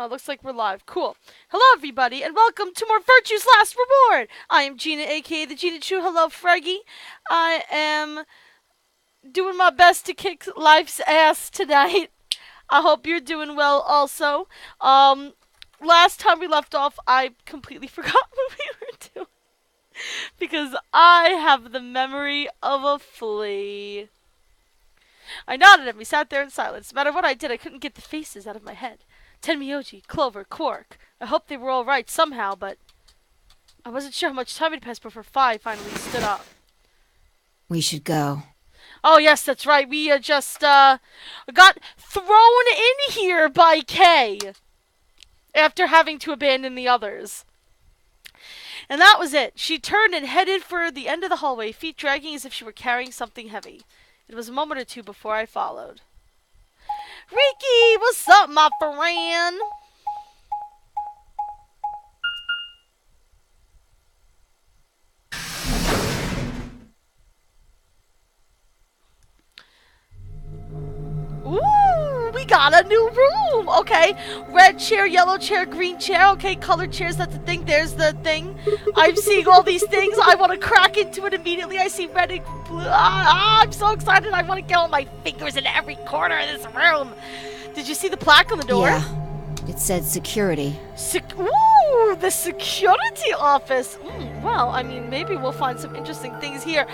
Looks like we're live. Cool. Hello, everybody, and welcome to more Virtue's Last Reward. I am Gina, aka the Gina Chu. Hello, Freggy. I am doing my best to kick life's ass tonight. I hope you're doing well also. Last time we left off, I completely forgot what we were doing. Because I have the memory of a flea. I nodded and we sat there in silence. No matter what I did, I couldn't get the faces out of my head. Tenmyoji, Clover, Quark. I hoped they were all right somehow, but I wasn't sure how much time had passed before Phi finally stood up. We should go. Oh, yes, that's right. We just got thrown in here by Kay after having to abandon the others. And that was it. She turned and headed for the end of the hallway, feet dragging as if she were carrying something heavy. It was a moment or two before I followed. Riki, what's up, my friend? Ooh, we got a new room. Okay, red chair, yellow chair, green chair. Okay, colored chairs, that's the thing. There's the thing. I'm seeing all these things. I want to crack into it immediately. I see red and blue. I'm so excited. I want to get all my fingers in every corner of this room. Did you see the plaque on the door? Yeah, it said security. Ooh, the security office. Well, I mean, maybe we'll find some interesting things here.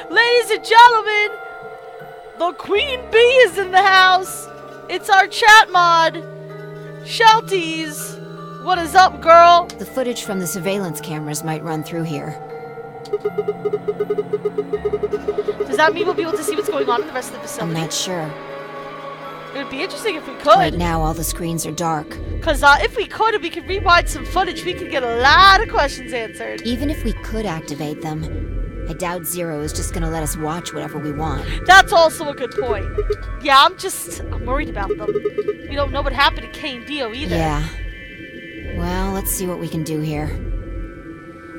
Ladies and gentlemen, the Queen Bee is in the house. It's our chat mod, Shelties. What is up, girl? The footage from the surveillance cameras might run through here. Does that mean we'll be able to see what's going on in the rest of the facility? I'm not sure. It would be interesting if we could. Right now, all the screens are dark. Because if we could, and we could rewind some footage, we could get a lot of questions answered. Even if we could activate them, I doubt Zero is just gonna let us watch whatever we want. That's also a good point. Yeah, I'm worried about them. We don't know what happened to K and Dio either. Yeah. Well, let's see what we can do here.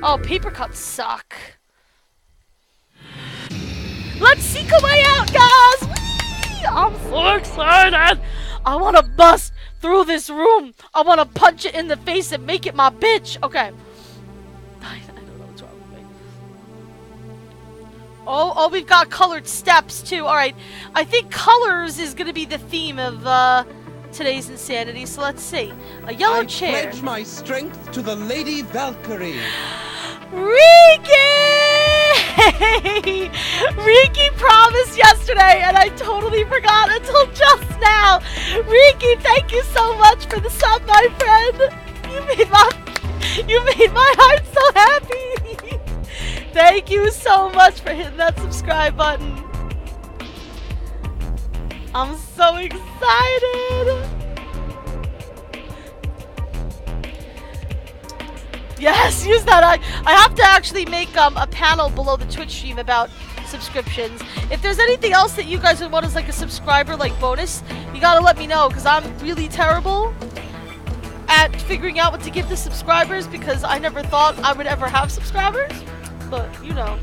Oh, paper cuts suck. Let's seek a way out, guys! Whee! I'm so excited! I want to bust through this room. I want to punch it in the face and make it my bitch. Okay. I don't know what's wrong with me. Oh, we've got colored steps, too. Alright. I think colors is going to be the theme of today's insanity. So let's see. A yellow chair. I pledge my strength to the Lady Valkyrie. Riki! Riki promised yesterday, and I totally forgot until just now. Riki, thank you so much for the sub, my friend. You made my heart so happy. Thank you so much for hitting that subscribe button. I'm so excited. Yes, use that. I have to actually make a panel below the Twitch stream about subscriptions. If there's anything else that you guys would want as like a subscriber like bonus, you gotta let me know, because I'm really terrible at figuring out what to give the subscribers, because I never thought I would ever have subscribers. But you know,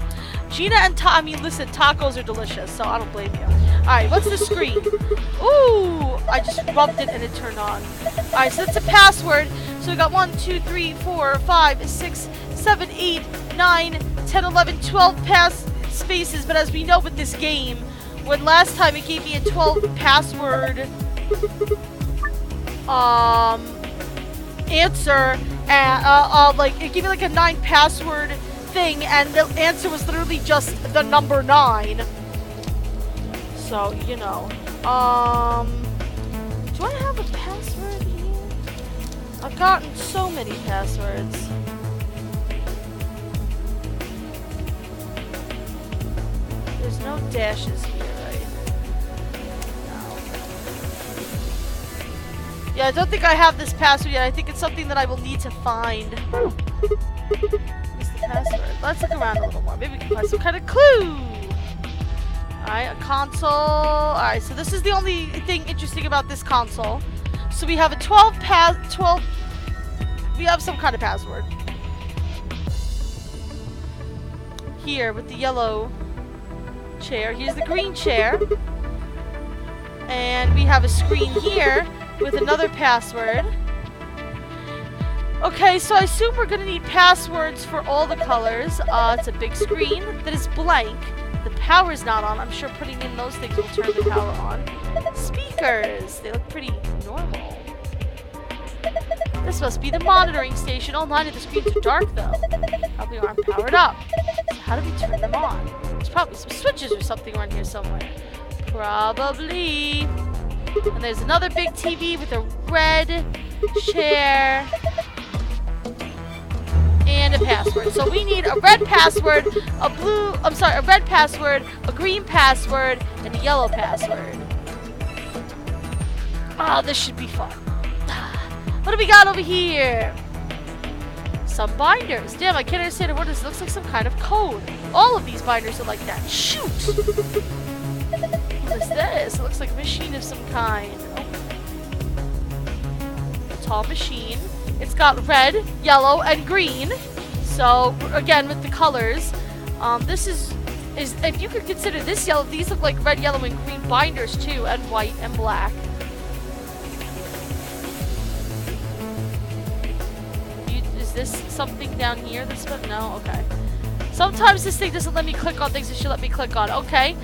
Gina and listen, tacos are delicious, so I don't blame you. Alright, what's the screen? Ooh, I just rubbed it and it turned on. Alright, so that's a password. So we got 1, 2, 3, 4, 5, 6, 7, 8, 9, 10, 11, 12 pass spaces. But as we know with this game, when last time it gave me a 12 password answer, and like it gave me like a 9 password thing, and the answer was literally just the number 9. So, you know. Do I have a password here? I've gotten so many passwords. There's no dashes here, right? No. Yeah, I don't think I have this password yet. I think it's something that I will need to find. What's the password? Let's look around a little more. Maybe we can find some kind of clue. Alright, a console. Alright, so this is the only thing interesting about this console. So we have a 12. We have some kind of password. Here with the yellow chair. Here's the green chair. And we have a screen here with another password. Okay, so I assume we're gonna need passwords for all the colors. It's a big screen that is blank. The power's not on. I'm sure putting in those things will turn the power on. Speakers. They look pretty normal. This must be the monitoring station. All 9 of the screens are dark, though. Probably aren't powered up. So how do we turn them on? There's probably some switches or something around here somewhere. Probably. And there's another big TV with a red chair. And a password. So we need a red password, a red password, a green password, and a yellow password. Oh, this should be fun. What do we got over here? Some binders. Damn, I can't understand a word. This looks like some kind of code. All of these binders are like that. Shoot! What is this? It looks like a machine of some kind. Oh. A tall machine. It's got red, yellow, and green. So, again, with the colors, this is if you could consider this yellow, these look like red, yellow, and green binders too, and white and black. Is this something down here? This one? No? Okay. Sometimes this thing doesn't let me click on things it should let me click on. Okay.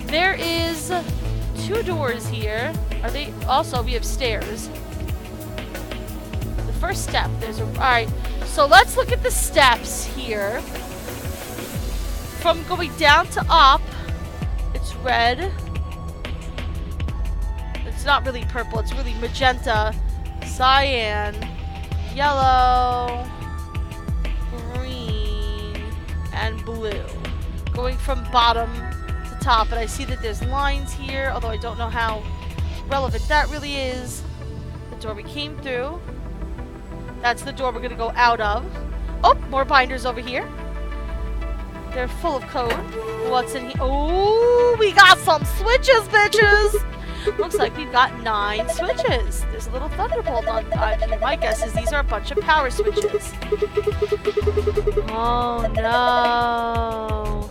There is 2 doors here. Are they? Also, we have stairs. First step, there's a, alright, so let's look at the steps here. From going down to up, it's red. It's not really purple, it's really magenta, cyan, yellow, green, and blue. Going from bottom to top, and I see that there's lines here, although I don't know how relevant that really is. The door we came through. That's the door we're gonna go out of. Oh, more binders over here. They're full of code. What's in here? Oh, we got some switches, bitches! Looks like we've got 9 switches. There's a little thunderbolt on here. My guess is these are a bunch of power switches. Oh, no.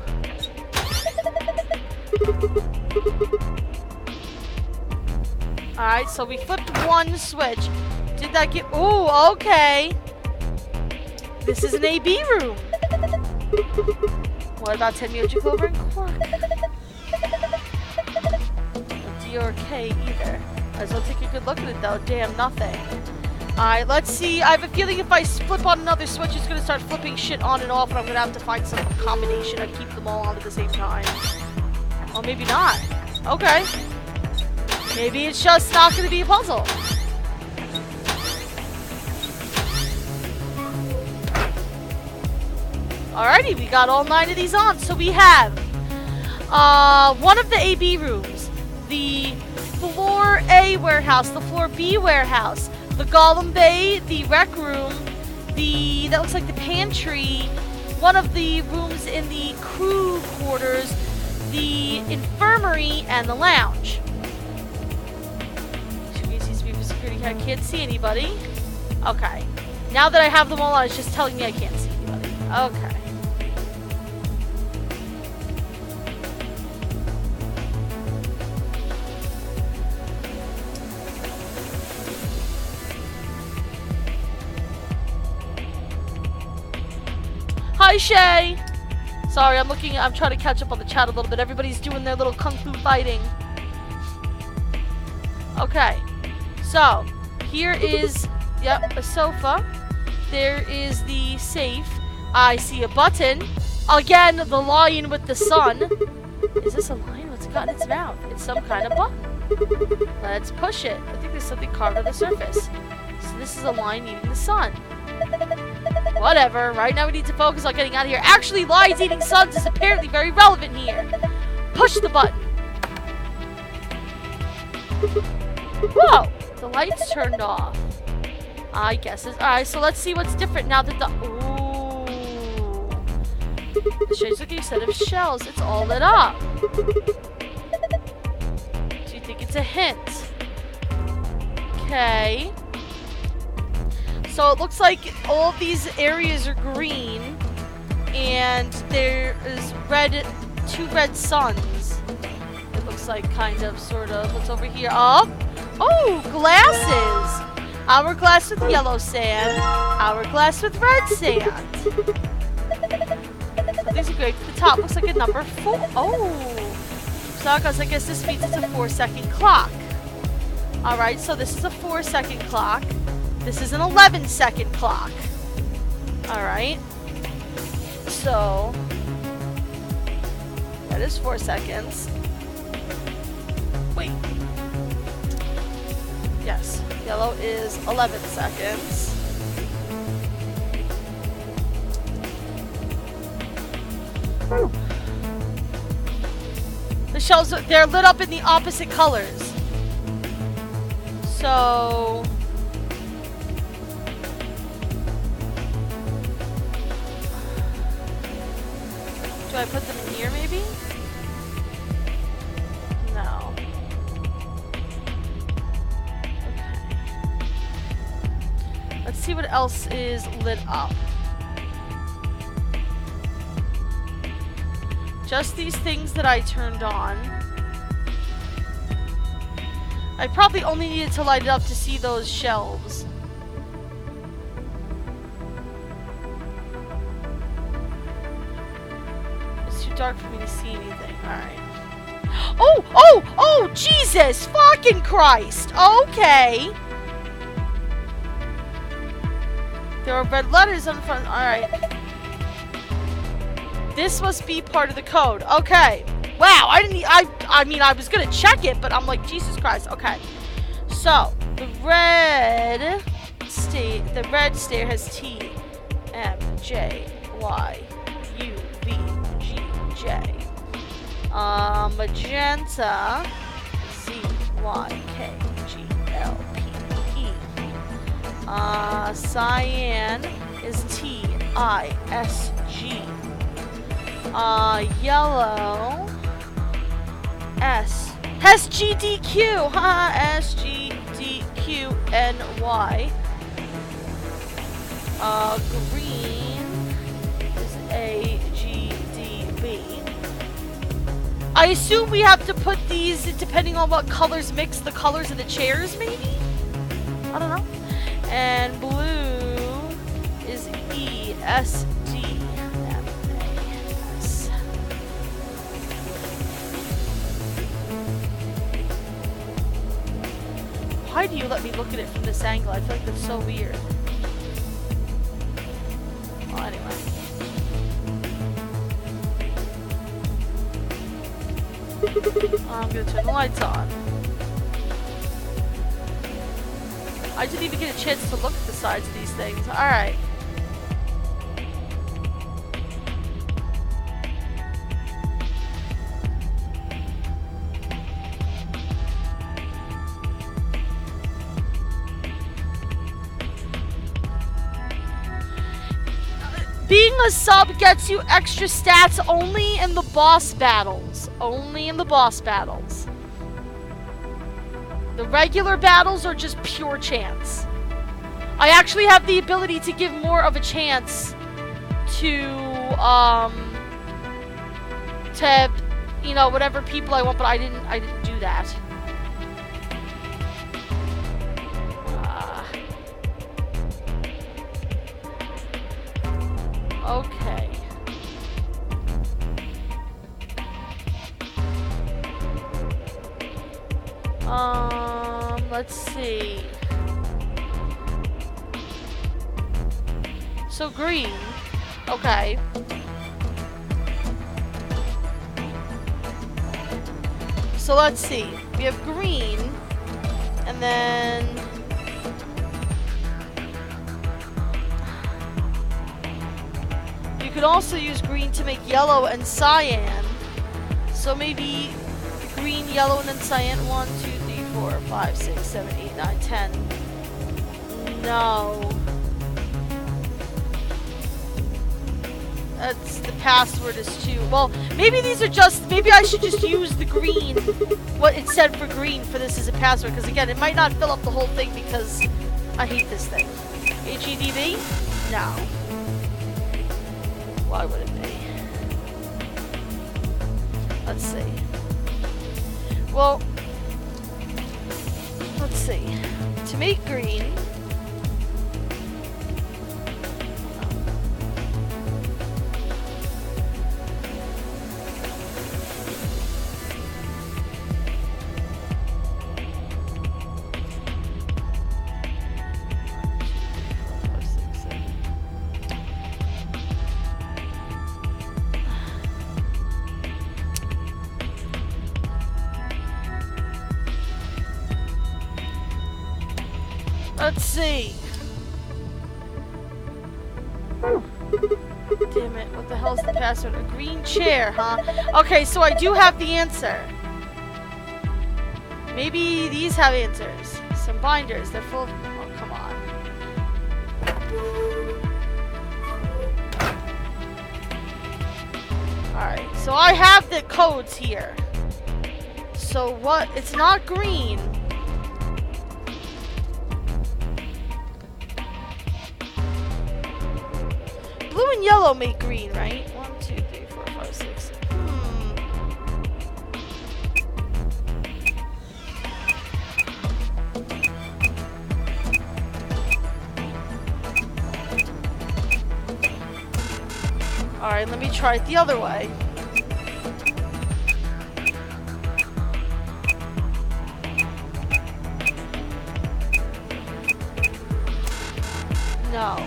Alright, so we flipped 1 switch. Did that get... Oh, okay. This is an AB room. What about 10 Chu-Chu Club and Quark? No D or K either. Might as well take a good look at it though. Damn, nothing. Alright, let's see. I have a feeling if I flip on another switch, it's going to start flipping shit on and off, and I'm going to have to find some combination and keep them all on at the same time. Or maybe not. Okay. Maybe it's just not going to be a puzzle. Alrighty, we got all 9 of these on. So we have one of the AB rooms, the floor A warehouse, the floor B warehouse, the Golem Bay, the rec room, that looks like the pantry, one of the rooms in the crew quarters, the infirmary, and the lounge. Security, I can't see anybody. Okay. Now that I have them all on, it's just telling me I can't see anybody. Okay. Hi, Shay! Sorry, I'm trying to catch up on the chat a little bit. Everybody's doing their little kung fu fighting. Okay. So, here is, yep, a sofa. There is the safe. I see a button. Again, the lion with the sun. Is this a lion? What's it got in its mouth? It's some kind of button. Let's push it. I think there's something carved on the surface. So this is a lion eating the sun. Whatever. Right now we need to focus on getting out of here. Actually, lions eating suns is apparently very relevant here. Push the button. Whoa! The lights turned off. I guess it's... Alright, so let's see what's different now that the... Ooh. The strange looking set of shells. It's all lit up. Do you think it's a hint? Okay. So it looks like all these areas are green. And there is red... 2 red suns. It looks like kind of, sort of. What's over here? Oh! Oh, glasses! Hourglass with yellow sand. Hourglass with red sand. These are great. The top looks like a number 4. Oh. So I guess this means it's a 4-second clock. Alright, so this is a 4-second clock. This is an 11-second clock. Alright. So that is 4 seconds. Wait. Yes. Yellow is 11 seconds. The shells, they're lit up in the opposite colors. So do I put them in here maybe? No. Okay. Let's see what else is lit up. Just these things that I turned on. I probably only needed to light it up to see those shelves. It's too dark for me to see anything. Alright. Oh, Jesus fucking Christ. Okay. There are red letters on the front. Alright. This must be part of the code. Okay. Wow, I mean, I was gonna check it, but I'm like, Jesus Christ. Okay. So, the red stair has T, M, J, Y, U, V, G, J. Magenta, Z, Y, K, G, L, P, E. Cyan is T, I, S, G. Yellow, S, G, D, Q, S, G, D, Q, N, Y. Green is A, G, D, B. I assume we have to put these, depending on what colors mix, the colors of the chairs, maybe? I don't know. And blue is E, S, D, M, A, S. Why do you let me look at it from this angle? I feel like that's so weird. Well, anyway. I'm gonna turn the lights on. I didn't even get a chance to look at the sides of these things. Alright. Being a sub gets you extra stats only in the boss battles. Only in the boss battles. The regular battles are just pure chance. I actually have the ability to give more of a chance to, you know, whatever people I want, but I didn't do that. Okay. Let's see. So green. Okay. So let's see. We have green, and then you could also use green to make yellow and cyan. So maybe green, yellow, and then cyan. 1, 2, 3, 4, 5, 6, 7, 8, 9, 10. No. That's the password is 2. Well, maybe these are just, maybe I should just use the green, what it said for green for this as a password, because again, it might not fill up the whole thing because I hate this thing. HEDB? No. Why would it be? Let's see. Well, let's see. To make green, Let's see. Damn it, what the hell's the password? A green chair, huh? Okay, so I do have the answer. Maybe these have answers. Some binders, they're full of... Oh, come on. Alright, so I have the codes here. So what? It's not green. Blue and yellow make green, right? 1, 2, 3, 4, 5, 6. Alright, let me try it the other way. No.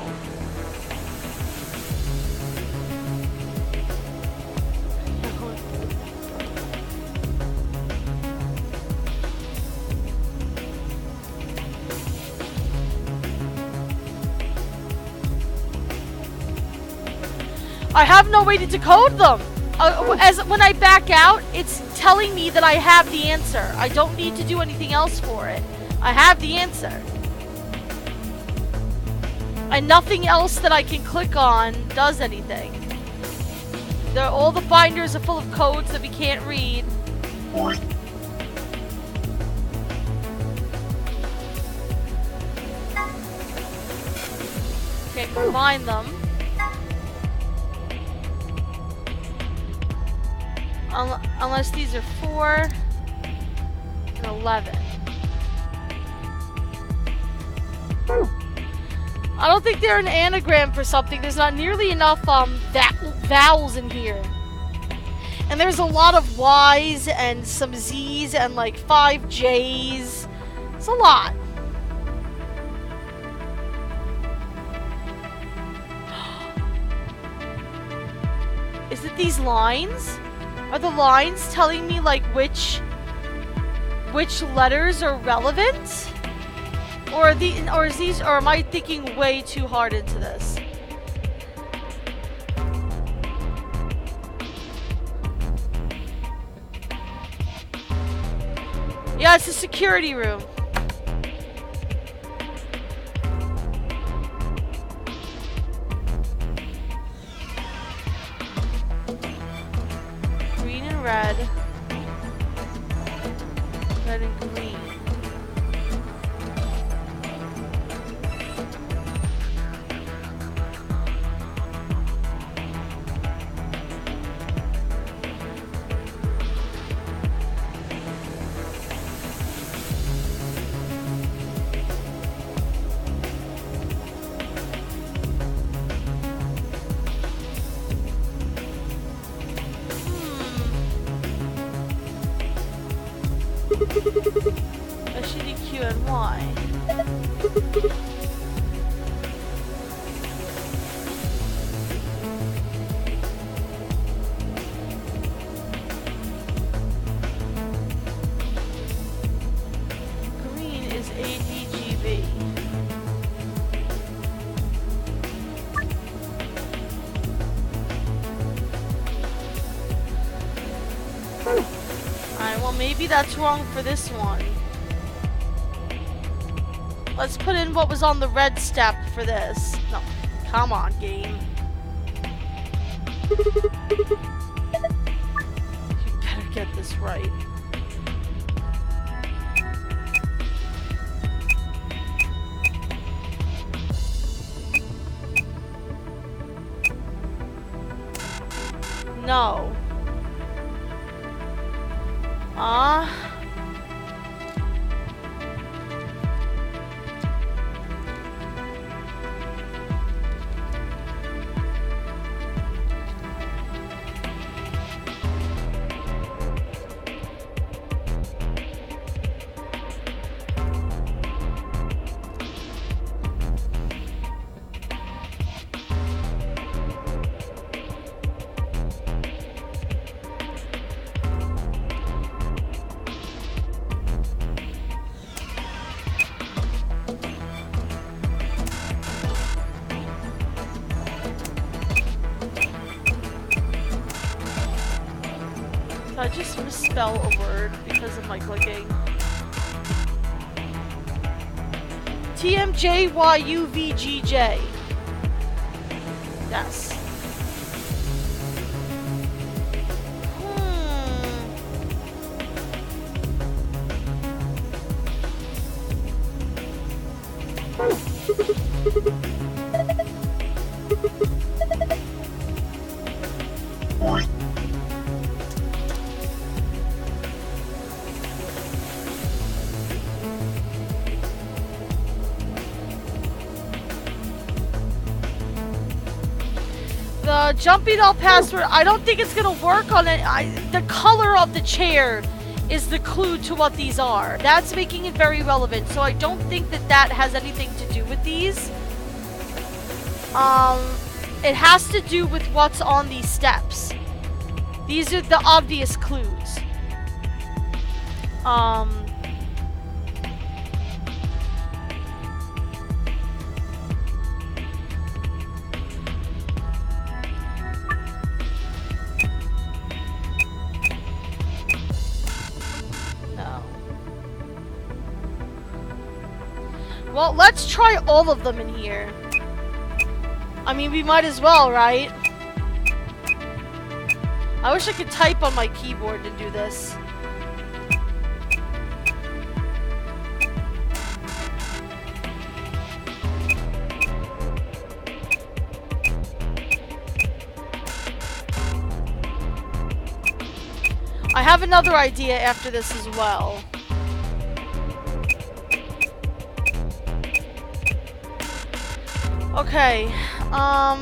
I have no way to decode them. As when I back out, it's telling me that I have the answer. I don't need to do anything else for it. I have the answer. And nothing else that I can click on does anything. All the binders are full of codes that we can't read. Can't combine them. Unless these are 4 and 11. I don't think they're an anagram for something. There's not nearly enough vowels in here. And there's a lot of Y's and some Z's and like 5 J's. It's a lot. Is it these lines? Are the lines telling me like which letters are relevant? Or am I thinking way too hard into this? Yeah, it's a security room. Green and red. Red and green. Q and Y. Green is ADGB. Alright, well maybe that's wrong for this one. Let's put in what was on the red step for this. No, come on, game. You better get this right. No. just misspell a word because of my clicking? TMJYUVGJ. Yes. The jumpy doll password, I don't think it's gonna work on it. The color of the chair is the clue to what these are. That's making it very relevant, so I don't think that that has anything to do with these. It has to do with what's on these steps. These are the obvious clues. Well, let's try all of them in here. I mean, we might as well, right? I wish I could type on my keyboard to do this. I have another idea after this as well. Okay, I'm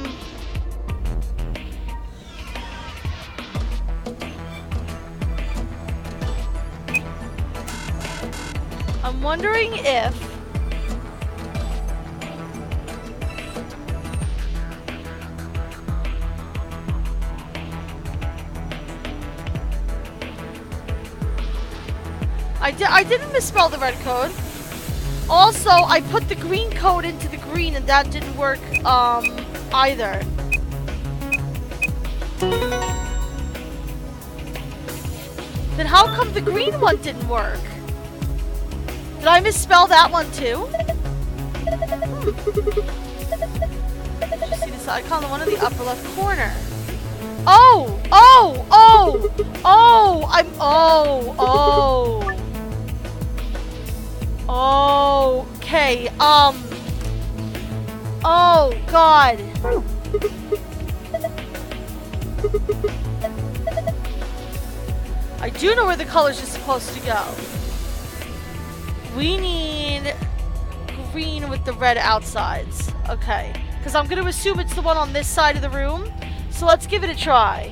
wondering if I didn't misspell the red code. Also, I put the green code into the green and that didn't work, either. Then how come the green one didn't work? Did I misspell that one too? Did you see this icon, the one in the upper left corner? Oh! Oh! Oh! Oh! Oh, okay, oh, God. I do know where the colors are supposed to go. We need green with the red outsides. Okay, because I'm going to assume it's the one on this side of the room. So let's give it a try.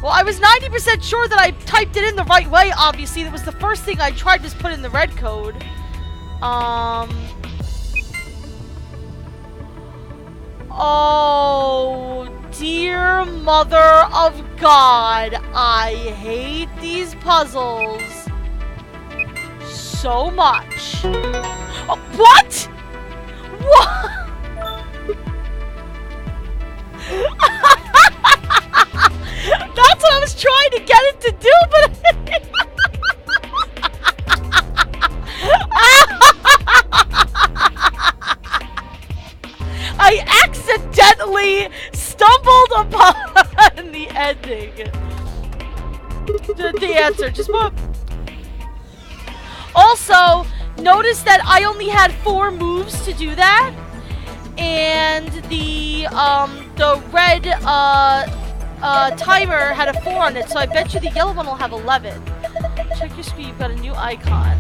Well, I was 90% sure that I typed it in the right way, obviously. That was the first thing I tried, just put in the red code. Oh, dear mother of God. I hate these puzzles so much. Oh, what? What? That's what I was trying to get it to do, but I accidentally stumbled upon the ending. The answer, just what? Also, notice that I only had 4 moves to do that, and the red timer had a 4 on it, so I bet you the yellow one will have 11. Check your screen, you've got a new icon.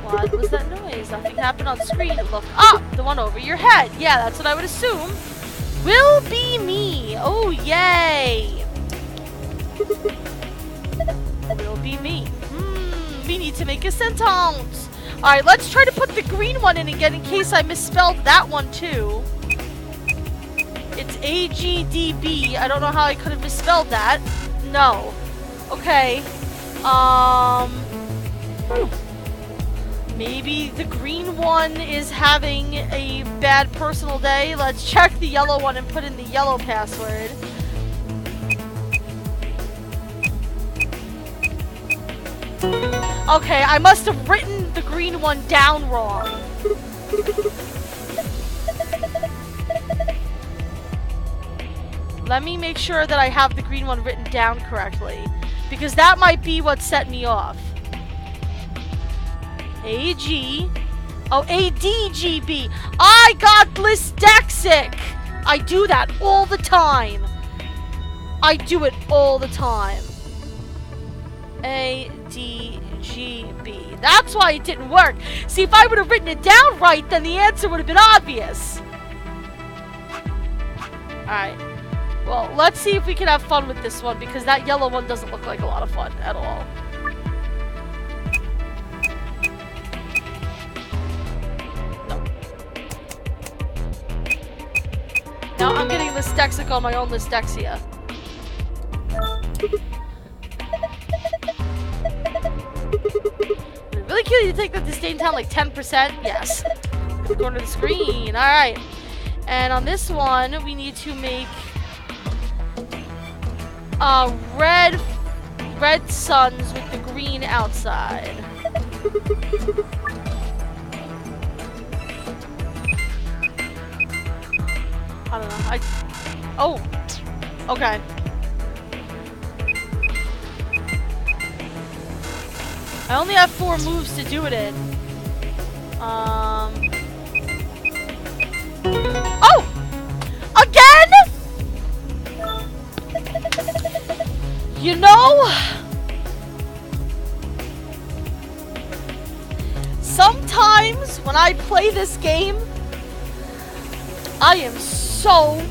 What was that noise? Nothing happened on screen. Look up, the one over your head. Yeah, that's what I would assume. Will be me. Oh, yay. Will be me. We need to make a sentence. Alright, let's try to put the green one in again in case I misspelled that one too. It's AGDB. I don't know how I could have misspelled that. No. Okay. Maybe the green one is having a bad personal day. Let's check the yellow one and put in the yellow password. Okay, I must have written the green one down wrong. Let me make sure that I have the green one written down correctly, because that might be what set me off. AG. Oh, ADGB. I got dyslexic. I do that all the time. I do it all the time. ADGB. That's why it didn't work. See, if I would have written it down right, then the answer would have been obvious. Alright. Well, let's see if we can have fun with this one, because that yellow one doesn't look like a lot of fun at all. No. Now I'm getting dyslexic on my own dyslexia. Really cute you take the disdain down like 10%? Yes. Corner of the screen. Alright. And on this one, we need to make red suns with the green outside. I don't know. Oh. Okay. I only have 4 moves to do it in. Oh! Again? You know, sometimes when I play this game, I am so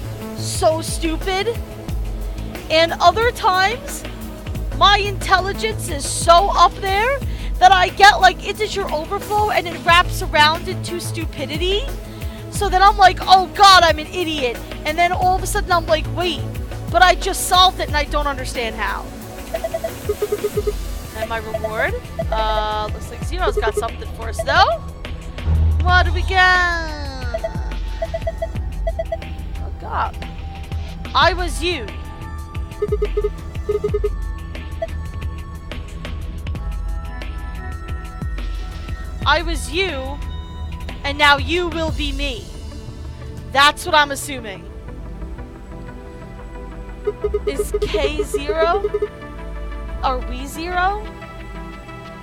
stupid. And other times, my intelligence is so up there that I get like integer overflow and it wraps around into stupidity. So then I'm like, oh god, I'm an idiot. And then all of a sudden I'm like, wait, but I just solved it and I don't understand how. And my reward, looks like Zero's got something for us though. What do we get? Oh god. I was you. I was you, and now you will be me. That's what I'm assuming. Is K 0? Are we 0?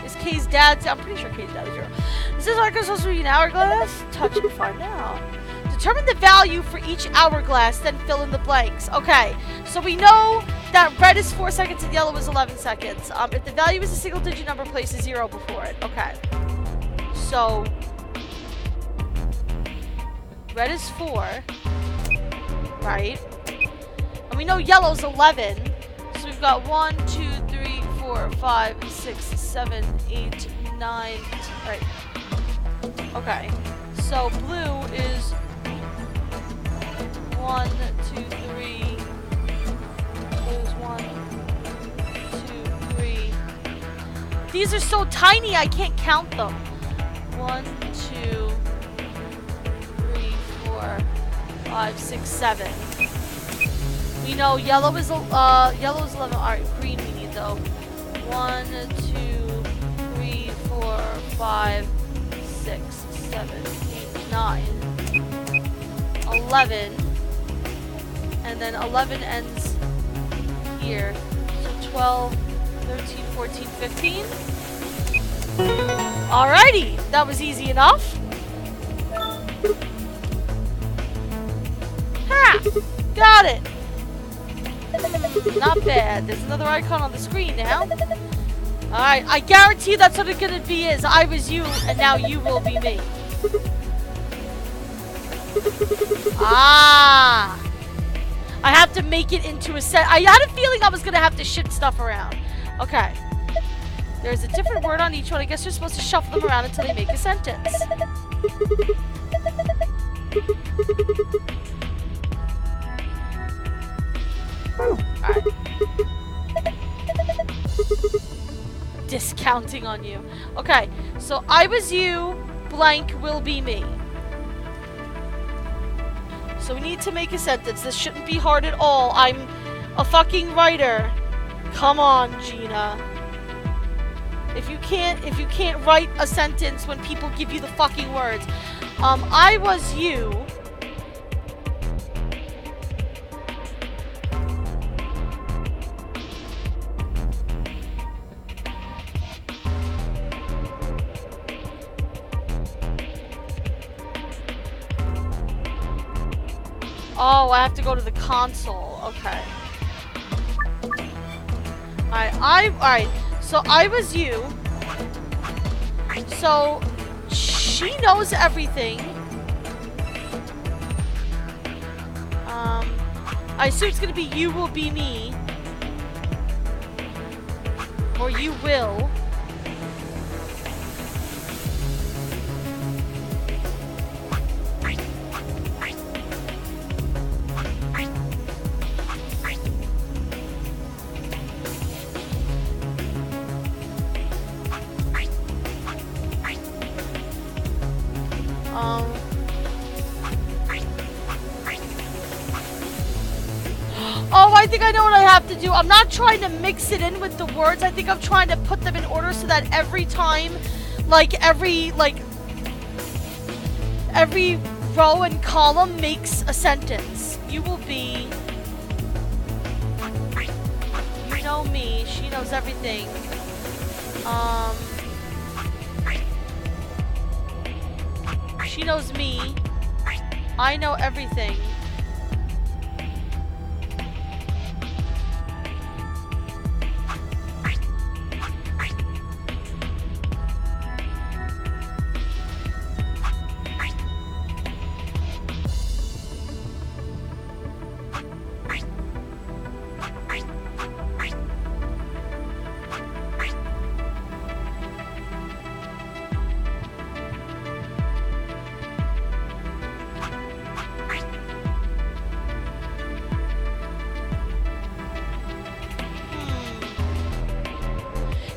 Is K's dad? I'm pretty sure K's dad is 0. Is this like supposed to be an hourglass? Touch and find out. Determine the value for each hourglass, then fill in the blanks. Okay, so we know that red is 4 seconds and yellow is 11 seconds. If the value is a single digit number, place a 0 before it. Okay. So, red is 4, right? And we know yellow's 11. So we've got 1, 2, 3, 4, 5, 6, 7, 8, 9. Right. Okay. So blue is 1, 2, 3. Blue's 1, 2, 3. These are so tiny I can't count them. 1, 2, 3, 4, 5, 6, 7. We know yellow is 11. Alright, green we need though. 1, 2, 3, 4, 5, 6, 7, 8, 9. 11. And then 11 ends here. So 12, 13, 14, 15. Alrighty, that was easy enough. Ha! Got it. Not bad. There's another icon on the screen now. Alright, I guarantee that's what it's gonna be is I was you and now you will be me. Ah! I have to make it into a set. I had a feeling I was gonna have to shift stuff around. Okay. There's a different word on each one. I guess you're supposed to shuffle them around until they make a sentence. Alright. Discounting on you. Okay, so I was you, blank will be me. So we need to make a sentence. This shouldn't be hard at all. I'm a fucking writer. Come on, Gina. If you can't write a sentence when people give you the fucking words. I was you. Oh, I have to go to the console. Okay. Alright, so I was you. So she knows everything. I assume it's gonna be you will be me. Or you will. Oh, I think I know what I have to do. I'm not trying to mix it in with the words. I think I'm trying to put them in order so that every time, every row and column makes a sentence. You will be... You know me. She knows everything. She knows me. I know everything.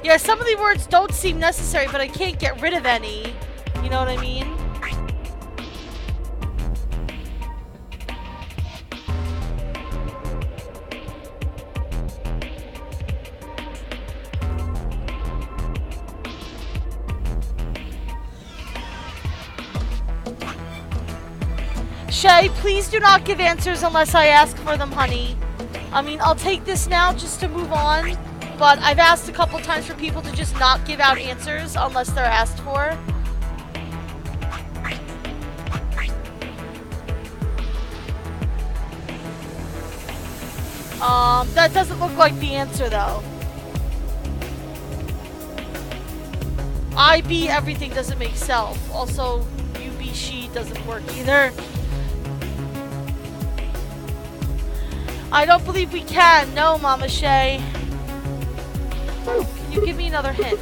Yeah, some of the words don't seem necessary, but I can't get rid of any. You know what I mean? Shay, please do not give answers unless I ask for them, honey. I mean, I'll take this now just to move on. But I've asked a couple times for people to just not give out answers unless they're asked for. That doesn't look like the answer though. I be everything doesn't make self. Also, you be she doesn't work either. I don't believe we can. No, Mama Shay. Can you give me another hint?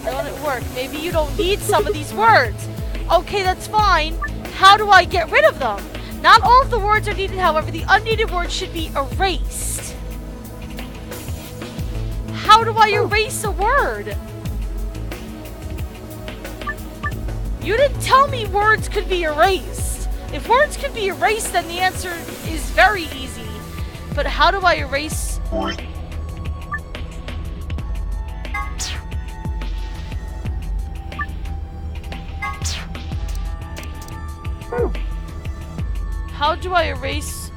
I want it to work. Maybe you don't need some of these words. Okay, that's fine. How do I get rid of them? Not all of the words are needed, however, the unneeded words should be erased. How do I erase a word? You didn't tell me words could be erased. If words could be erased, then the answer is very easy. But how do I erase... How do I erase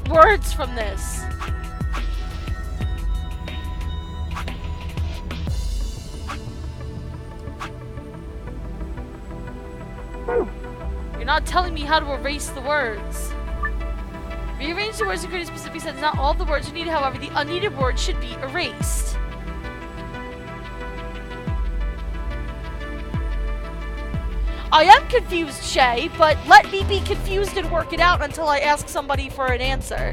words from this? You're not telling me how to erase the words. Rearrange the words to create a specific sentence. Not all the words are needed, however, the unneeded words should be erased. I am confused, Shay, but let me be confused and work it out until I ask somebody for an answer.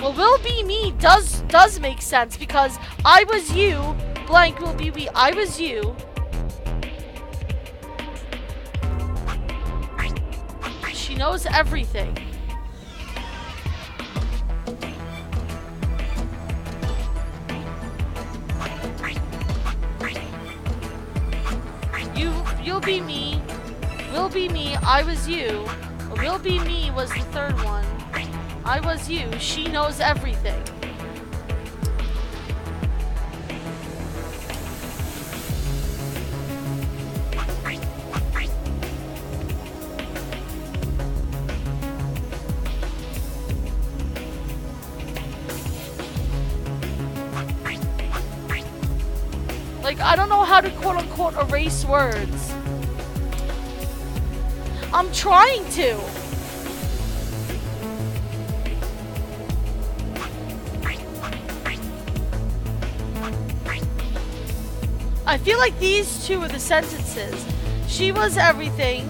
Well, will be me does make sense because I was you, blank will be we. I was you. She knows everything. You'll be me. Will be me. I was you. Will be me was the third one. I was you. She knows everything. Like, I don't know how to quote-unquote erase words. I'm trying to. I feel like these two are the sentences. She was everything.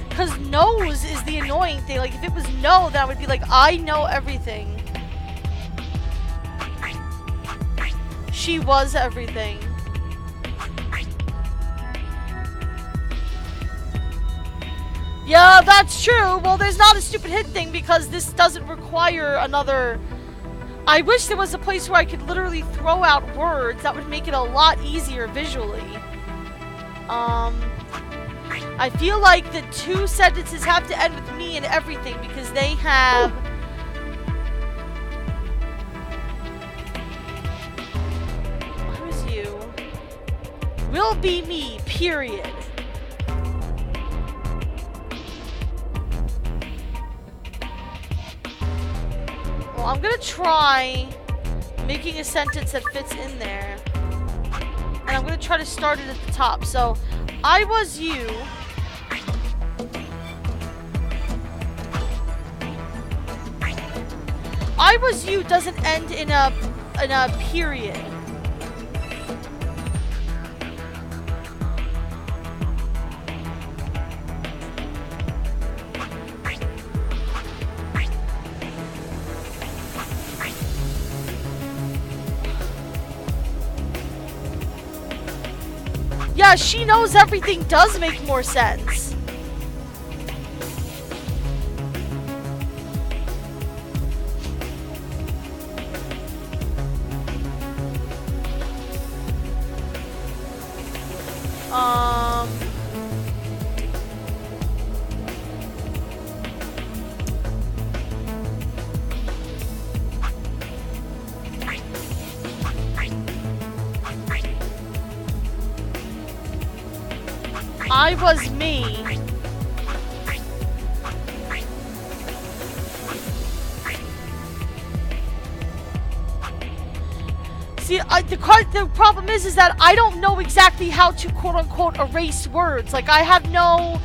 Because knows is the annoying thing. Like, if it was no, then I would be like, I know everything. She was everything. Yeah, that's true. Well, there's not a stupid hint thing because this doesn't require another... I wish there was a place where I could literally throw out words. That would make it a lot easier visually. I feel like the two sentences have to end with me and everything because they have... Who's you? Will be me, period. Well, I'm gonna try making a sentence that fits in there. And I'm gonna try to start it at the top. So, I was you. I was you doesn't end in a period. Yeah, she knows everything does make more sense. I was me. See, the problem is that I don't know exactly how to quote-unquote erase words. Like, I have no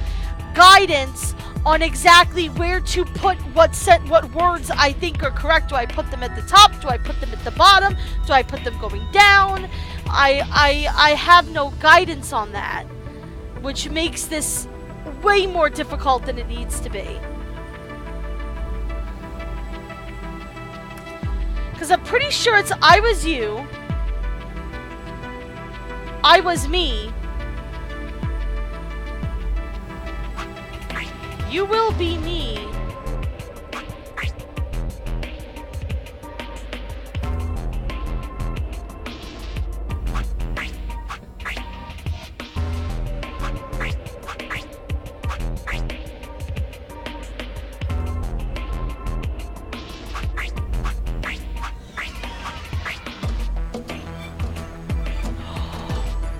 guidance on exactly where to put what words I think are correct. Do I put them at the top? Do I put them at the bottom? Do I put them going down? I have no guidance on that, which makes this way more difficult than it needs to be. Because I'm pretty sure it's I was you, I was me, you will be me,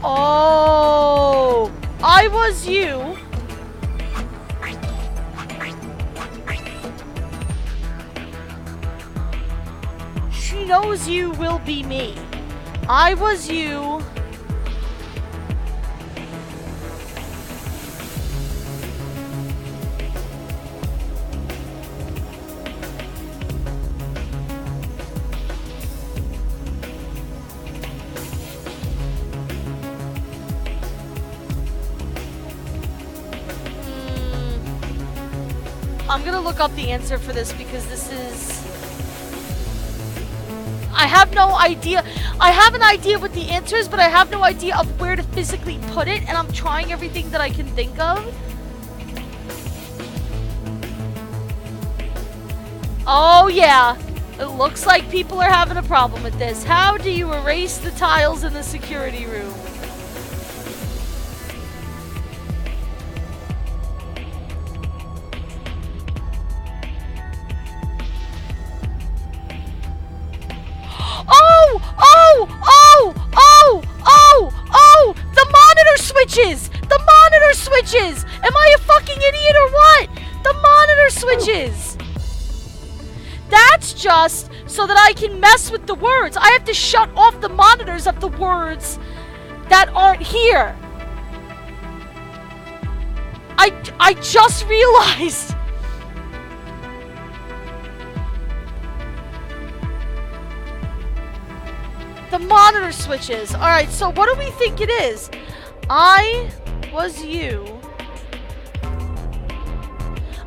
oh, I was you. She knows you will be me. I was you. I'm gonna look up the answer for this because this is... I have no idea. I have an idea what the answer is, but I have no idea of where to physically put it, and I'm trying everything that I can think of. Oh yeah, it looks like people are having a problem with this. How do you erase the tiles in the security room? Oh! The monitor switches! The monitor switches! Am I a fucking idiot or what? The monitor switches! That's just so that I can mess with the words. I have to shut off the monitors of the words that aren't here. I just realized. The monitor switches. Alright, so what do we think it is? I was you.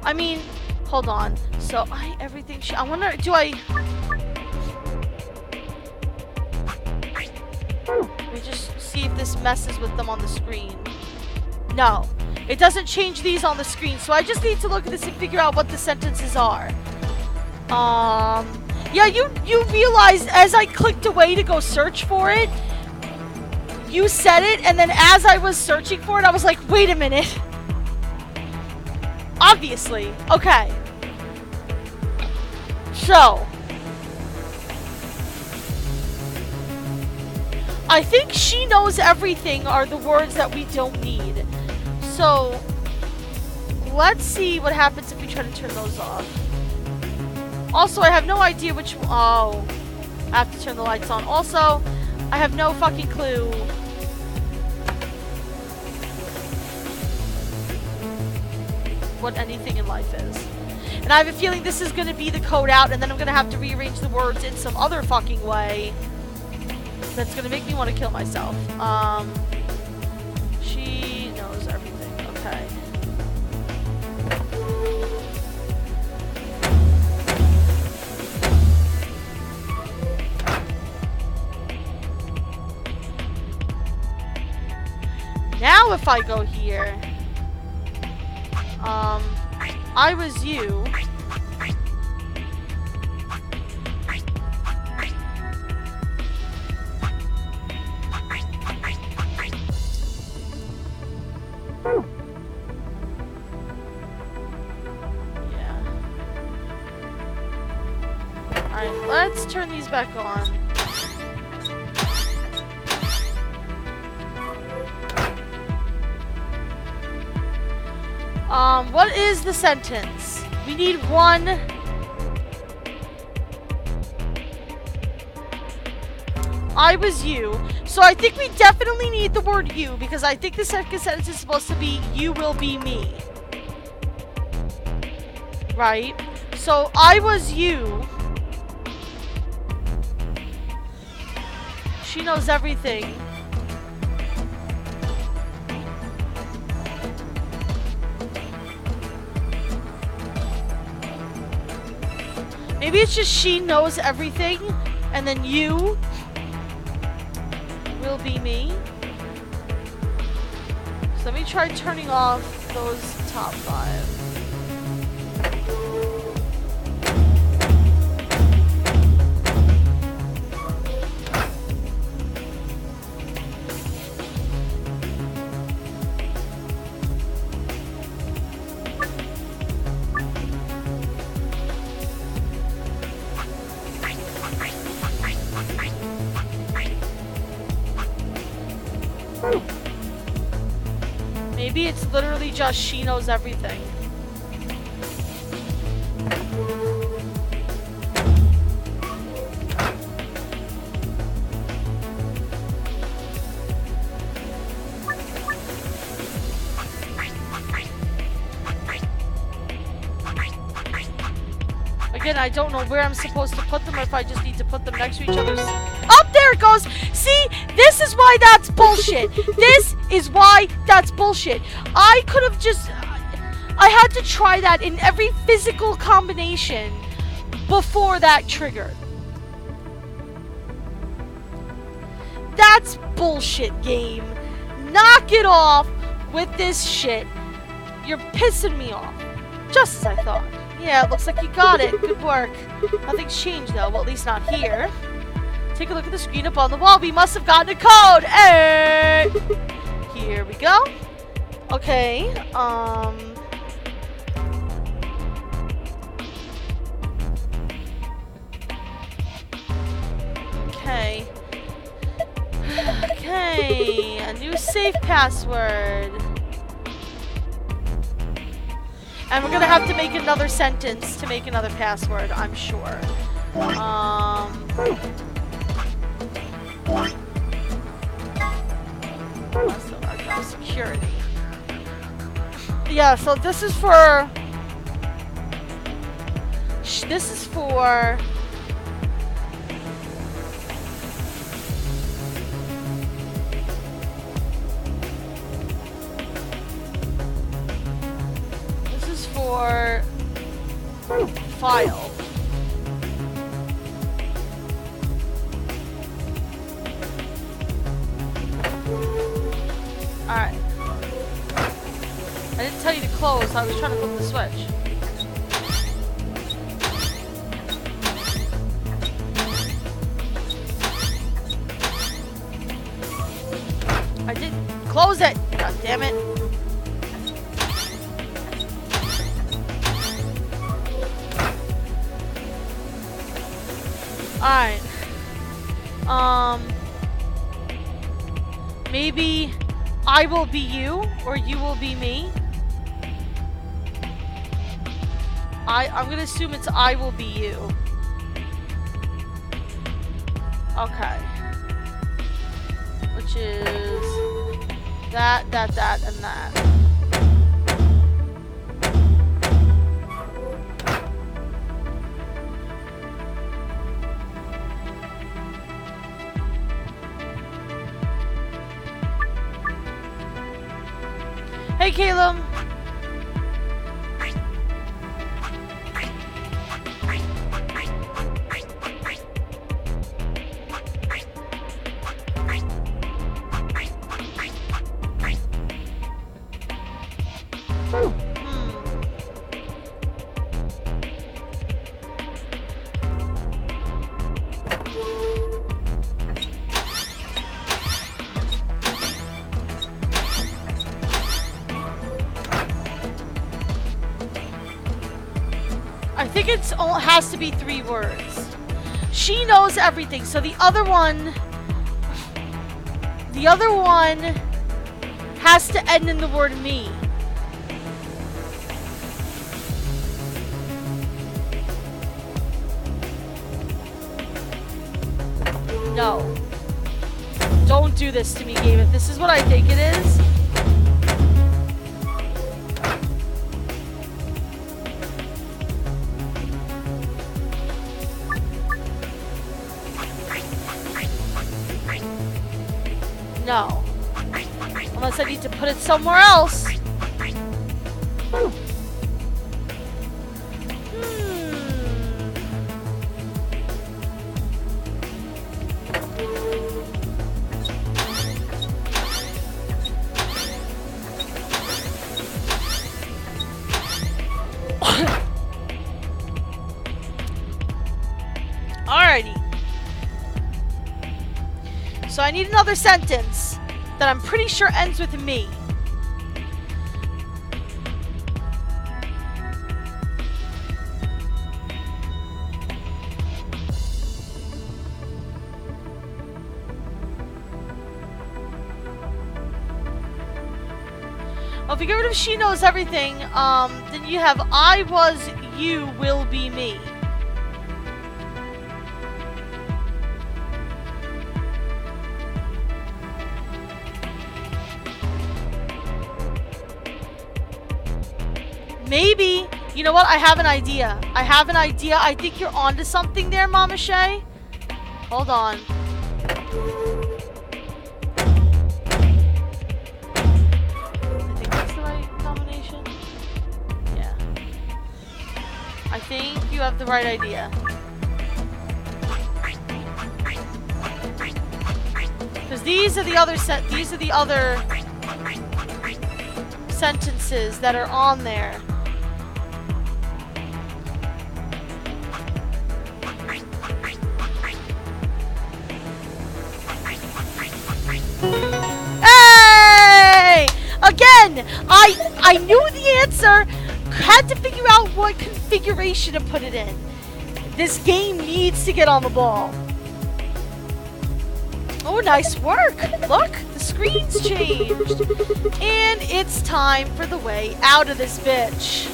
I mean, hold on. So, everything I wonder, do I... Let me just see if this messes with them on the screen. No. It doesn't change these on the screen, so I just need to look at this and figure out what the sentences are. Yeah, you realized as I clicked away to go search for it, you said it, and then as I was searching for it, I was like, wait a minute. Obviously. Okay. So. I think she knows everything are the words that we don't need. So, let's see what happens if we try to turn those off. Also, I have no idea which... Oh. I have to turn the lights on. Also, I have no fucking clue. What anything in life is. And I have a feeling this is going to be the code out, and then I'm going to have to rearrange the words in some other fucking way. That's going to make me want to kill myself. She knows everything. Okay. Now if I go here, I was you. Yeah. Alright, let's turn these back on. What is the sentence? We need one. I was you. So I think we definitely need the word you, because I think the second sentence is supposed to be you will be me. Right? So I was you. She knows everything. Maybe it's just she knows everything, and then you will be me. So let me try turning off those top 5. Maybe it's literally just she knows everything. Again, I don't know where I'm supposed to put them, or if I just need to put them next to each other. Up there it goes! See? This is why that's bullshit. This is why that's bullshit. I could have just... I had to try that in every physical combination before that triggered. That's bullshit, game. Knock it off with this shit. You're pissing me off. Just as I thought. Yeah, it looks like you got it. Good work. Nothing's changed though, well at least not here. Take a look at the screen up on the wall. We must have gotten a code. Hey! Here we go. Okay, Okay. Okay, New safe password. And we're gonna have to make another sentence to make another password, I'm sure. So I got security. Yeah, so this is for... This is for... This is for... File. Alright. I didn't tell you to close, I was trying to flip the switch. I didn't close it! God damn it. Alright. Maybe I will be you, or you will be me. I'm gonna assume it's I will be you. Okay. Which is that, and that. Hey, Caleb. I think it has to be 3 words. She knows everything, so the other one has to end in the word me. No. Don't do this to me, game. If this is what I think it is. No. Unless I need to put it somewhere else. Alrighty. So I need another sentence that I'm pretty sure ends with me. Well, if you get rid of she knows everything, then you have I was, you will be me. Maybe, you know what, I have an idea. I think you're onto something there, Mama Shay. Hold on. I think that's the right combination. Yeah. I think you have the right idea. Because these are the other sentences that are on there. Hey! Again, I knew the answer. Had to figure out what configuration to put it in. This game needs to get on the ball. Oh, nice work. Look, the screen's changed. And it's time for the way out of this bitch.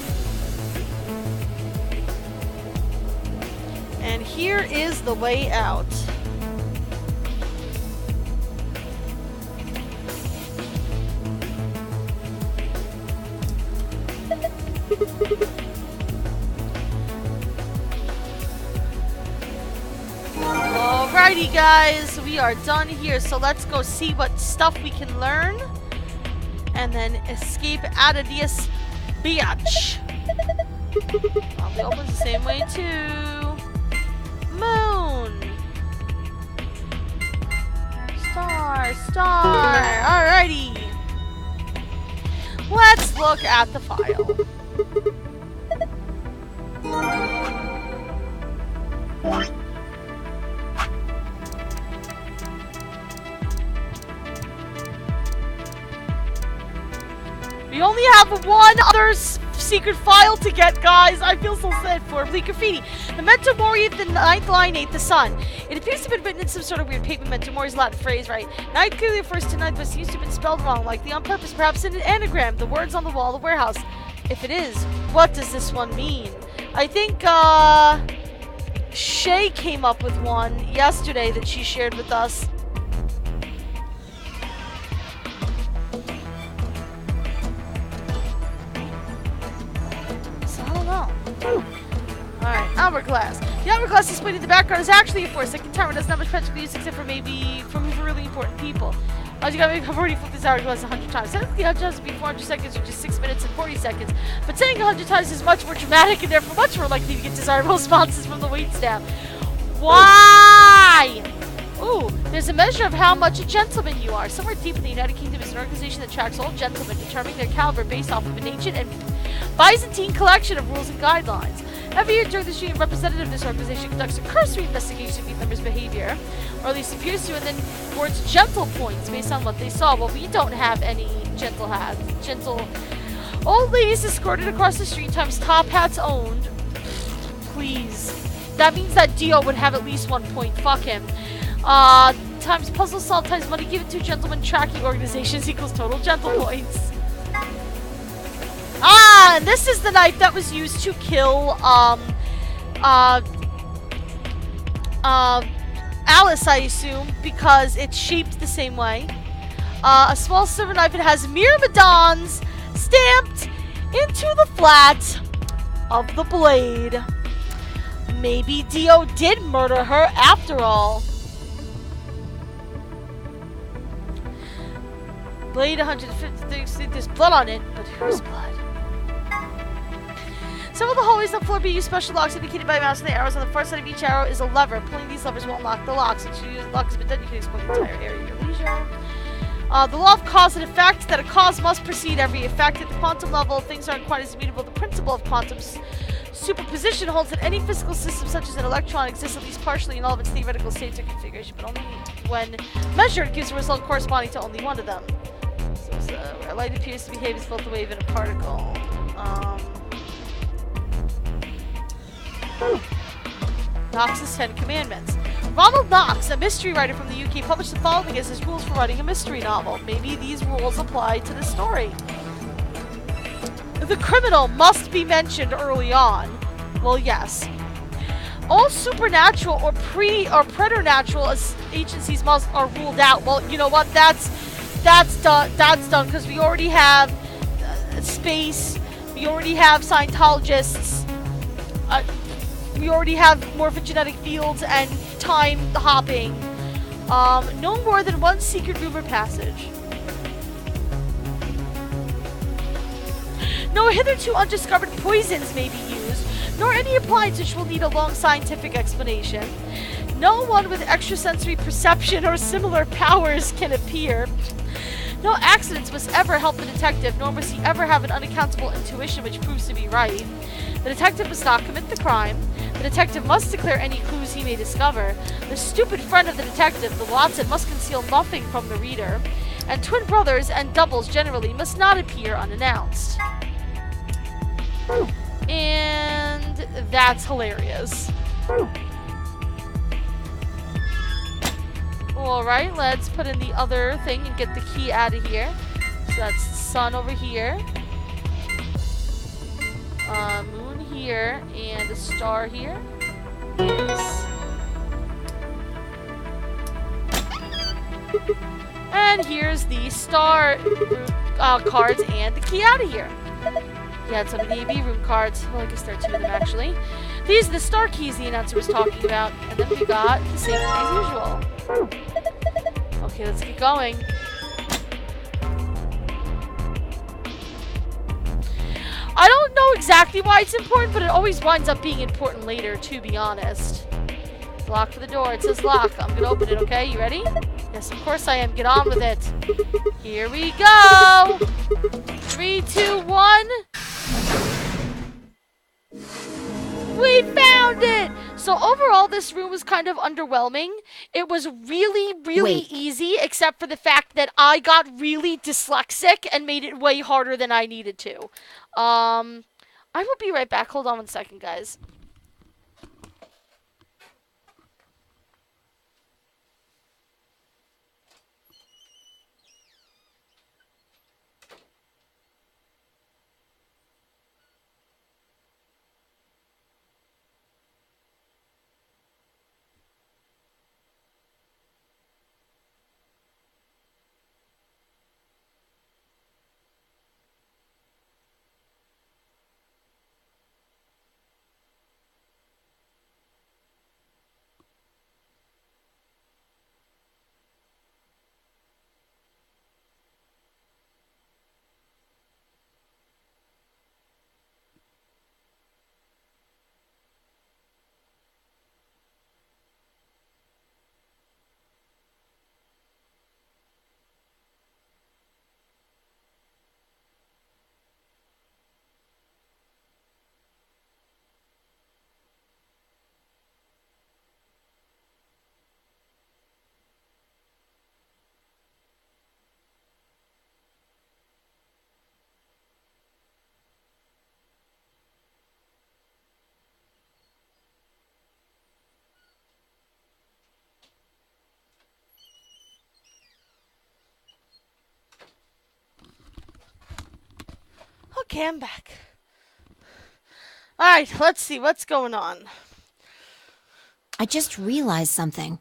And here is the way out. Alrighty guys, we are done here, so let's go see what stuff we can learn and then escape out of this bitch. Probably opens the same way too. Moon. Star. Alrighty. Let's look at the file. We only have one other secret file to get, guys. I feel so sad for Bleak Graffiti. Memento Mori, the ninth line, ain't the sun. It appears to have been written in some sort of weird paper. Memento Mori's Latin phrase, right? Night clearly refers to ninth, but seems to have been spelled wrong, likely on purpose, perhaps in an anagram. The words on the wall of the warehouse. If it is, what does this one mean? I think, Shay came up with one yesterday that she shared with us. Alright, hourglass. The hourglass displayed in the background is actually a force. Like timer does not much practical use except for maybe for really important people. As you got I've already flipped this hourglass 100 times. Technically, 100 times would be 400 seconds, or just 6 minutes and 40 seconds. But saying 100 times is much more dramatic and therefore much more likely to get desirable responses from the waitstaff. Why? Ooh, there's a measure of how much a gentleman you are. Somewhere deep in the United Kingdom is an organization that tracks all gentlemen, determining their caliber based off of an ancient and Byzantine collection of rules and guidelines. Every year during this year, a representative of this organization conducts a cursory investigation of each member's behavior, or at least appears to, and then awards gentle points based on what they saw. Well, we don't have any gentle hats. Gentle old ladies escorted across the street times top hats owned. Please. That means that Dio would have at least 1 point. Fuck him. Times puzzle solved times money given to gentlemen tracking organizations equals total gentle points. Ah, and this is the knife that was used to kill, Alice, I assume, because it's shaped the same way. A small silver knife, it has Myrmidons stamped into the flat of the blade. Maybe Dio did murder her after all. Blade 150, there's blood on it, but whose blood? Some of the hallways on the floor be used special locks indicated by a mouse, and the arrows on the far side of each arrow is a lever. Pulling these levers won't lock the locks. Once you use the lock has been done, you can explore the entire area at your leisure. The law of cause and effect, that a cause must precede every effect. At the quantum level, things aren't quite as immutable. The principle of quantum superposition holds that any physical system, such as an electron, exists at least partially in all of its theoretical states or configuration, but only when measured gives a result corresponding to only one of them. So where light appears to behave as both a wave and a particle. Knox's 10 Commandments. Ronald Knox, a mystery writer from the UK, published the following as his rules for writing a mystery novel. Maybe these rules apply to the story. The criminal must be mentioned early on. Well, yes. All supernatural or preternatural agencies are ruled out. Well, you know what? That's done. That's done because we already have space. We already have Scientologists. We already have morphogenetic fields and time hopping. No more than one secret rumor passage. No hitherto undiscovered poisons may be used, nor any appliance which will need a long scientific explanation. No one with extrasensory perception or similar powers can appear. No accidents must ever help the detective, nor must he ever have an unaccountable intuition which proves to be right. The detective must not commit the crime. The detective must declare any clues he may discover. The stupid friend of the detective, the Watson, must conceal nothing from the reader. And twin brothers and doubles generally must not appear unannounced. And that's hilarious. Oh, Alright, let's put in the other thing and get the key out of here. So that's the sun over here. Moon here, and a star here. Yes. And here's the star cards and the key out of here. He had some of the AB room cards. Well, I guess there are 2 of them actually. These are the star keys the announcer was talking about. And then we got the same key as usual. Okay, let's get going. I don't know exactly why it's important, but it always winds up being important later, to be honest. Lock for the door. It says lock. I'm gonna open it, okay? You ready? Yes, of course I am. Get on with it. Here we go! 3, 2, 1. We found it! So overall, this room was kind of underwhelming. It was really, really easy, except for the fact that I got really dyslexic and made it way harder than I needed to. I will be right back. Hold on 1 second, guys. Okay, I'm back. Alright, let's see what's going on. I just realized something.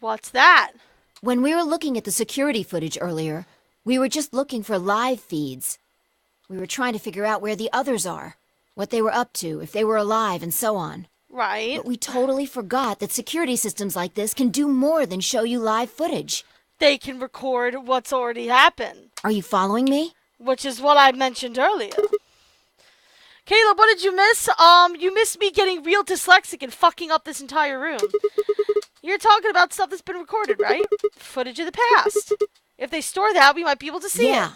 What's that? When we were looking at the security footage earlier, we were just looking for live feeds. We were trying to figure out where the others are, what they were up to, if they were alive, and so on. Right. But we totally forgot that security systems like this can do more than show you live footage. They can record what's already happened. Are you following me? Which is what I mentioned earlier. Caleb, what did you miss? You missed me getting real dyslexic and fucking up this entire room. You're talking about stuff that's been recorded, right? Footage of the past. If they store that, we might be able to see it. Yeah.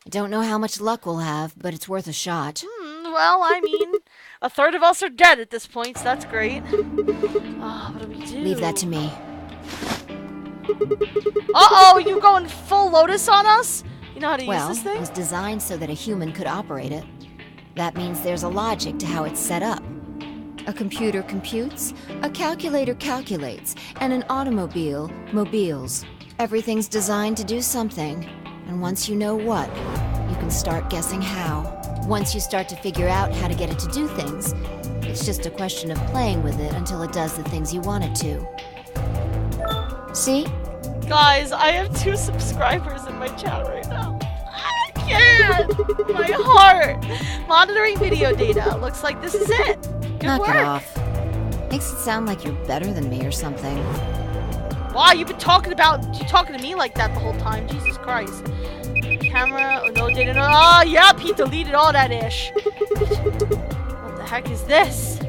I don't know how much luck we'll have, but it's worth a shot. Well, I mean, a third of us are dead at this point, so that's great. What do we do? Leave that to me. Uh-oh, you going full Lotus on us? You know how to use this It thing? was designed so that a human could operate it. That means there's a logic to how it's set up. A computer computes, a calculator calculates, and an automobile mobiles. Everything's designed to do something, and once you know what, you can start guessing how. Once you start to figure out how to get it to do things, it's just a question of playing with it until it does the things you want it to. See? Guys, I have 2 subscribers in my chat right now. I can't! My heart! Monitoring video data. Looks like this is it. Good Knock work. it off. Makes it sound like you're better than me or something. Wow, you've been talking to me like that the whole time. Jesus Christ. Camera, oh, no data, no. Oh, yep, he deleted all that ish. What the heck is this?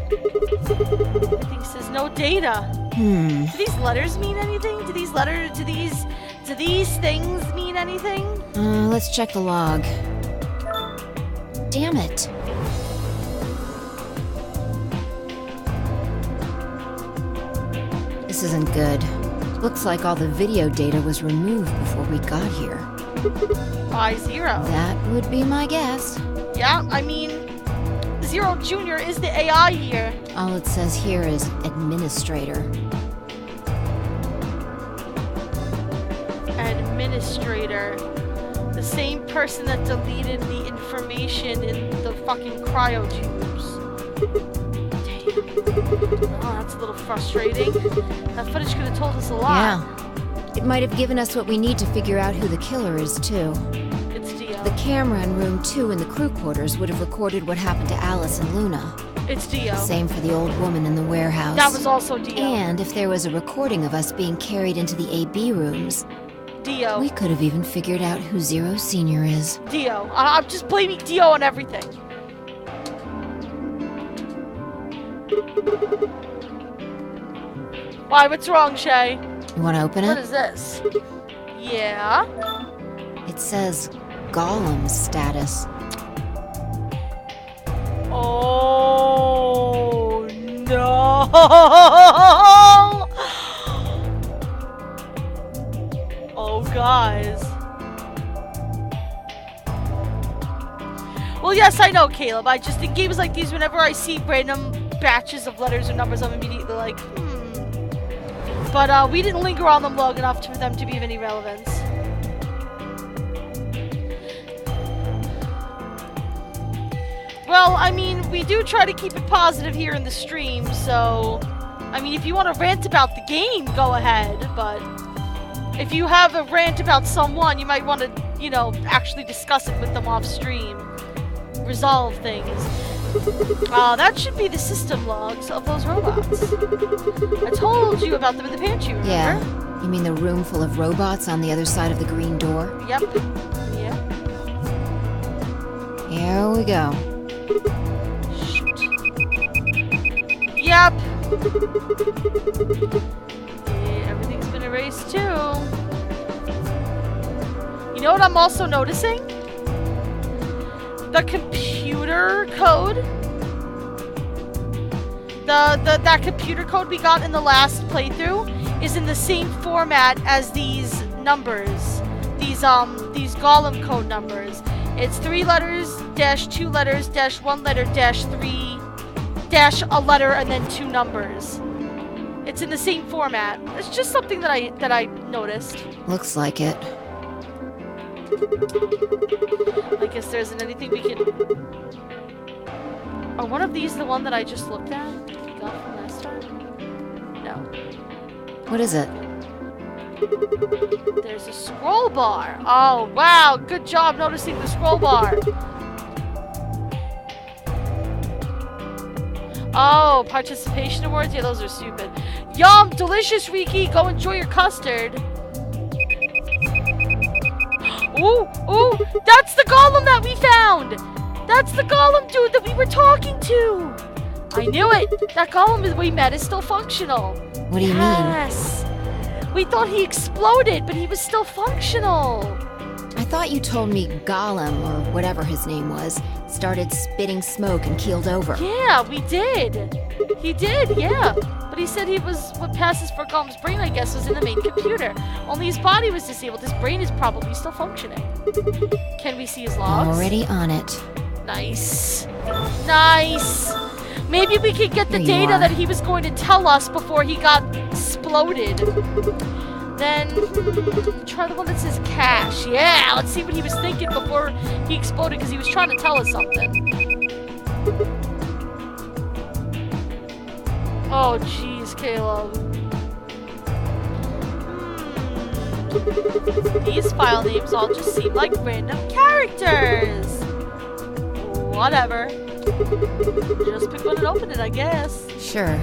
Everything says no data. Do these letters mean anything? Do these things mean anything? Let's check the log. Damn it. This isn't good. Looks like all the video data was removed before we got here. By 0. That would be my guess. Yeah, I mean, Sub-Zero Jr. is the AI here. All it says here is administrator. Administrator. The same person that deleted the information in the fucking cryotubes. Damn. Oh, that's a little frustrating. That footage could have told us a lot. Yeah. It might have given us what we need to figure out who the killer is, too. It's Dio. The camera in room 2 in the crew quarters would have recorded what happened to Alice and Luna. It's Dio. Same for the old woman in the warehouse. That was also Dio. And if there was a recording of us being carried into the AB rooms, Dio. we could have even figured out who Zero Senior is. Dio. I'm just blaming Dio on everything. Why? What's wrong, Shay? You want to open it? What is this? Yeah. It says Gollum status. Oh no! Oh, guys. Well, yes, I know, Caleb. I just, in games like these, whenever I see random batches of letters or numbers, I'm immediately like, But we didn't linger on them long enough for them to be of any relevance. Well, I mean, we do try to keep it positive here in the stream, so... I mean, if you want to rant about the game, go ahead, but... If you have a rant about someone, you might want to, you know, actually discuss it with them off stream. Resolve things. That should be the system logs of those robots. I told you about them in the pantry, remember? Yeah. You mean the room full of robots on the other side of the green door? Yep. Yeah. Here we go. Shoot. Yep. Yeah, everything's been erased too. You know what I'm also noticing? The computer code. That computer code we got in the last playthrough is in the same format as these numbers. These Gollum code numbers. It's 3 letters, dash 2 letters, dash 1 letter, dash 3, dash a letter, and then 2 numbers. It's in the same format. It's just something that I noticed. Looks like it. I guess there isn't anything we can... Are one of these the one that I just looked at? We got from last time? No. What is it? There's a scroll bar. Oh, wow. Good job noticing the scroll bar. Oh, participation awards? Yeah, those are stupid. Yum! Delicious, Riki! Go enjoy your custard. Ooh! Ooh! That's the Gollum that we found! That's the Gollum dude that we were talking to! I knew it! That Gollum we met is still functional. What do you mean? Yes! We thought he exploded, but he was still functional. I thought you told me Gollum, or whatever his name was, started spitting smoke and keeled over. Yeah, we did. He did, yeah. But he said he was, what passes for Gollum's brain, I guess, was in the main computer. Only his body was disabled. His brain is probably still functioning. Can we see his logs? Already on it. Nice. Nice. Maybe we could get the data that he was going to tell us before he got exploded. Then, try the one that says cash. Yeah, let's see what he was thinking before he exploded, because he was trying to tell us something. Oh, jeez, Caleb. These file names all just seem like random characters. Whatever. Just pick one and open it, I guess. Sure.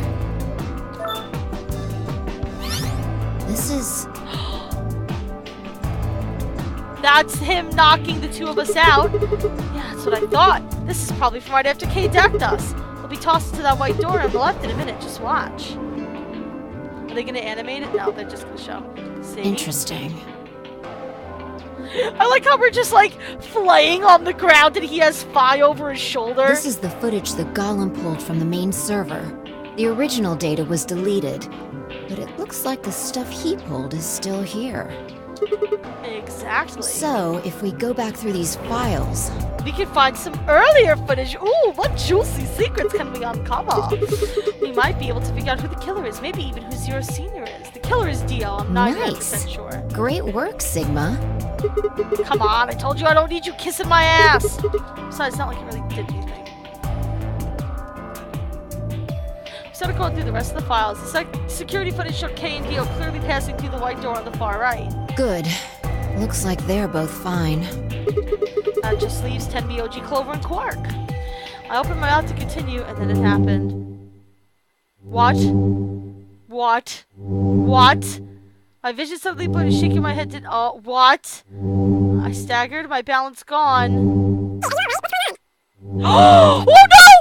This is... That's him knocking the 2 of us out. Yeah, that's what I thought. This is probably from right after Kay decked us. We'll be tossed to that white door on the left in a minute. Just watch. Are they going to animate it? No, they're just going to show. See? interesting. I like how we're just like flaying on the ground and he has Fi over his shoulder. This is the footage the Gollum pulled from the main server. The original data was deleted, but it looks like the stuff he pulled is still here. Exactly. So, if we go back through these files, We can find some earlier footage. Ooh, what juicy secrets can we uncover? We might be able to figure out who the killer is. Maybe even who Zero Senior is. The killer is Dio. I'm 99% sure. Great work, Sigma. Come on, I told you I don't need you kissing my ass. Besides, it's not like it really did anything. Instead of going through the rest of the files, the security footage showed Kay and Dio clearly passing through the white door on the far right. Good. Looks like they're both fine. That just leaves 10B OG Clover and Quark. I opened my mouth to continue, and then it happened. What? What? What? My vision suddenly blurred, shaking my head did what? I staggered, my balance gone. Oh no!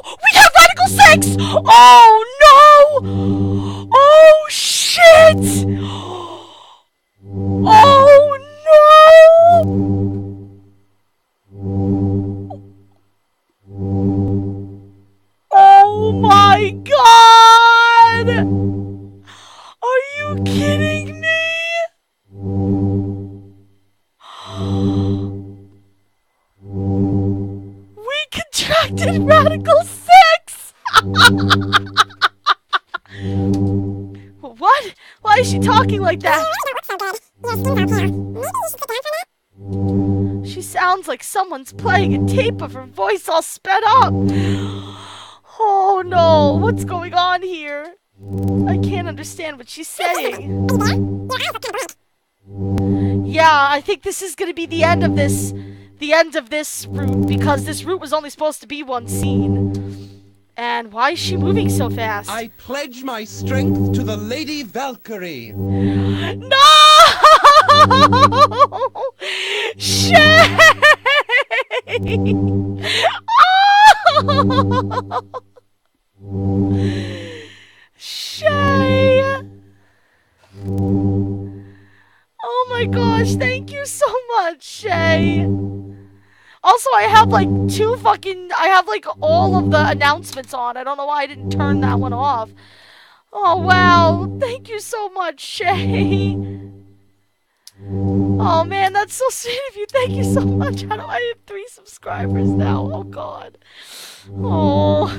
We have Radical 6! Oh no! Oh shit! Oh no! Oh my god! Are you kidding me? We contracted Radical 6! What? Why is she talking like that? She sounds like someone's playing a tape of her voice all sped up. Oh no, what's going on here? I can't understand what she's saying. Yeah, I think this is gonna be the end of this route, because this route was only supposed to be one scene. And why is she moving so fast? I pledge my strength to the Lady Valkyrie. No! Shay! Oh! Shay! Oh my gosh, thank you so much, Shay. Also, I have like all of the announcements on. I don't know why I didn't turn that one off. Oh wow, thank you so much, Shay. Oh man, that's so sweet of you. Thank you so much. How do I have 3 subscribers now? Oh god. Oh.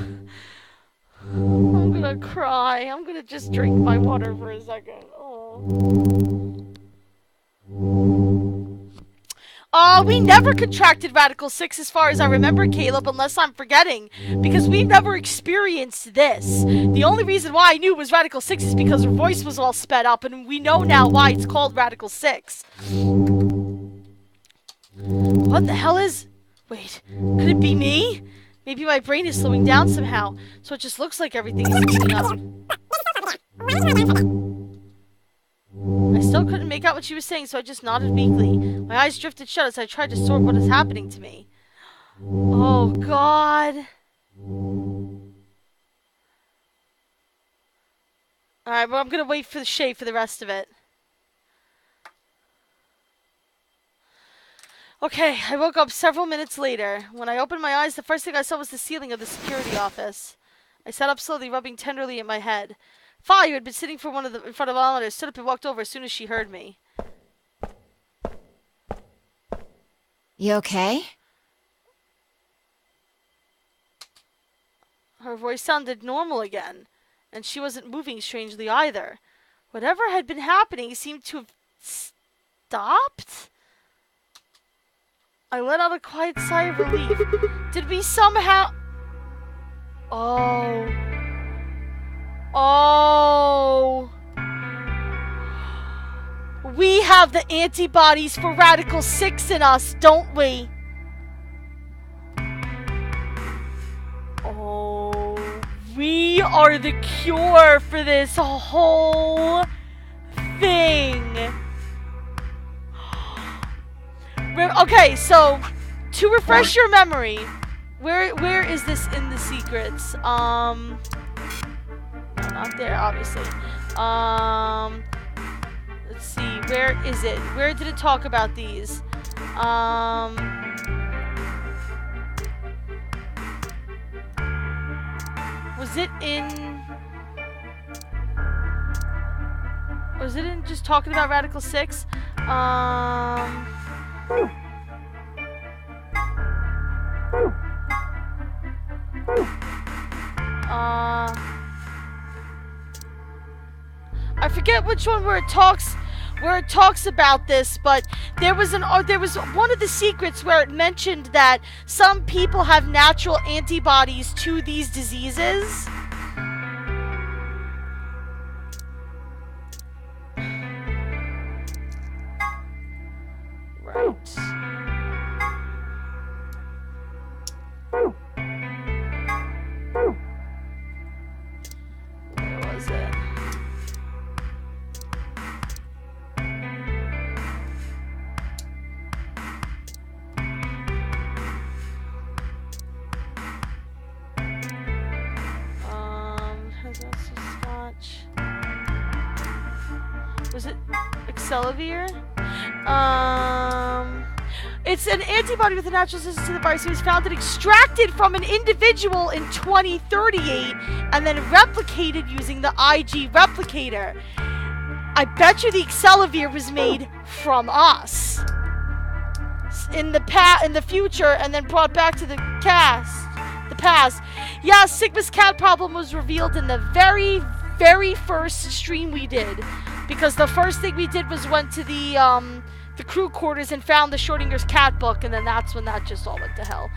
I'm gonna cry. I'm gonna just drink my water for a second. Oh. We never contracted Radical 6 as far as I remember, Caleb, unless I'm forgetting. Because we never experienced this. The only reason why I knew it was Radical 6 is because her voice was all sped up, and we know now why it's called Radical 6. What the hell is... Wait, could it be me? Maybe my brain is slowing down somehow, so it just looks like everything is speeding up. I still couldn't make out what she was saying, so I just nodded weakly. My eyes drifted shut as I tried to sort what is happening to me. Oh, God. Alright, well, I'm gonna wait for the shade for the rest of it. Okay, I woke up several minutes later. When I opened my eyes, the first thing I saw was the ceiling of the security office. I sat up slowly, rubbing tenderly at my head. Fa, who had been sitting in front of the monitor, stood up and walked over as soon as she heard me. You okay? Her voice sounded normal again, and she wasn't moving strangely either. Whatever had been happening seemed to have stopped? I let out a quiet sigh of relief. Did we somehow... Oh... Oh. We have the antibodies for Radical 6 in us, don't we? Oh. We are the cure for this whole thing. Okay, so to refresh your memory, where is this in the secrets? Not there, obviously. Let's see. Where is it? Where did it talk about these? Was it in... Was it in just talking about Radical 6? I forget which one where it talks about this, but there was one of the secrets where it mentioned that some people have natural antibodies to these diseases. Right. Where was it? Scotch. Was it Excelivir? It's an antibody with a natural resistance to the virus. It was found and extracted from an individual in 2038 and then replicated using the IG replicator. I bet you the Excelivir was made from us in the future and then brought back to the past. Yeah, Sigma's cat problem was revealed in the very, very first stream we did, because the first thing we did was went to the crew quarters and found the Schrodinger's cat book, and then that's when that just all went to hell.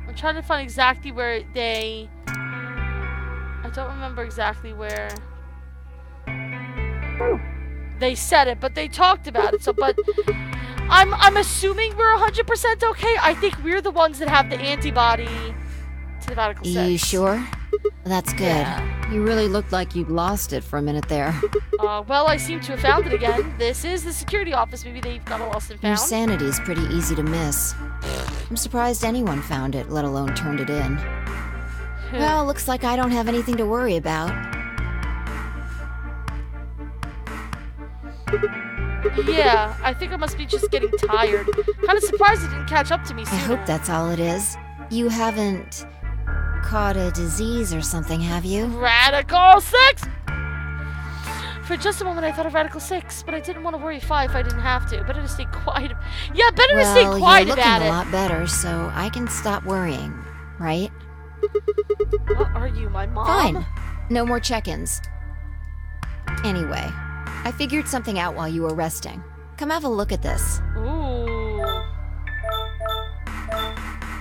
I'm trying to find exactly where I don't remember exactly where they said it, but they talked about it. So, but I'm assuming we're 100% okay. I think we're the ones that have the antibody to the Radical 6. You sure? That's good. Yeah. You really looked like you'd lost it for a minute there. Well, I seem to have found it again. This is the security office. Maybe they've got a lost and Your found. sanity's pretty easy to miss. I'm surprised anyone found it, let alone turned it in. Well, looks like I don't have anything to worry about. Yeah, I think I must be just getting tired. Kind of surprised it didn't catch up to me sooner. I hope that's all it is. You haven't caught a disease or something, have you? Radical 6! For just a moment I thought of Radical 6, but I didn't want to worry 5 if I didn't have to. Better to stay quiet. Yeah, better to stay quiet you're about looking it. a lot better, so I can stop worrying, right? What are you, my mom? Fine. No more check-ins. Anyway, I figured something out while you were resting. Come have a look at this. Ooh.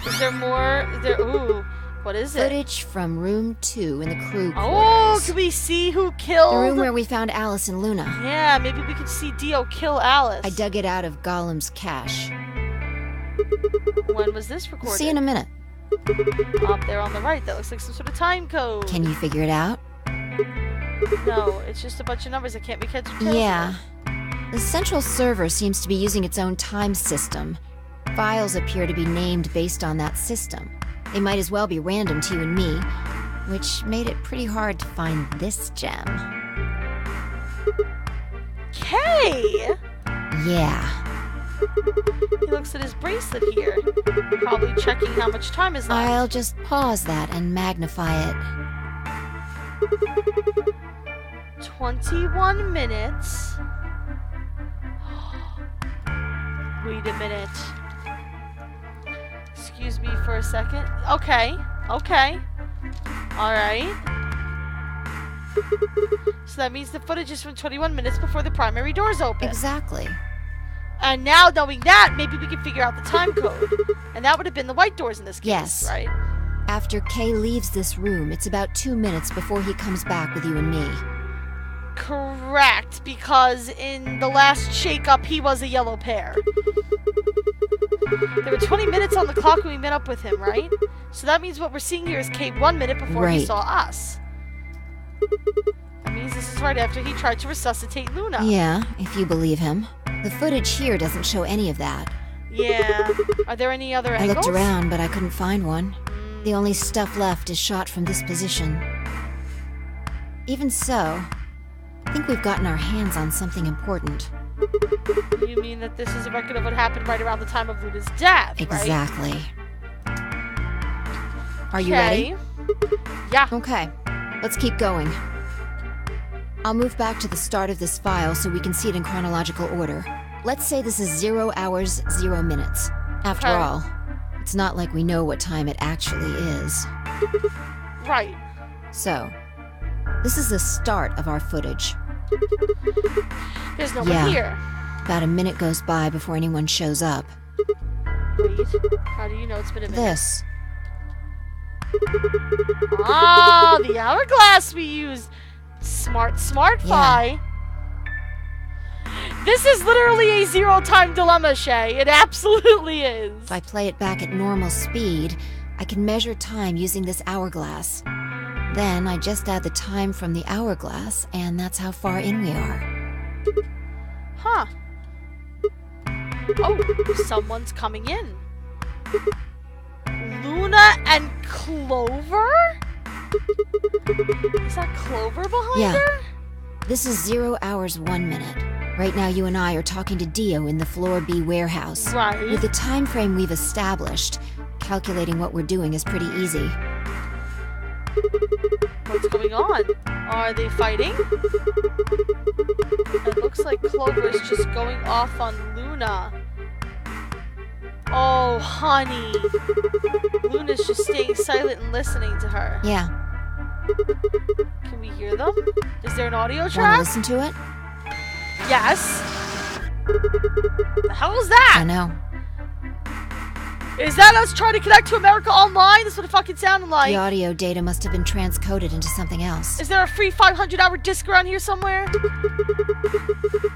Is there more? Ooh. What is it? Footage from room 2 in the crew quarters. Oh, can we see who killed? The room where we found Alice and Luna. Yeah, maybe we could see Dio kill Alice. I dug it out of Gollum's cache. When was this recorded? See you in a minute. Up there on the right, that looks like some sort of time code. Can you figure it out? No, it's just a bunch of numbers that can't be catched. Yeah. The central server seems to be using its own time system. Files appear to be named based on that system. They might as well be random to you and me, which made it pretty hard to find this gem. Okay. Yeah. He looks at his bracelet here. Probably checking how much time is left. I'll just pause that and magnify it. 21 minutes. Wait a minute. Excuse me for a second. Okay. Okay. Alright. So that means the footage is from 21 minutes before the primary doors open. Exactly. And now knowing that, maybe we can figure out the time code. And that would have been the white doors in this case, Yes. right? After Kay leaves this room, it's about 2 minutes before he comes back with you and me. Correct, because in the last shake-up, he was a yellow pair. There were 20 minutes on the clock when we met up with him, right? So that means what we're seeing here is Kay 1 minute before he Right. saw us. That means this is right after he tried to resuscitate Luna. Yeah, if you believe him. The footage here doesn't show any of that. Yeah. Are there any other I angles? looked around, but I couldn't find one. The only stuff left is shot from this position. Even so, I think we've gotten our hands on something important. You mean that this is a record of what happened right around the time of Luna's death, right? Exactly. Are you ready? Yeah. Okay. Let's keep going. I'll move back to the start of this file so we can see it in chronological order. Let's say this is 0 hours, 0 minutes. After Okay. all, it's not like we know what time it actually is. Right. So, this is the start of our footage. There's no one Yeah. here. About a minute goes by before anyone shows up. Wait. How do you know it's been a minute? This. Ah, the hourglass we used. Smart fi. This is literally a zero-time dilemma, Shay. It absolutely is. If I play it back at normal speed, I can measure time using this hourglass. Then I just add the time from the hourglass, and that's how far in we are. Huh. Oh, someone's coming in. Luna and Clover? Is that Clover behind Yeah. her? This is 0 hours, 1 minute. Right now you and I are talking to Dio in the Floor B warehouse. Right. With the time frame we've established, calculating what we're doing is pretty easy. What's going on? Are they fighting? It looks like Clover is just going off on Luna. Oh, honey. Luna's just staying silent and listening to her. Yeah. Can we hear them? Is there an audio Wanna track? listen to it? Yes. The hell is that? I know. Is that us trying to connect to America Online? That's what it fucking sounded like. The audio data must have been transcoded into something else. Is there a free 500-hour disc around here somewhere?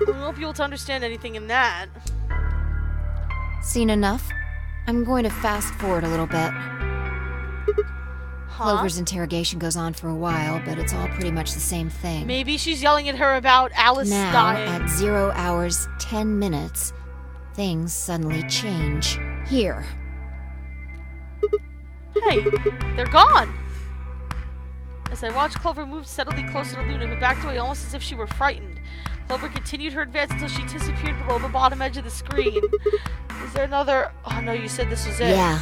We won't be able to understand anything in that. Seen enough? I'm going to fast forward a little bit. Huh? Clover's interrogation goes on for a while, but it's all pretty much the same thing. Maybe she's yelling at her about Alice Now, dying. at 0 hours, 10 minutes, things suddenly change. Here. Hey, they're gone. As I watched Clover move steadily closer to Luna, who backed away almost as if she were frightened. Clover continued her advance until she disappeared below the bottom edge of the screen. Is there another... Oh no, you said this was it. Yeah.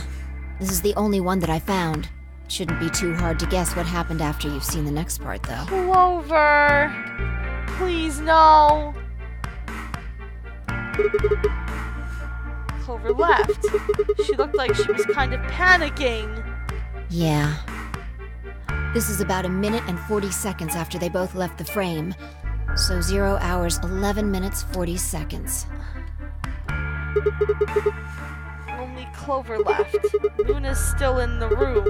This is the only one that I found. Shouldn't be too hard to guess what happened after you've seen the next part, though. Clover. Please, no. Clover left. She looked like she was kind of panicking. Yeah. This is about a minute and 40 seconds after they both left the frame. So 0 hours, 11 minutes, 40 seconds. Only Clover left. Luna's still in the room.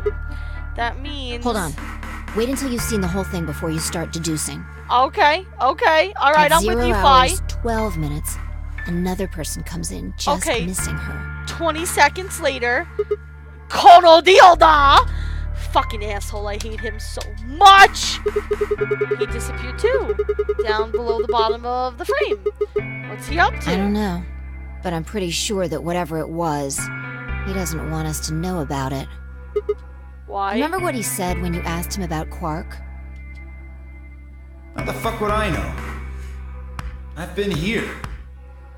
That means... Hold on. Wait until you've seen the whole thing before you start deducing. Okay. Alright, At I'm with 0 you, Fi. hours, 12 minutes, another person comes in, just Okay. missing her. 20 seconds later, Kono Dilda! Fucking asshole, I hate him so much! He disappeared too, down below the bottom of the frame. What's he up to? I don't know, but I'm pretty sure that whatever it was, he doesn't want us to know about it. Why? Remember what he said when you asked him about Quark? How the fuck would I know? I've been here.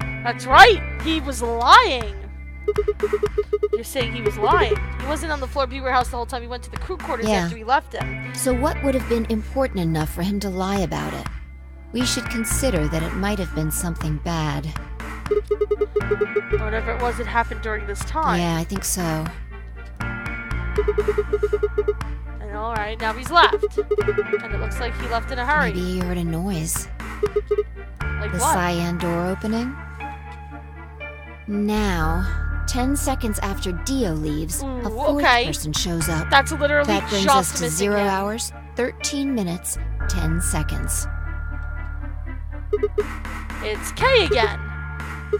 That's right, he was lying. You're saying he was lying. He wasn't on the Floor B warehouse the whole time. He went to the crew quarters Yeah. after we left him. So what would have been important enough for him to lie about it? We should consider that it might have been something bad. Whatever it was, it happened during this time. Yeah, I think so. And alright, now he's left. And it looks like he left in a hurry. Maybe you heard a noise. Like The what? cyan door opening? Now, 10 seconds after Dio leaves, Ooh, a fourth okay. person shows up. That's literally That brings just us to missing 0 him. hours, 13 minutes, 10 seconds. It's Kay again.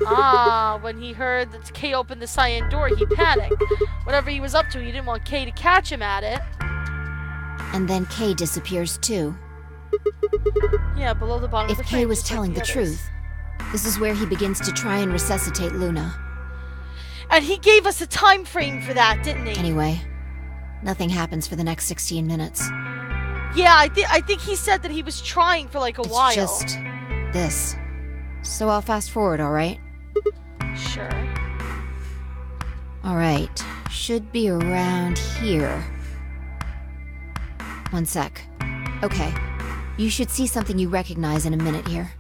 Ah, when he heard that Kay opened the cyan door, he panicked. Whatever he was up to, he didn't want Kay to catch him at it. And then Kay disappears too. Yeah, below the bottom If of the Kay frame, was just like telling the others. truth, this is where he begins to try and resuscitate Luna. And he gave us a time frame for that, didn't he? Anyway, nothing happens for the next 16 minutes. Yeah, I think he said that he was trying for like a while. It's just this. So I'll fast forward, alright? Sure. Alright, should be around here. One sec. Okay. You should see something you recognize in a minute here.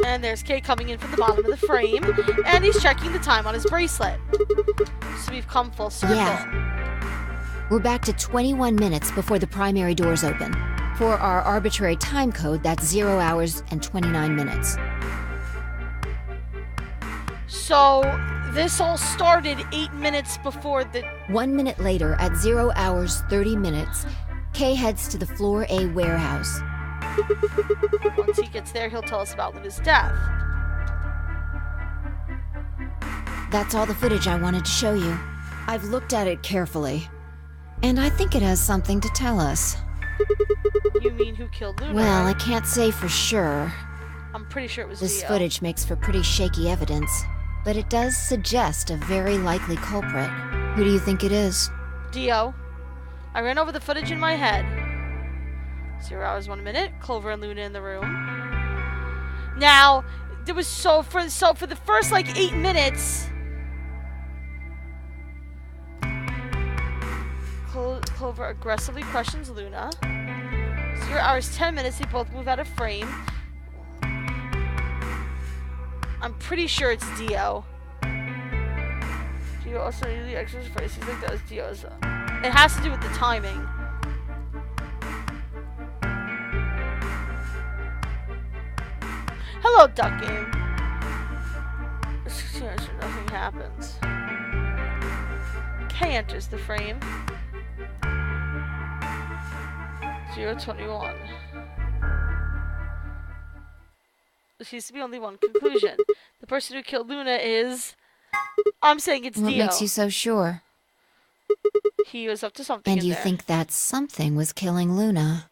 And there's Kay coming in from the bottom of the frame, and he's checking the time on his bracelet. So we've come full circle. Yeah. We're back to 21 minutes before the primary doors open. For our arbitrary time code, that's 0 hours and 29 minutes. So this all started 8 minutes before the... 1 minute later, at 0 hours 30 minutes, Kay heads to the Floor A warehouse. Once he gets there, he'll tell us about Luna's death. That's all the footage I wanted to show you. I've looked at it carefully, and I think it has something to tell us. You mean who killed Luna? Well, I can't say for sure. I'm pretty sure it was This Dio. footage makes for pretty shaky evidence, but it does suggest a very likely culprit. Who do you think it is? Dio. I ran over the footage in my head. 0 hours 1 minute. Clover and Luna in the room. Now, there was for the first like 8 minutes. Clover aggressively questions Luna. 0 hours 10 minutes. They both move out of frame. I'm pretty sure it's Dio. Dio also usually extras phrase. He's like that was Dio's. It has to do with the timing. Hello, Duck Game. Nothing happens. Kay enters the frame. 021. There seems to be only one conclusion. The person who killed Luna is... I'm saying it's What Dio. makes you so sure? He was up to something And in you there. think that something was killing Luna?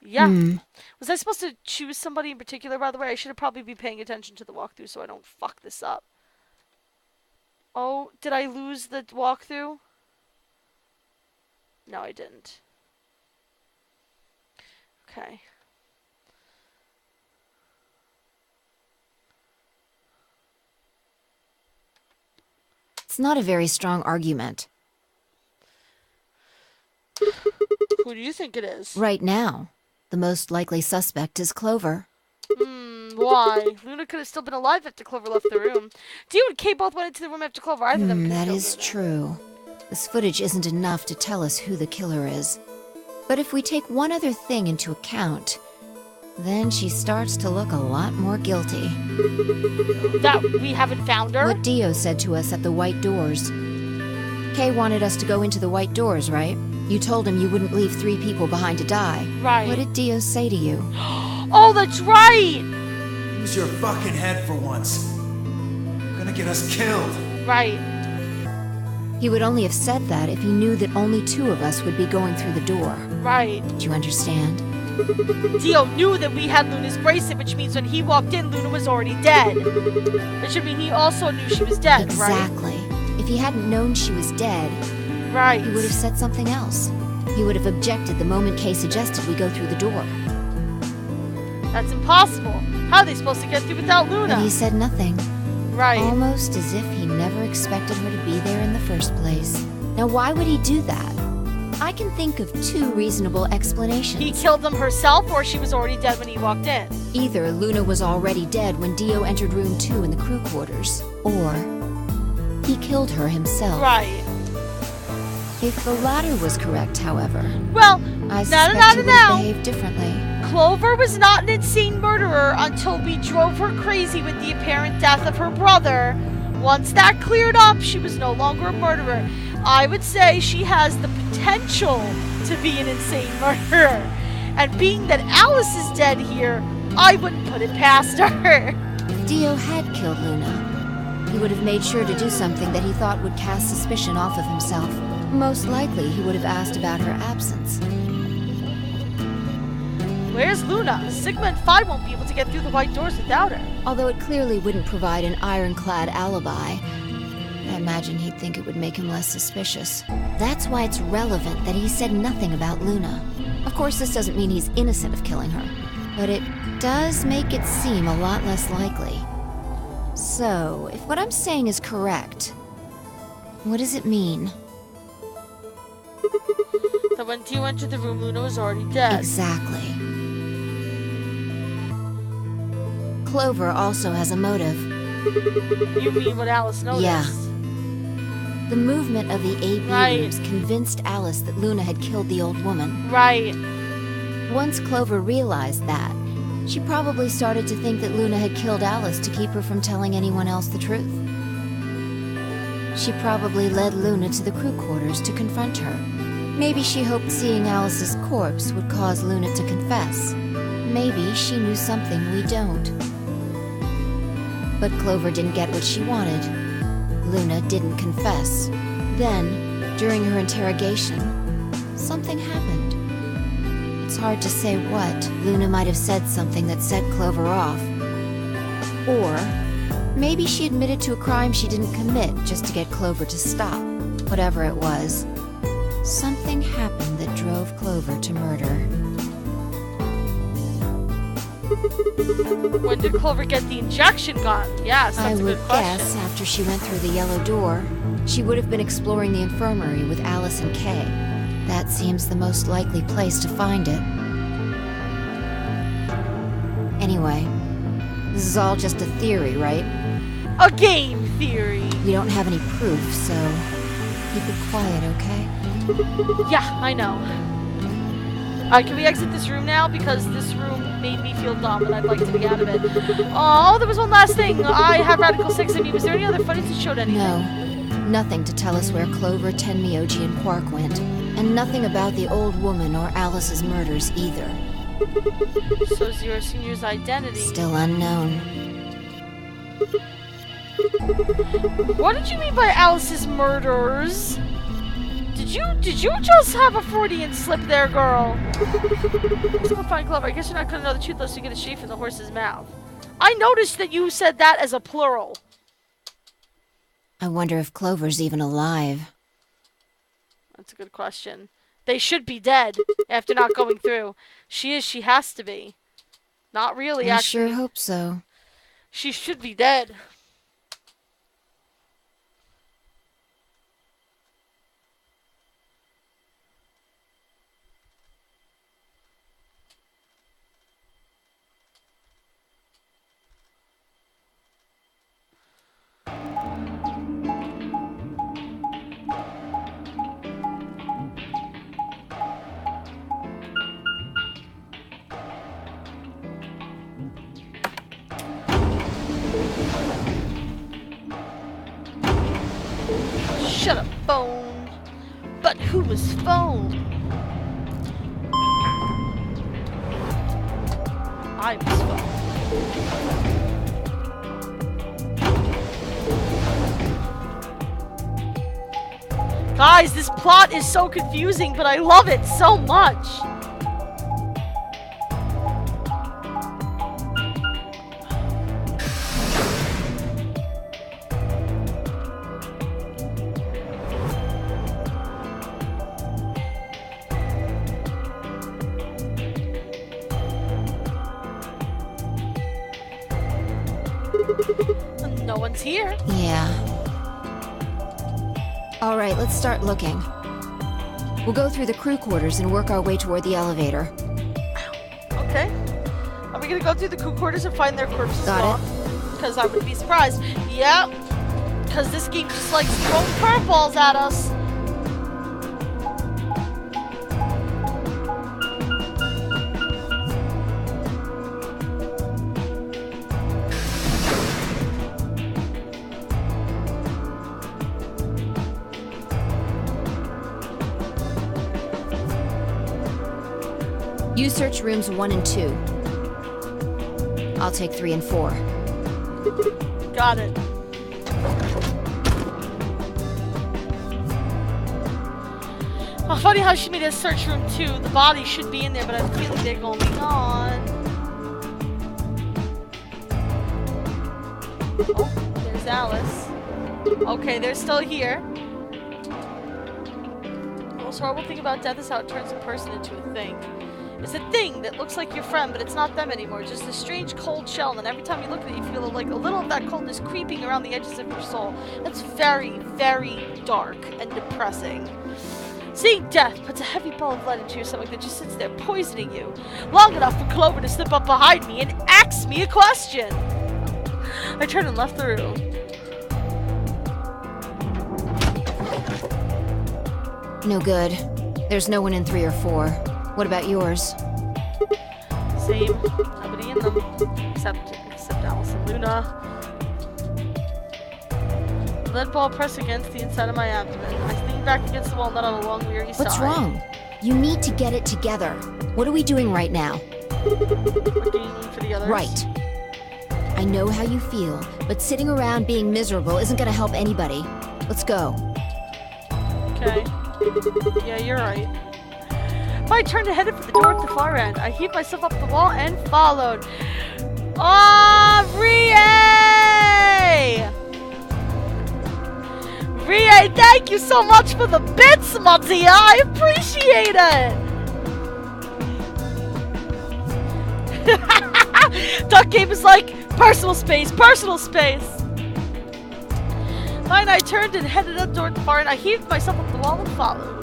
Yeah. Hmm. Was I supposed to choose somebody in particular, by the way? I should have probably been paying attention to the walkthrough so I don't fuck this up. Oh, did I lose the walkthrough? No, I didn't. Okay. It's not a very strong argument. Who do you think it is? Right now, the most likely suspect is Clover. Why? Luna could have still been alive after Clover left the room. Dio and Kay both went into the room after Clover. Either of them could have That killed is Luna. true. This footage isn't enough to tell us who the killer is. But if we take one other thing into account, then she starts to look a lot more guilty. That we haven't found her? What Dio said to us at the White Doors. Kay wanted us to go into the White Doors, right? You told him you wouldn't leave 3 people behind to die. Right. What did Dio say to you? Oh, that's right! Use your fucking head for once. You're gonna get us killed. Right. He would only have said that if he knew that only 2 of us would be going through the door. Right. Do you understand? Dio knew that we had Luna's bracelet, which means when he walked in, Luna was already dead. Which should mean he also knew she was dead, Exactly. If he hadn't known she was dead, right? he would have said something else. He would have objected the moment Kay suggested we go through the door. That's impossible. How are they supposed to get through without Luna? And he said nothing. Right. Almost as if he never expected her to be there in the first place. Now, why would he do that? I can think of 2 reasonable explanations. He killed them herself, or she was already dead when he walked in. Either Luna was already dead when Dio entered room 2 in the crew quarters, or he killed her himself. Right. If the latter was correct, however, Well, I suspect he would have behaved differently. Clover was not an insane murderer until we drove her crazy with the apparent death of her brother. Once that cleared up, she was no longer a murderer. I would say she has the potential to be an insane murderer. And being that Alice is dead here, I wouldn't put it past her. If Dio had killed Luna, he would have made sure to do something that he thought would cast suspicion off of himself. Most likely, he would have asked about her absence. Where's Luna? Sigma and Phi won't be able to get through the White Doors without her. Although it clearly wouldn't provide an ironclad alibi, I imagine he'd think it would make him less suspicious. That's why it's relevant that he said nothing about Luna. Of course, this doesn't mean he's innocent of killing her, but it does make it seem a lot less likely. So, if what I'm saying is correct, what does it mean? That when Dio entered the room, Luna was already dead. Exactly. Clover also has a motive. You mean what Alice noticed? Yeah. The movement of the AB rooms convinced Alice that Luna had killed the old woman. Right. Once Clover realized that, she probably started to think that Luna had killed Alice to keep her from telling anyone else the truth. She probably led Luna to the crew quarters to confront her. Maybe she hoped seeing Alice's corpse would cause Luna to confess. Maybe she knew something we don't. But Clover didn't get what she wanted. Luna didn't confess. Then, during her interrogation, something happened. It's hard to say what. Luna might have said something that set Clover off. Or maybe she admitted to a crime she didn't commit just to get Clover to stop. Whatever it was, something happened that drove Clover to murder. When did Clover get the injection gun? Yes, that's a good question. I would guess after she went through the yellow door, she would have been exploring the infirmary with Alice and Kay. That seems the most likely place to find it. Anyway, this is all just a theory, right? A game theory. We don't have any proof, so keep it quiet, okay? Yeah, I know. Alright, can we exit this room now? Because this room made me feel dumb and I'd like to be out of it. Oh, there was one last thing. I have Radical 6 in me. Was there any other footage that showed anything? No. Nothing to tell us where Clover, Tenmyoji, and Quark went. And nothing about the old woman or Alice's murders either. So Zero Senior's identity. Still unknown. What did you mean by Alice's murders? Did you just have a Freudian slip there, girl? Let's go find Clover. I guess you're not gonna know the truth unless you get a shave from the horse's mouth. I noticed that you said that as a plural. I wonder if Clover's even alive. That's a good question. They should be dead after not going through. She has to be. Not really, actually. I sure hope so. She should be dead. Shut up, phone. But who was phone? I was phone. Guys, this plot is so confusing, but I love it so much. No one's here. Yeah. Alright, let's start looking. We'll go through the crew quarters and work our way toward the elevator. Okay. Are we gonna go through the crew quarters and find their corpses? Got it. Because I would be surprised. Yep. Because this game just likes throwing curveballs at us. You search rooms 1 and 2. I'll take 3 and 4. Got it. Oh, funny how she made a search room 2. The body should be in there, but I have a feeling they're going to be gone. Oh, there's Alice. Okay, they're still here. The most horrible thing about death is how it turns a person into a thing. It's a thing that looks like your friend, but it's not them anymore. Just a strange cold shell, and every time you look at it, you feel like a little of that coldness creeping around the edges of your soul. That's very, very dark and depressing. Seeing death puts a heavy ball of lead into your stomach that just sits there poisoning you, long enough for Clover to slip up behind me and ask me a question. I turned and left the room. No good. There's no one in 3 or 4. What about yours? Same. Nobody in them. Except Alice and Luna. Lead ball pressed against the inside of my abdomen. I leaned back against the wall, not on a long, weary sigh. What's wrong? You need to get it together. What are we doing right now? Looking for the others. Right. I know how you feel, but sitting around being miserable isn't gonna help anybody. Let's go. Okay. Yeah, you're right. I turned and headed for the door at the far end. I heaved myself up the wall and followed. Rie! Rie, thank you so much for the bits, Muzzy. I appreciate it. Duck Game is like, personal space, personal space. Fine, I turned and headed up toward the far end. I heaved myself up the wall and followed.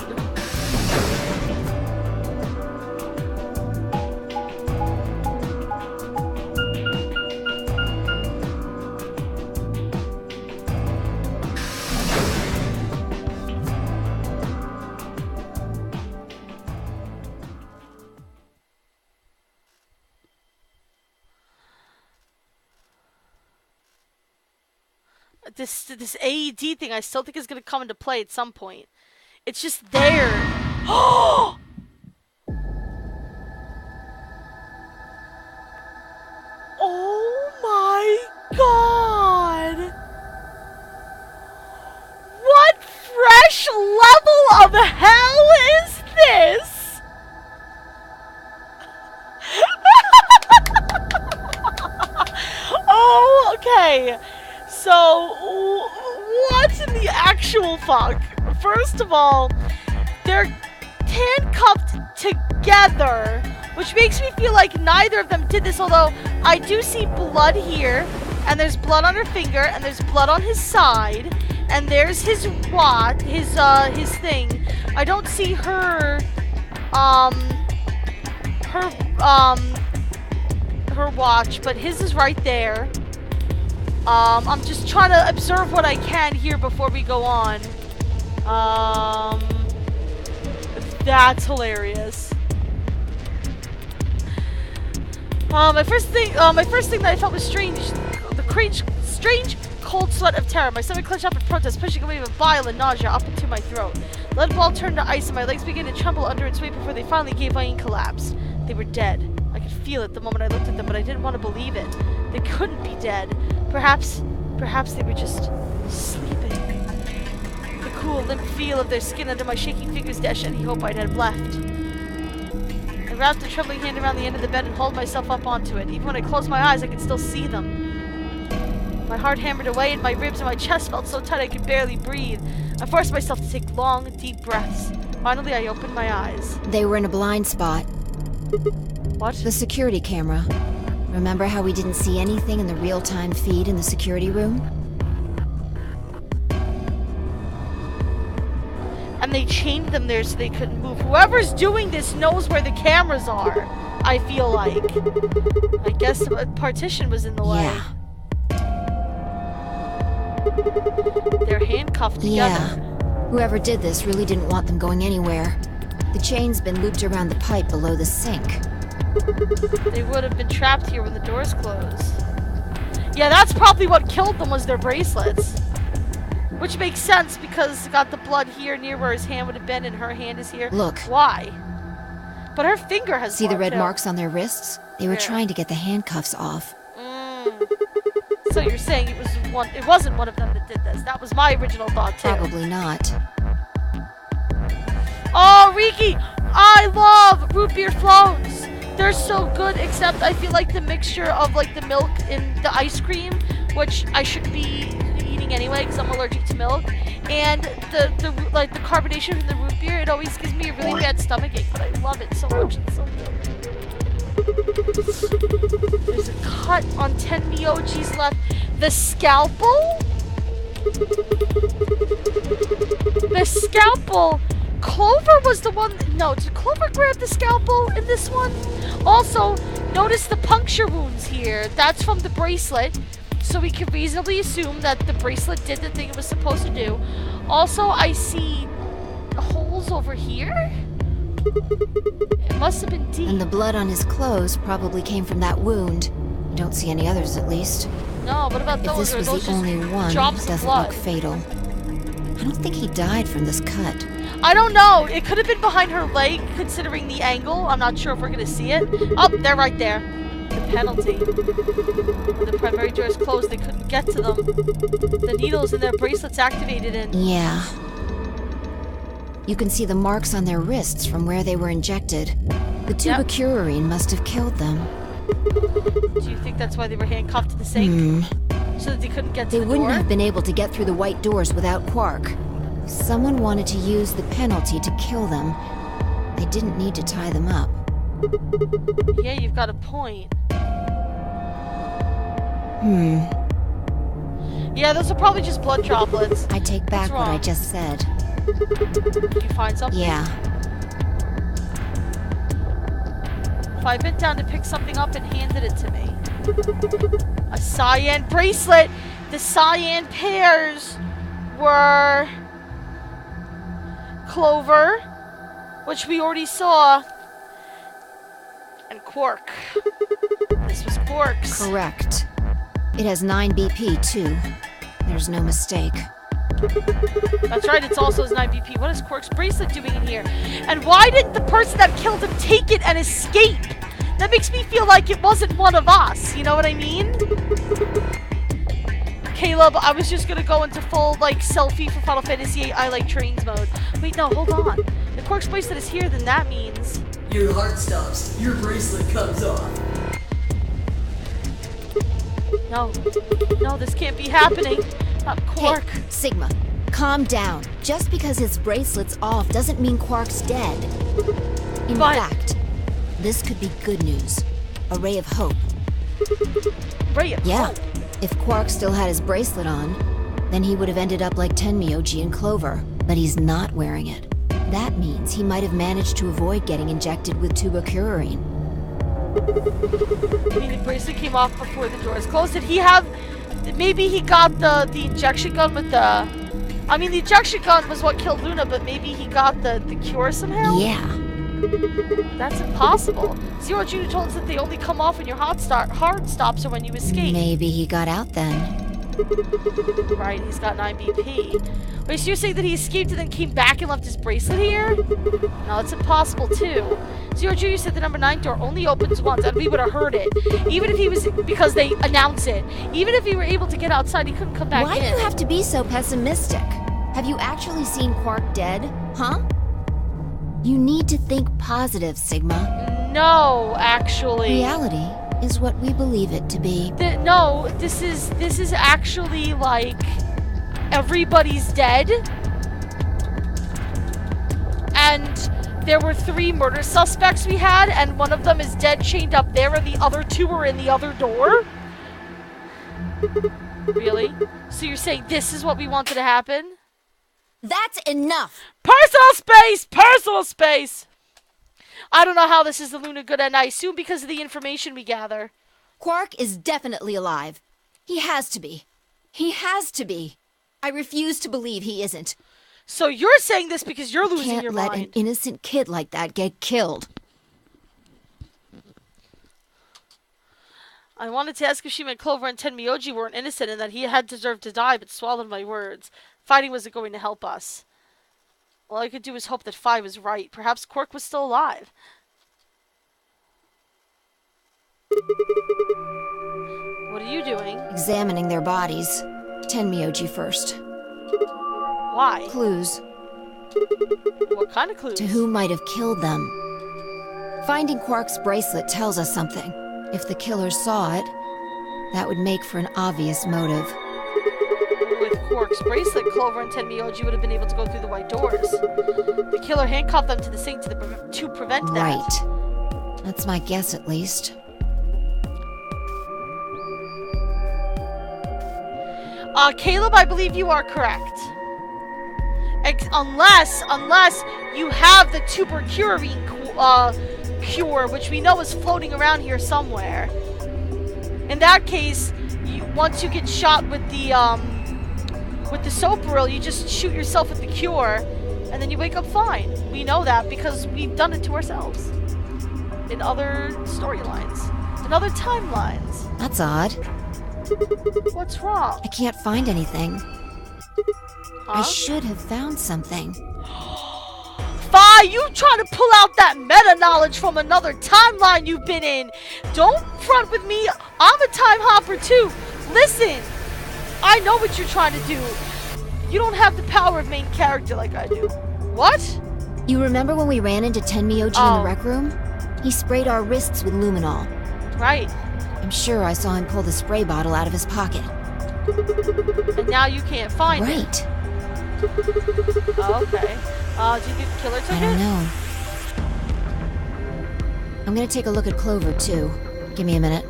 This AED thing I still think is gonna come into play at some point. It's just there. Oh my god! What fresh level of hell is this? Oh, okay. So, what in the actual fuck? First of all, they're handcuffed together, which makes me feel like neither of them did this, although I do see blood here, and there's blood on her finger, and there's blood on his side, and there's his watch, his thing. I don't see her watch, but his is right there. I'm just trying to observe what I can here before we go on. That's hilarious. My first thing that I felt was strange cold sweat of terror. My stomach clenched up in protest, pushing a wave of bile and nausea up into my throat. Lead ball turned to ice and my legs began to tremble under its weight before they finally gave way and collapsed. They were dead. I could feel it the moment I looked at them, but I didn't want to believe it. They couldn't be dead. Perhaps they were just sleeping. The cool, limp feel of their skin under my shaking fingers dashed any hope I'd had left. I wrapped a trembling hand around the end of the bed and hauled myself up onto it. Even when I closed my eyes, I could still see them. My heart hammered away and my ribs and my chest felt so tight I could barely breathe. I forced myself to take long, deep breaths. Finally, I opened my eyes. They were in a blind spot. What? The security camera. Remember how we didn't see anything in the real-time feed in the security room? And they chained them there so they couldn't move. Whoever's doing this knows where the cameras are, I feel like. I guess a partition was in the way. Yeah. They're handcuffed together. Yeah. Whoever did this really didn't want them going anywhere. The chain's been looped around the pipe below the sink. They would have been trapped here when the doors closed. Yeah, that's probably what killed them, was their bracelets. Which makes sense because got the blood here near where his hand would have been and her hand is here. Look. Why? But her finger has See the red too. marks on their wrists? They were trying to get the handcuffs off. So you're saying it wasn't one of them that did this. That was my original thought too. Probably not. Oh, Riki! I love root beer floats! They're so good, except I feel like the mixture of like the milk and the ice cream, which I shouldn't be eating anyway because I'm allergic to milk, and the carbonation from the root beer, it always gives me a really bad stomachache, but I love it so much. It's so good. There's a cut on 10 Miyoji's left. The scalpel? The scalpel Clover was the one. No, did Clover grab the scalpel in this one? Also, notice the puncture wounds here. That's from the bracelet. So we can reasonably assume that the bracelet did the thing it was supposed to do. Also, I see holes over here. It must have been deep. And the blood on his clothes probably came from that wound. I don't see any others, at least. No, what about If those? this was those the only one, it drops of doesn't blood? look fatal. I don't think he died from this cut. I don't know. It could have been behind her leg, considering the angle. I'm not sure if we're going to see it. Oh, they're right there. The penalty. When the primary door is closed, they couldn't get to them. The needles in their bracelets activated and... Yeah. You can see the marks on their wrists from where they were injected. The tubocurarine must have killed them. Do you think that's why they were handcuffed to the sink? So that they couldn't get to They the wouldn't door? have been able to get through the white doors without Quark. If someone wanted to use the penalty to kill them, they didn't need to tie them up. Yeah, you've got a point. Yeah, those are probably just blood droplets. I take back what I wrong? just said. Did you find something? Yeah. If I bent down to pick something up and handed it to me. A cyan bracelet! The cyan pairs were Clover, which we already saw, and Quark. This was Quark's. Correct. It has 9 BP, too. There's no mistake. That's right, it's also his 9 BP. What is Quark's bracelet doing in here? And why didn't the person that killed him take it and escape? That makes me feel like it wasn't one of us, you know what I mean? Caleb, I was just gonna go into full, like, selfie for Final Fantasy VIII I Like Trains mode. Wait, no, hold on. If Quark's bracelet is here, then that means... Your heart stops. Your bracelet comes off. No. No, this can't be happening. Not Quark. Hey, Sigma, calm down. Just because his bracelet's off doesn't mean Quark's dead. In But- fact, this could be good news. A ray of hope. Ray of Yeah. hope. If Quark still had his bracelet on, then he would have ended up like Tenmyoji and Clover. But he's not wearing it. That means he might have managed to avoid getting injected with tubocurarine. I mean, the bracelet came off before the doors closed. Did he have... Maybe he got the injection gun with the... I mean, the injection gun was what killed Luna, but maybe he got the cure somehow? Yeah. That's impossible. Zero Junior told us that they only come off when your hard stops or when you escape. Maybe he got out then. Right, he's got 9 BP. Wait, so you're saying that he escaped and then came back and left his bracelet here? No, it's impossible too. Zero Junior said the number 9 door only opens once, and we would have heard it. Even if he was, because they announce it. Even if he were able to get outside, he couldn't come back Why in. do you have to be so pessimistic? Have you actually seen Quark dead? Huh? You need to think positive, Sigma. No, actually. Reality is what we believe it to be. No, this is actually like everybody's dead. And there were 3 murder suspects we had, and one of them is dead, chained up there, and the other 2 are in the other door? Really? So you're saying this is what we wanted to happen? That's enough! Personal space! Personal space! I don't know how this is the Luna good, and I assume because of the information we gather. Quark is definitely alive. He has to be. He has to be. I refuse to believe he isn't. So you're saying this because you're losing Can't your let mind. an innocent kid like that get killed. I wanted to ask if she meant Clover and Tenmyoji weren't innocent and that he had deserved to die, but swallowed my words. Fighting wasn't going to help us. All I could do was hope that Phi was right. Perhaps Quark was still alive. What are you doing? Examining their bodies. Tenmyoji first. Why? Clues. What kind of clues? To who might have killed them. Finding Quark's bracelet tells us something. If the killer saw it, that would make for an obvious motive. With Quark's bracelet, Clover and Tenmyoji would have been able to go through the white doors. The killer handcuffed them to the sink to prevent that. Right. That's my guess, at least. Caleb, I believe you are correct. Unless you have the tuberculine cure, which we know is floating around here somewhere. In that case, once you get shot with the soap reel, you just shoot yourself with the cure, and then you wake up fine. We know that because we've done it to ourselves in other storylines, in other timelines. That's odd. What's wrong? I can't find anything. Huh? I should have found something. Fi, you trying to pull out that meta knowledge from another timeline you've been in. Don't front with me. I'm a time hopper too. Listen, I know what you're trying to do. You don't have the power of main character like I do. What? You remember when we ran into Tenmyoji in the rec room? He sprayed our wrists with luminol. Right. I'm sure I saw him pull the spray bottle out of his pocket. And now you can't find it. Right. Oh, okay. Do you think the killer took it? I don't know. I'm gonna take a look at Clover, too. Give me a minute.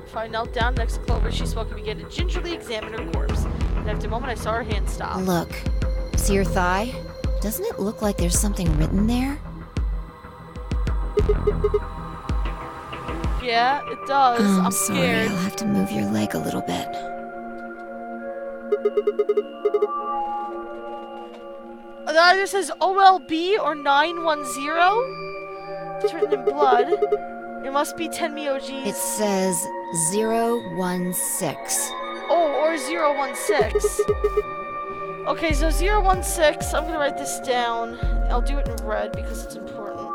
If I knelt down next to Clover, she spoke and began to gingerly examine her corpse. And after a moment, I saw her hand stop. Look. See her thigh? Doesn't it look like there's something written there? Yeah, it does. I'm sorry, scared. I'll have to move your leg a little bit. It either says OLB or 910. It's written in blood. It must be Tenmyoji's. It says 016. Oh, or 016. Okay, so 016. I'm gonna write this down. I'll do it in red because it's important.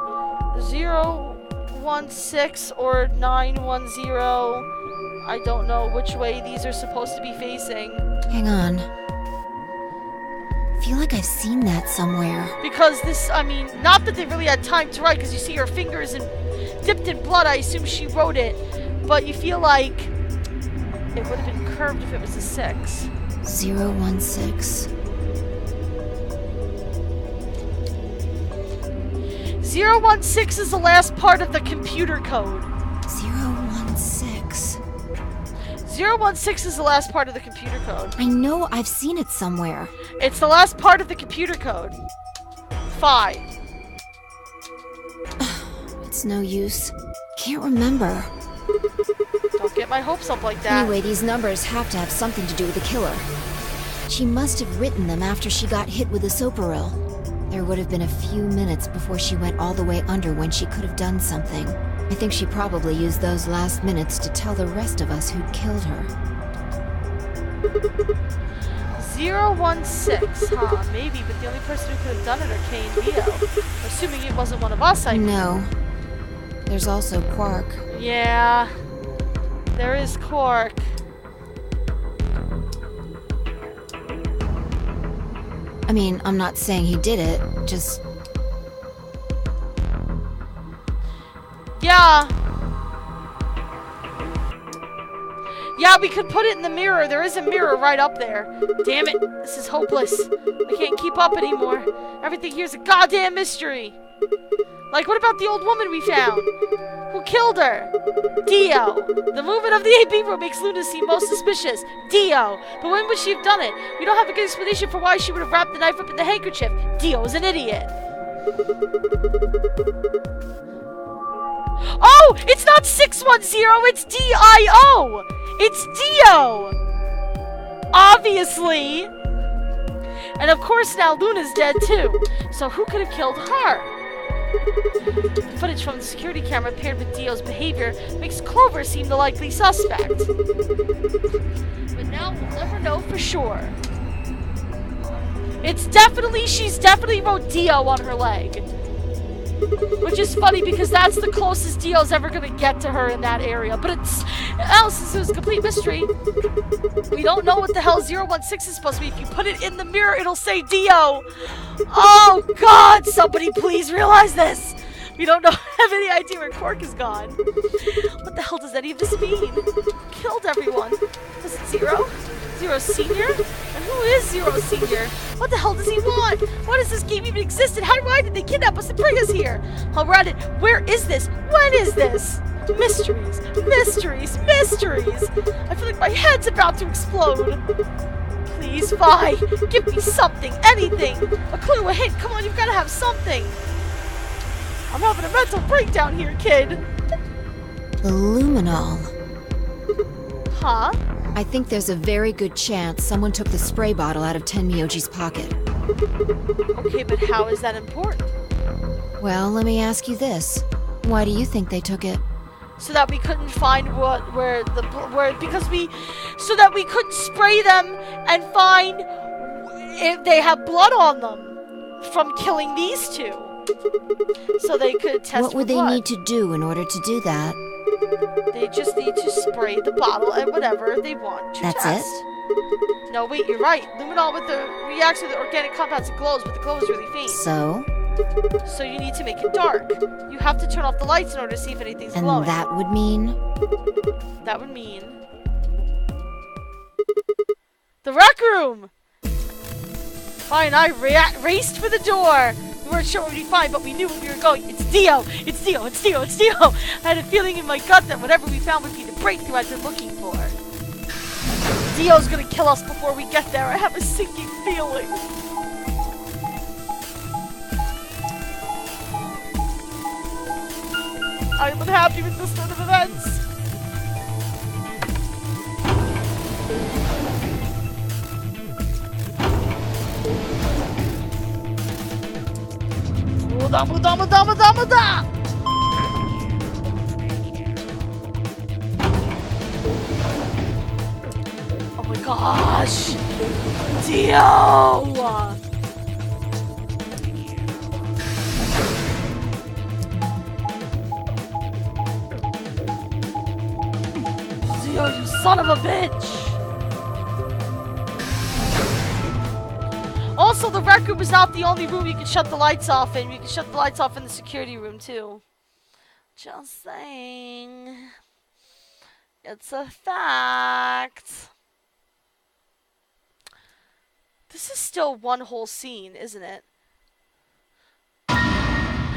016 or 910. I don't know which way these are supposed to be facing. Hang on. I feel like I've seen that somewhere. Because this, I mean, not that they really had time to write, because you see her fingers dipped in blood. I assume she wrote it, but you feel like it would have been curved if it was a 6. 016. 016 is the last part of the computer code. 016. 016 is the last part of the computer code. I know I've seen it somewhere. It's the last part of the computer code. 5. It's no use. Can't remember. Don't get my hopes up like that. Anyway, these numbers have to have something to do with the killer. She must have written them after she got hit with the soparil. There would have been a few minutes before she went all the way under when she could have done something. I think she probably used those last minutes to tell the rest of us who'd killed her. 016, huh? Maybe, but the only person who could have done it are Kay and Dio. Assuming it wasn't one of us, I mean. No. There's also Quark. Yeah. There is Quark. I mean, I'm not saying he did it, just... Yeah. Yeah, we could put it in the mirror. There is a mirror right up there. Damn it. This is hopeless. I can't keep up anymore. Everything here's a goddamn mystery. Like, what about the old woman we found? Who killed her? Dio. The movement of the AP room makes Luna seem most suspicious. Dio. But when would she have done it? We don't have a good explanation for why she would have wrapped the knife up in the handkerchief. Dio is an idiot. Oh! It's not 610, it's D-I-O! It's Dio! Obviously! And of course now Luna's dead too. So who could have killed her? The footage from the security camera paired with Dio's behavior makes Clover seem the likely suspect. But now we'll never know for sure. She's definitely wrote Dio on her leg. Which is funny because that's the closest Dio's ever gonna get to her in that area. But since it was a complete mystery, we don't know what the hell 016 is supposed to be. If you put it in the mirror, it'll say Dio. Oh God, somebody please realize this. We don't have any idea where Quark is gone. What the hell does any of this mean? Killed everyone. Was it Zero? Zero Senior? And who is Zero Senior? What the hell does he want? Why does this game even exist? And why did they kidnap us and bring us here? I'll write it. Where is this? When is this? Mysteries, mysteries, mysteries. I feel like my head's about to explode. Please, fine. Give me something, anything. A clue, a hint. Come on, you've got to have something. I'm having a mental breakdown here, kid. The luminol. Huh? I think there's a very good chance someone took the spray bottle out of Tenmyoji's pocket. Okay, but how is that important? Well, let me ask you this. Why do you think they took it? So that we couldn't find so that we couldn't spray them and find if they have blood on them from killing these two. So they could test What would they need to do in order to do that? They just need to spray the bottle and whatever they want to That's test. it? No, wait, you're right. Luminol reacts with the organic compounds and glows, but the glow is really faint. So? So you need to make it dark. You have to turn off the lights in order to see if anything's And glowing. that would mean? That would mean... the rec room! Fine, I raced for the door. We weren't sure what we'd find, but we knew where we were going. It's Dio! It's Dio! It's Dio! It's Dio! I had a feeling in my gut that whatever we found would be the breakthrough I'd been looking for. Dio's gonna kill us before we get there. I have a sinking feeling. I'm unhappy with this turn of events. Muda. Oh my gosh! Dio! Dio, you son of a bitch! Also, the rec room is not the only room you can shut the lights off in. You can shut the lights off in the security room, too. Just saying. It's a fact. This is still one whole scene, isn't it?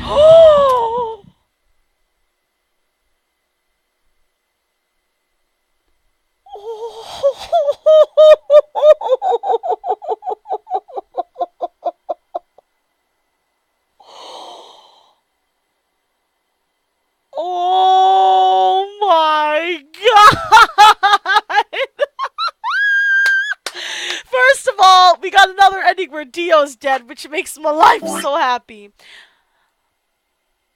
Oh! Oh my god! First of all, we got another ending where Dio's dead, which makes my life so happy.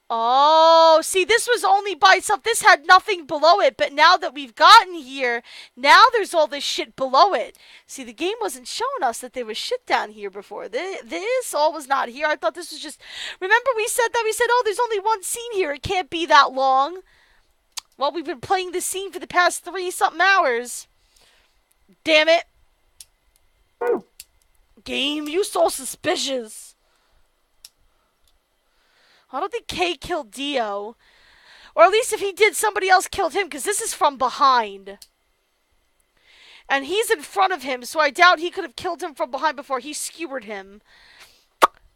Oh, see, this was only by itself. This had nothing below it, but now that we've gotten here, now there's all this shit below it. See, the game wasn't showing us that there was shit down here before. This all was not here. I thought this was just... Remember we said that? We said, oh, there's only one scene here. It can't be that long. Well, we've been playing this scene for the past 3-something hours. Damn it. Game, you so suspicious. I don't think Kay killed Dio. Or at least if he did, somebody else killed him, because this is from behind. And he's in front of him, so I doubt he could have killed him from behind before he skewered him.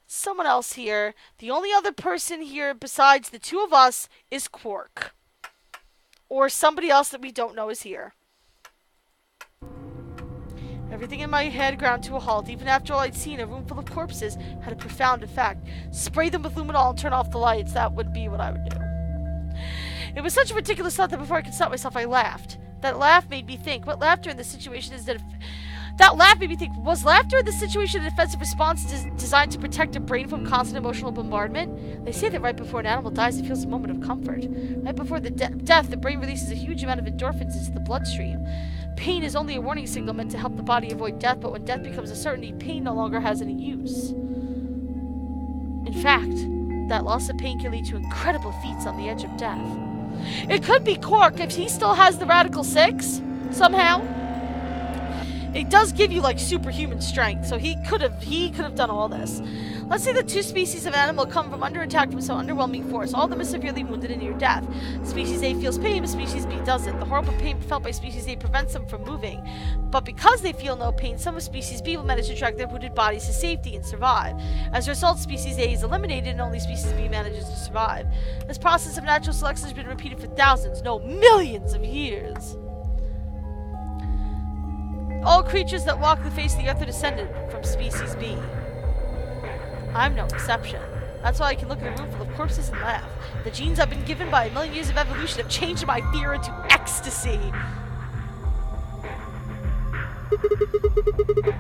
Someone else here. The only other person here besides the two of us is Quark. Or somebody else that we don't know is here. Everything in my head ground to a halt. Even after all I'd seen, a room full of corpses had a profound effect. Spray them with luminol and turn off the lights. That would be what I would do. It was such a ridiculous thought that before I could stop myself, I laughed. That laugh made me think. What laughter in this situation is that... That laugh made me think, was laughter in this situation a defensive response designed to protect a brain from constant emotional bombardment? They say that right before an animal dies, it feels a moment of comfort. Right before the death, the brain releases a huge amount of endorphins into the bloodstream. Pain is only a warning signal meant to help the body avoid death, but when death becomes a certainty, pain no longer has any use. In fact, that loss of pain can lead to incredible feats on the edge of death. It could be Quark if he still has the Radical 6, somehow. It does give you like superhuman strength, so he could have done all this. Let's say the two species of animal come from under attack from some underwhelming force. All of them are severely wounded and near death. Species A feels pain, but Species B doesn't. The horrible pain felt by Species A prevents them from moving. But because they feel no pain, some of Species B will manage to drag their wounded bodies to safety and survive. As a result, Species A is eliminated and only Species B manages to survive. This process of natural selection has been repeated for thousands, no, millions of years. All creatures that walk the face of the earth are descended from species B. I'm no exception. That's why I can look at a room full of corpses and laugh. The genes I've been given by a million years of evolution have changed my fear into ecstasy.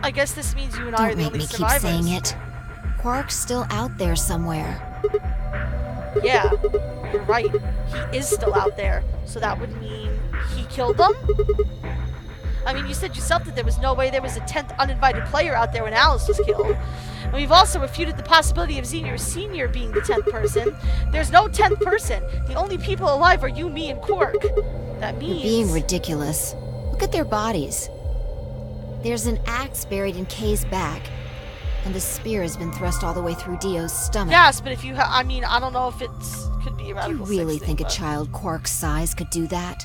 I guess this means you and I are the only survivors. Don't make me keep saying it. Quark's still out there somewhere. Yeah, you're right. He is still out there. So that would mean he killed them? I mean, you said yourself that there was no way there was a 10th uninvited player out there when Alice was killed. And we've also refuted the possibility of Senior being the 10th person. There's no 10th person. The only people alive are you, me, and Quark. That means... You're being ridiculous. Look at their bodies. There's an axe buried in Kay's back, and the spear has been thrust all the way through Dio's stomach. Yes, but if you I mean, I don't know if it could be a radical You really thing, think but... a child Quark's size could do that?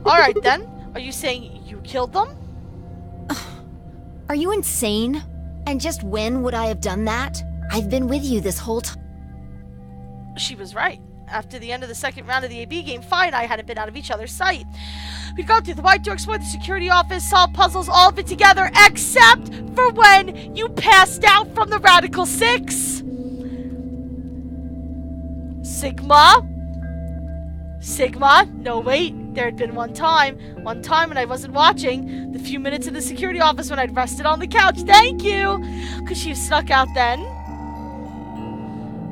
Alright then. Are you saying you killed them? Are you insane? And just when would I have done that? I've been with you this whole time. She was right. After the end of the second round of the AB game, Fi and I hadn't been out of each other's sight. We'd gone through the White Door, explored the security office, solved puzzles, all of it together, except for when you passed out from the Radical Six. Sigma? No, wait. There had been one time when I wasn't watching, the few minutes in the security office when I'd rested on the couch. Thank you! Because she snuck out then.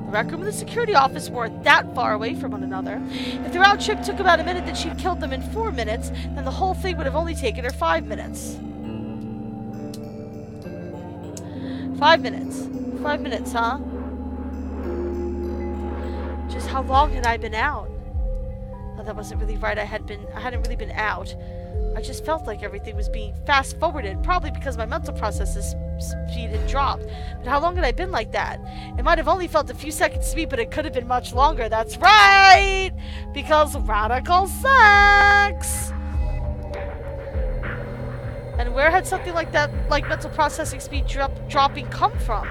The rec room and the security office weren't that far away from one another. If the round trip took about a minute, then she'd killed them in 4 minutes, then the whole thing would have only taken her 5 minutes. 5 minutes. 5 minutes, huh? Just how long had I been out? No, that wasn't really right. I hadn't really been out. I just felt like everything was being fast-forwarded, probably because my mental processes speed had dropped. But how long had I been like that? It might have only felt a few seconds to me, but it could have been much longer. That's right! Because radical sex! And where had something like that, like mental processing speed dropping come from?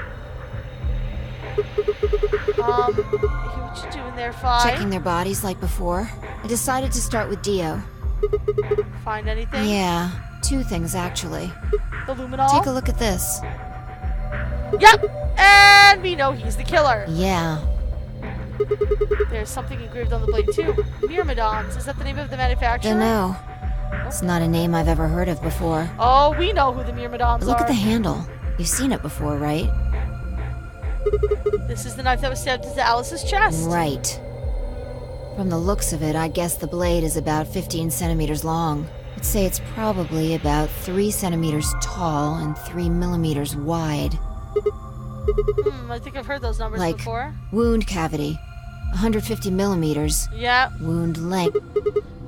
What you doing there, Fi? Checking their bodies like before. I decided to start with Dio. Find anything? Yeah, 2 things actually. The luminol? Take a look at this. Yep! And we know he's the killer. Yeah. There's something engraved on the blade too. Myrmidons. Is that the name of the manufacturer? Dunno. It's not a name I've ever heard of before. Oh, we know who the Myrmidons But look are. at the handle. You've seen it before, right? This is the knife that was stabbed into Alice's chest. Right. From the looks of it, I guess the blade is about 15 centimeters long. I'd say it's probably about 3 centimeters tall and 3 millimeters wide. I think I've heard those numbers Like, before. wound cavity, 150 millimeters. Yeah. Wound length.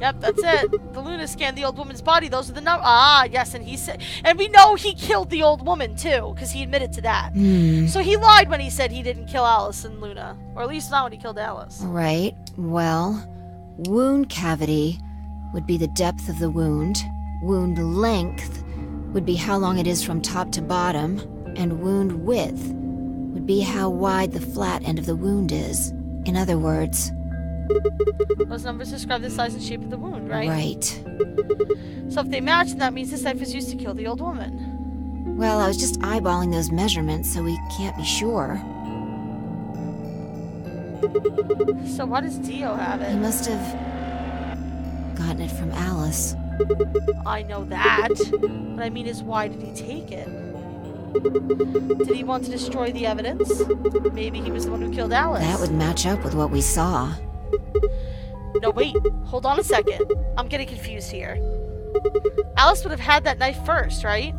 Yep, that's it. The Luna scanned the old woman's body. Those are the numbers. Ah, yes, and he said, and we know he killed the old woman too, because he admitted to that. So he lied when he said he didn't kill Alice and Luna, or at least not when he killed Alice. Right. Well, wound cavity would be the depth of the wound. Wound length would be how long it is from top to bottom, and wound width would be how wide the flat end of the wound is. In other words, those numbers describe the size and shape of the wound, right? Right. So if they match, then that means this knife was used to kill the old woman. Well, I was just eyeballing those measurements, so we can't be sure. So why does Dio have He it? must have gotten it from Alice. I know that. What I mean is, why did he take it? Did he want to destroy the evidence? Maybe he was the one who killed Alice. That would match up with what we saw. No, wait. Hold on a second. I'm getting confused here. Alice would have had that knife first, right?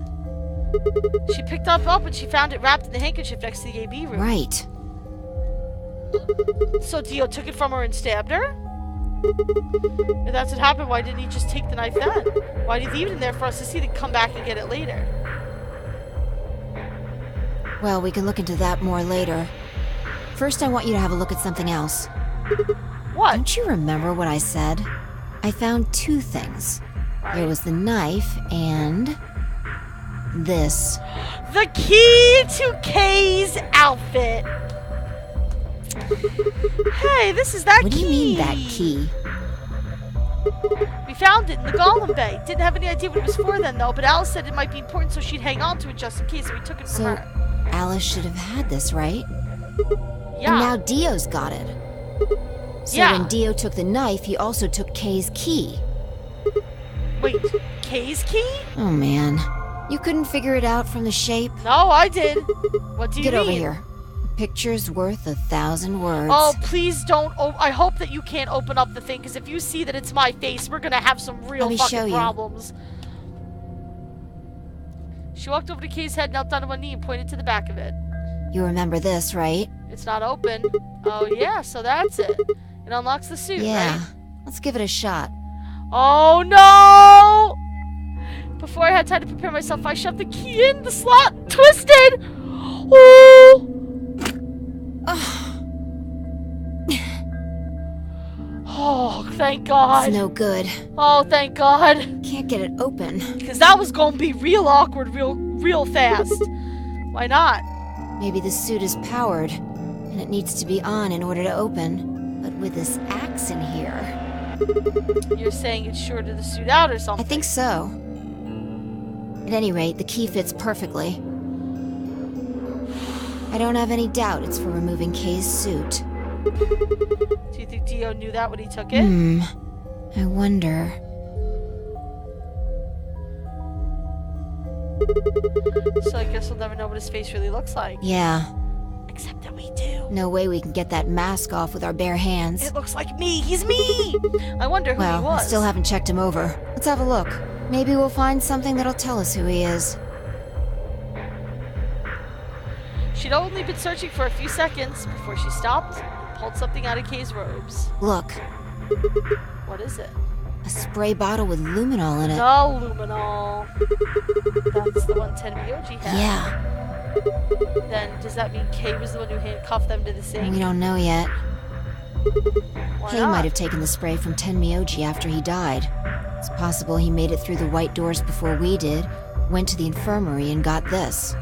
She picked it up and she found it wrapped in the handkerchief next to the AB room. Right. So Dio took it from her and stabbed her? If that's what happened, why didn't he just take the knife then? Why did he leave it in there for us to see to come back and get it later? Well, we can look into that more later. First, I want you to have a look at something else. What? Don't you remember what I said? I found 2 things. There was the knife and... this. The key to Kay's outfit! Hey, this is that key! What do you mean, that key? We found it in the Golem Bay. Didn't have any idea what it was for then, though, but Alice said it might be important, so she'd hang on to it just in case, so we took it from So, her. Alice should have had this, right? Yeah. And now Dio's got it. So Yeah. when Dio took the knife, he also took Kay's key. Wait, Kay's key? Oh man. You couldn't figure it out from the shape? No, I did. What do you Get mean? over here. A picture's worth 1,000 words. Oh, please don't. I hope that you can't open up the thing, because if you see that it's my face, we're going to have some real Let me show fucking you. problems. She walked over to Kay's head, knelt down on one knee, and pointed to the back of it. You remember this, right? It's not open. Oh, yeah, so that's it. It unlocks the suit, Yeah. right? Let's give it a shot. Oh, no! Before I had time to prepare myself, I shoved the key in the slot. Twisted! Oh! Oh, thank God. It's no good. Oh, thank God. Can't get it open. Because that was going to be real awkward real fast. Why not? Maybe the suit is powered, and it needs to be on in order to open. But with this axe in here... You're saying it's shorted the suit out or I something? think so. At any rate, the key fits perfectly. I don't have any doubt it's for removing Kay's suit. Do you think Dio knew that when he took it? I wonder... So I guess we'll never know what his face really looks like. Yeah. Except that we do. No way we can get that mask off with our bare hands. It looks like me. He's me. I wonder who he Well, I was. still haven't checked him over. Let's have a look. Maybe we'll find something that'll tell us who he is. She'd only been searching for a few seconds before she stopped and pulled something out of Kay's robes. Look, What is it? a spray bottle with luminol in it. No luminol. That's the one Tenmyoji had. Yeah, Then does that mean Kay was the one who handcuffed them to the sink? we don't know yet. Why Kay not? might have taken the spray from Tenmyoji after he died. It's possible he made it through the white doors before we did, went to the infirmary and got this.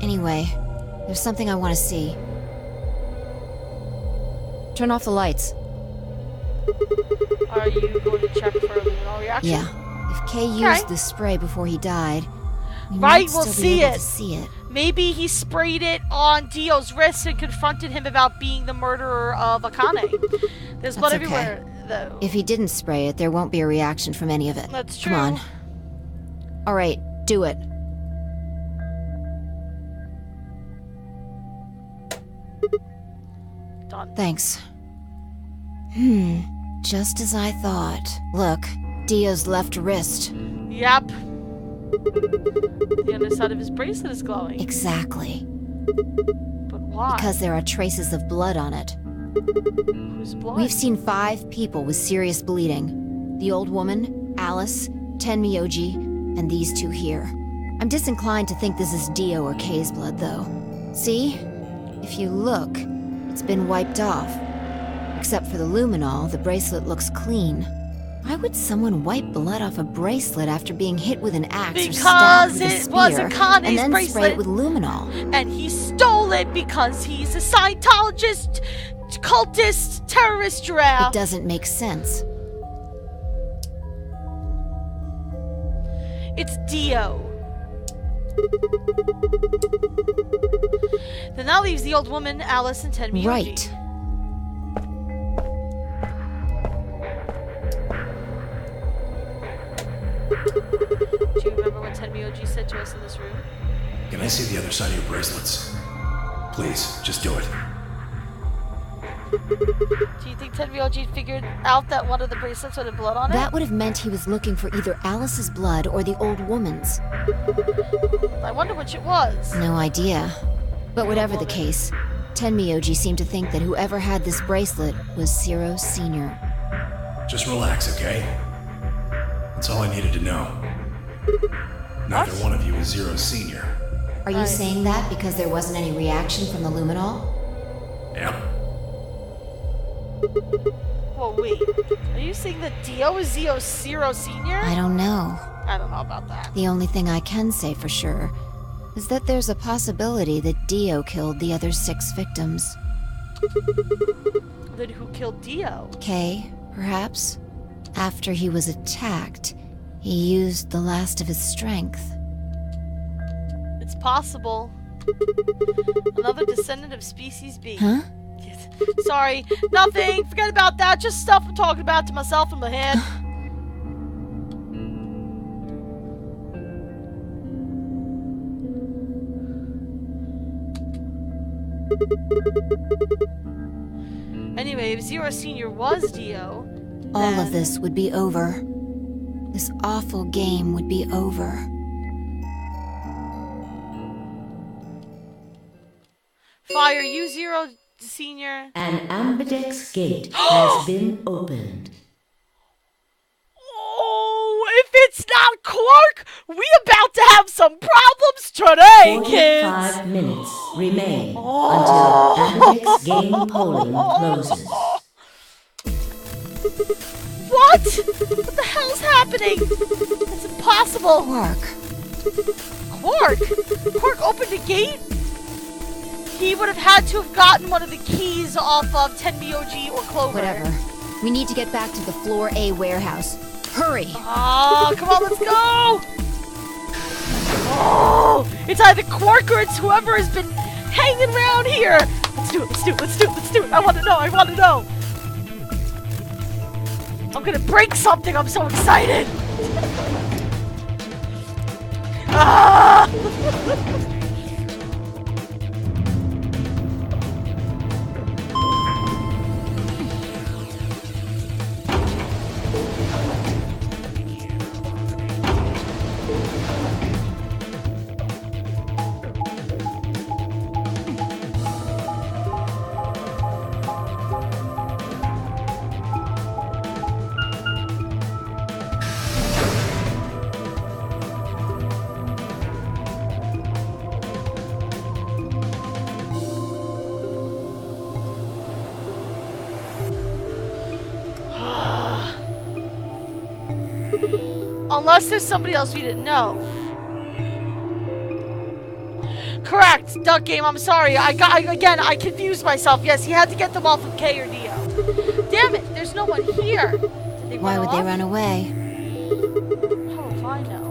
Anyway, there's something I want to see. Turn off the lights. Are you going to check for a luminol reaction? Yeah. If Kay Okay. used the spray before he died, we Right, might we'll still see be able it. to see it. Maybe he sprayed it on Dio's wrist and confronted him about being the murderer of Akane. There's blood That's okay. everywhere, though. If he didn't spray it, there won't be a reaction from any of it. That's true. Come on. All right, do it. Done. Thanks. Just as I thought. Look, Dio's left wrist. Yep. The underside of his bracelet is glowing. Exactly. But why? Because there are traces of blood on it. Whose blood? We've seen 5 people with serious bleeding. The old woman, Alice, Tenmyoji, and these 2 here. I'm disinclined to think this is Dio or Kay's blood, though. See? If you look, it's been wiped off. Except for the luminol, the bracelet looks clean. Why would someone wipe blood off a bracelet after being hit with an axe or stabbed with a Because it spear, was Akane's and then spray bracelet. it with luminol? And he stole it because he's a Scientologist, cultist, terrorist giraffe. It doesn't make sense. It's Dio. Then that leaves the old woman, Alice, and Tenmyoji. Right. Do you remember what Tenmyoji said to us in this room? Can I see the other side of your bracelets? Please, just do it. Do you think Tenmyoji figured out that one of the bracelets had blood on it? That would have meant he was looking for either Alice's blood or the old woman's. I wonder which it was. No idea. But whatever the case, Tenmyoji seemed to think that whoever had this bracelet was Zero Sr. Just relax, okay? That's all I needed to know. Neither one of you is Zero Senior. Are you Right. saying that because there wasn't any reaction from the luminol? Yep. Whoa, wait. Are you saying that Dio is Zero Senior? I don't know. I don't know about that. The only thing I can say for sure is that there's a possibility that Dio killed the other 6 victims. Then who killed Dio? Kay, Perhaps, after he was attacked, he used the last of his strength. It's possible. Another descendant of species B. Huh? Sorry, nothing. Forget about that. Just stuff I'm talking about to myself in my head. Anyway, if Zero Senior was Dio, All of this would be over. This awful game would be over. Fire you, Zero Senior. An ambidex gate has been opened. Oh, if it's not Quark, we about to have some problems today, 45 kids. minutes remain until ambidex game polling closes. What? What the hell's happening? It's impossible. Quark opened a gate? He would have had to have gotten one of the keys off of Tenmyoji or Clover. Whatever. We need to get back to the Floor A warehouse. Hurry! Oh, come on, let's go! Oh, it's either Quark or it's whoever has been hanging around here. Let's do it. I want to know. I'm gonna break something, I'm so excited. Ah! Unless there's somebody else we didn't know. Correct, Duck Game, I'm sorry. I confused myself. Yes, he had to get them off of K or Dio. Damn it, there's no one here. Did they Why run would off? they run away? How if I know?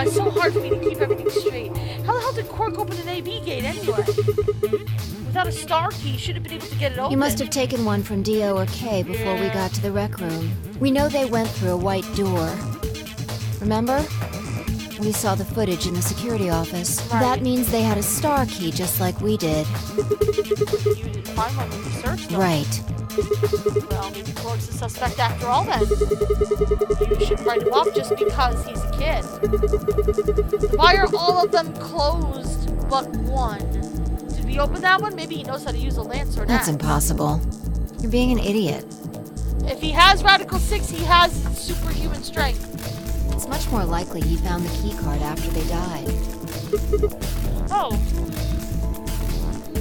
It's so hard for me to keep everything straight. How the hell did Quark open an AB gate anyway? Without a star key, he should have been able to get it open. He must have taken one from Dio or K before we got to the rec room. We know they went through a white door. Remember? We saw the footage in the security office. Right. That means they had a star key just like we did. You didn't find one when you searched them. Right. Well, maybe Quark's a suspect after all then. You should write him off just because he's a kid. Why are all of them closed but one? Did we open that one? Maybe he knows how to use a lance or an That's axe. impossible. You're being an idiot. If he has Radical 6, he has superhuman strength. It's much more likely he found the key card after they died. Oh.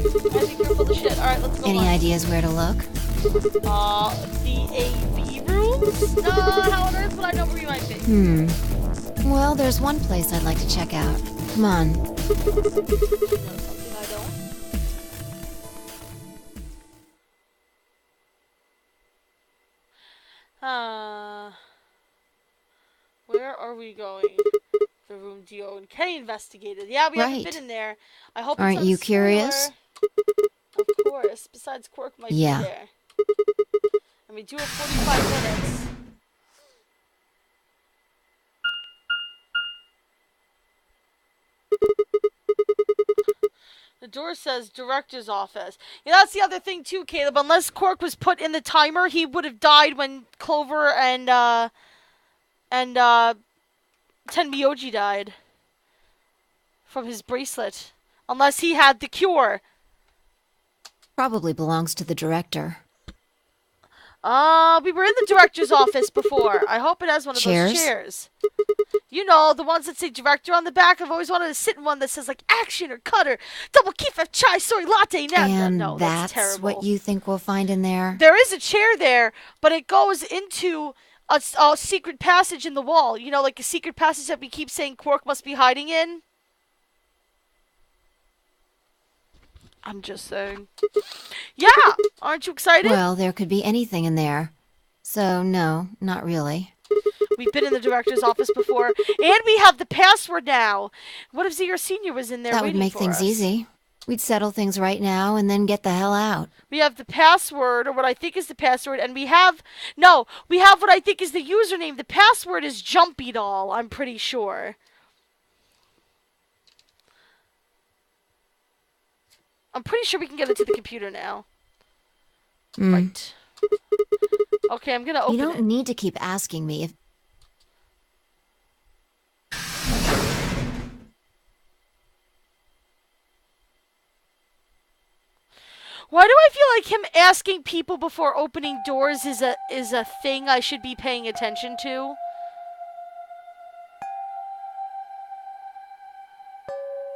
I think you're full of shit. Alright, let's go Any on. ideas where to look? The AV rooms? No, how on earth would I know where you might be? Well, there's one place I'd like to check out. Come on. You know something I don't? Where are we going? The room Dio and K investigated. Yeah, we haven't Right. been in there. I hope Aren't it's you curious? Of course. Besides, Quark might Yeah. be there. And we do have 45 minutes. The door says director's office. Yeah, that's the other thing too, Caleb. Unless Quark was put in the timer, he would have died when Clover and Tenmyoji died from his bracelet. Unless he had the cure. Probably belongs to the director. We were in the director's office before. I hope it has one of Chairs? those chairs. You know, the ones that say director on the back. I've always wanted to sit in one that says like action or cutter, double kefir chai soy latte. Now, And no, that's terrible. what you think we'll find in there? There is a chair there, but it goes into a secret passage in the wall. You know, like a secret passage that we keep saying Quark must be hiding in. I'm just saying. Yeah! Aren't you excited? Well, there could be anything in there. So, no, not really. We've been in the director's office before, and we have the password now. What if Zero Senior was in there That would waiting make for things us? easy. We'd settle things right now and then get the hell out. We have the password, or what I think is the password, and we have what I think is the username. The password is Jumpy Doll, I'm pretty sure. I'm pretty sure we can get it to the computer now. Right. Okay, I'm gonna open it. You don't need to keep asking me if... Why do I feel like him asking people before opening doors is a thing I should be paying attention to?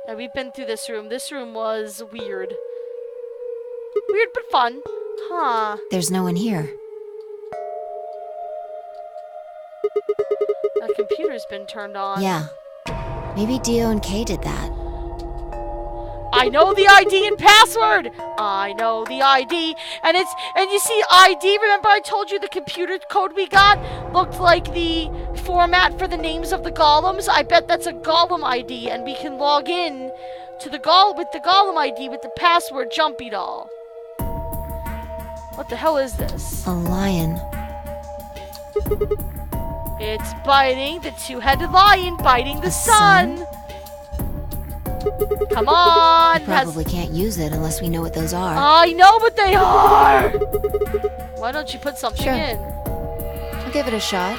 Yeah, we've been through this room. This room was weird. Weird but fun. Huh. There's no one here. The computer's been turned on. Yeah. Maybe Dio and Kay did that. I know the ID and password! I know the ID. And you see ID, remember I told you the computer code we got looked like the format for the names of the golems? I bet that's a golem ID, and we can log in to the with the golem ID with the password Jumpy Doll. What the hell is this? A lion. It's biting the two-headed lion, biting the sun. Come on! Probably can't use it unless we know what those are. I know what they are! Why don't you put something Sure. in? I'll give it a shot.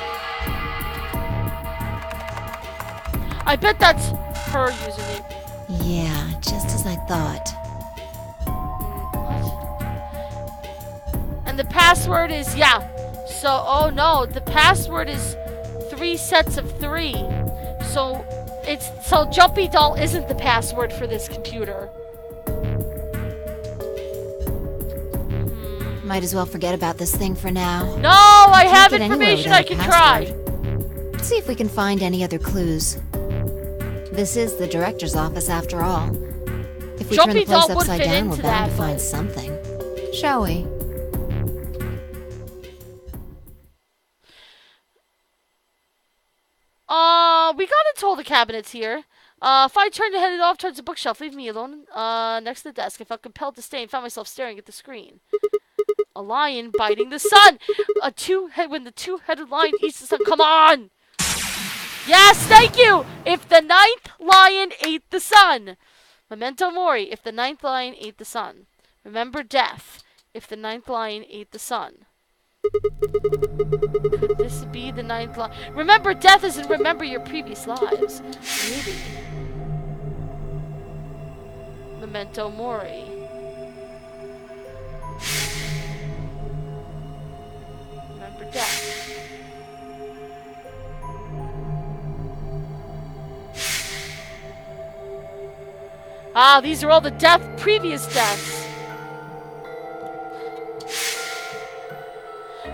I bet that's her username. Yeah, just as I thought. And the password is, yeah. So, oh no, the password is 3 sets of 3. So Jumpy Doll isn't the password for this computer. Might as well forget about this thing for now. No, I Can't have get anywhere information without I a can password. try. See if we can find any other clues. This is the director's office after all. If we turn Jumpy the place Doll would upside fit down, we're into bound that, to find but- something. Shall we? We got into all the cabinets here. If I turned to head it off towards the bookshelf, leave me alone, next to the desk. I felt compelled to stay and found myself staring at the screen. A lion biting the sun! When the two-headed lion eats the sun. Come on! Yes, thank you! If the 9th lion ate the sun. Memento mori, if the 9th lion ate the sun. Remember death, if the 9th lion ate the sun. Could this be the 9th lion? Remember death isn't remember your previous lives. Maybe. Memento mori. Remember death. Ah, these are all the previous deaths.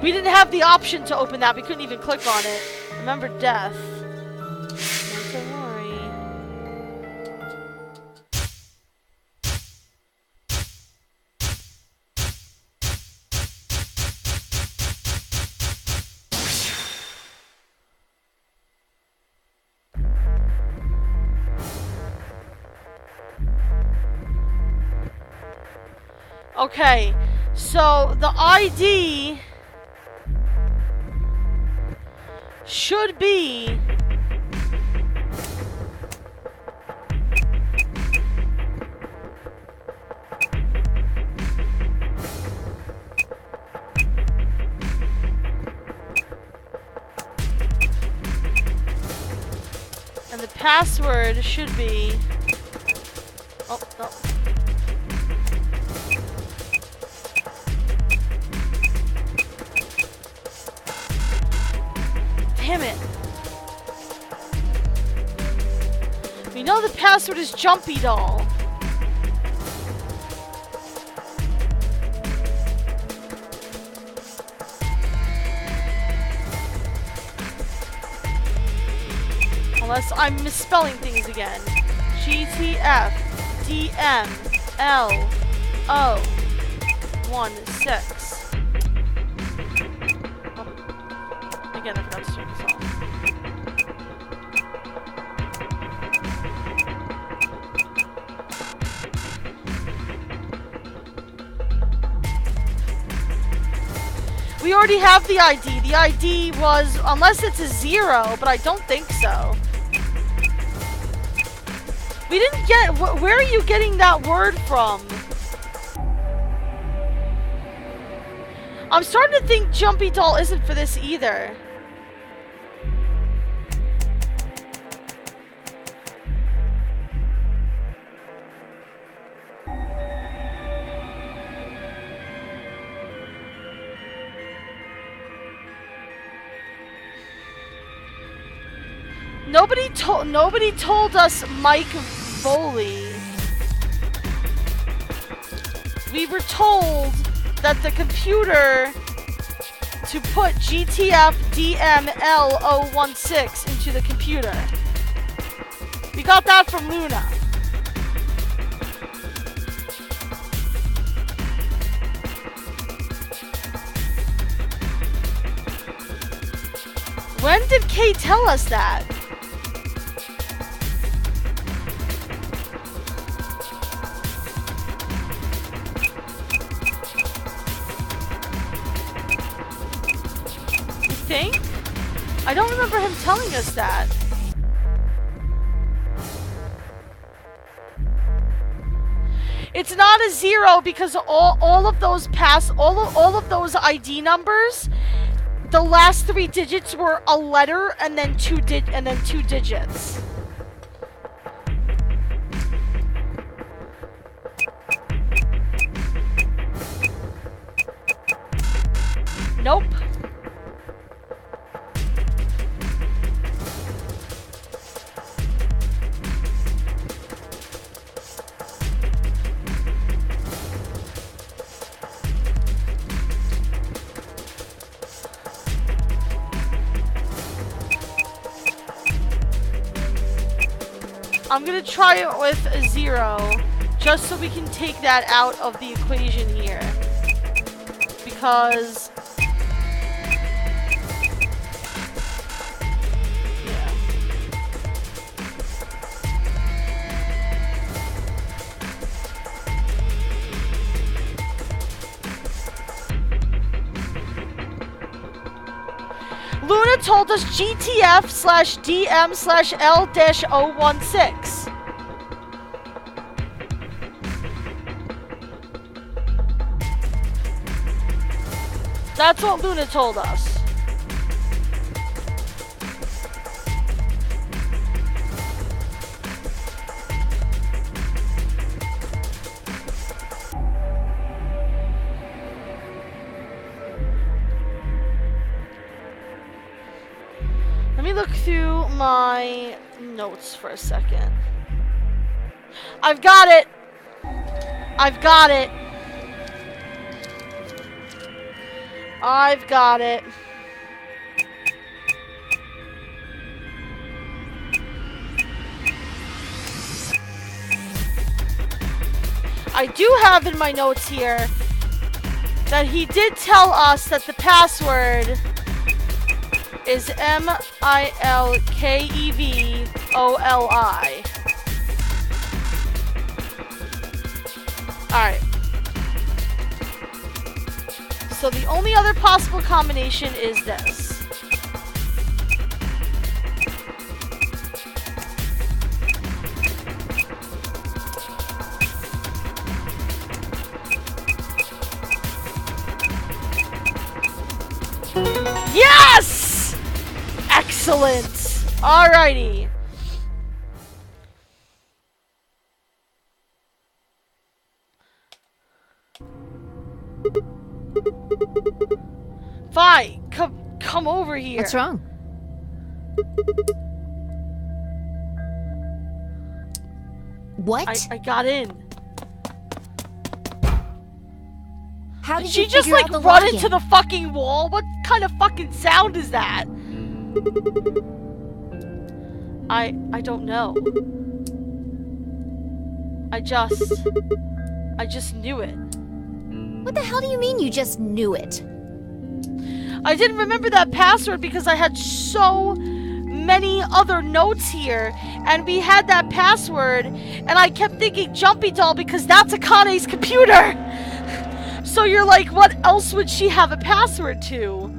We didn't have the option to open that. We couldn't even click on it. Remember death. Don't worry. Okay, so the ID should be and the password should be oh no. Damn it. We know the password is Jumpy Doll. Unless I'm misspelling things again. GTF DML Again, I forgot to turn this off. We already have the ID. The ID was, unless it's a 0, but I don't think so. We didn't get, where are you getting that word from? I'm starting to think Jumpy Doll isn't for this either. Nobody told us Mike Foley. We were told that the computer to put GTF DML016 into the computer. We got that from Luna. When did Kay tell us that? I don't remember him telling us that. It's not a 0 because all of those all of those ID numbers, the last 3 digits were a letter and then 2 digits. Nope. I'm gonna try it with a 0, just so we can take that out of the equation here. Because... yeah. Luna told us GTF/DM/L-016. That's what Luna told us. Let me look through my notes for a second. I've got it! I've got it! I've got it. I do have in my notes here that he did tell us that the password is MILKEVOLI. Alright. So the only other possible combination is this. Yes! Excellent! Alrighty. Vi, come over here. What's wrong? What? I got in. How did she you just figure like out the run login? into the fucking wall? What kind of fucking sound is that? I don't know. I just I just knew it. What the hell do you mean you just knew it? I didn't remember that password because I had so many other notes here, and we had that password, and I kept thinking Jumpy Doll because that's Akane's computer. So you're like, what else would she have a password to?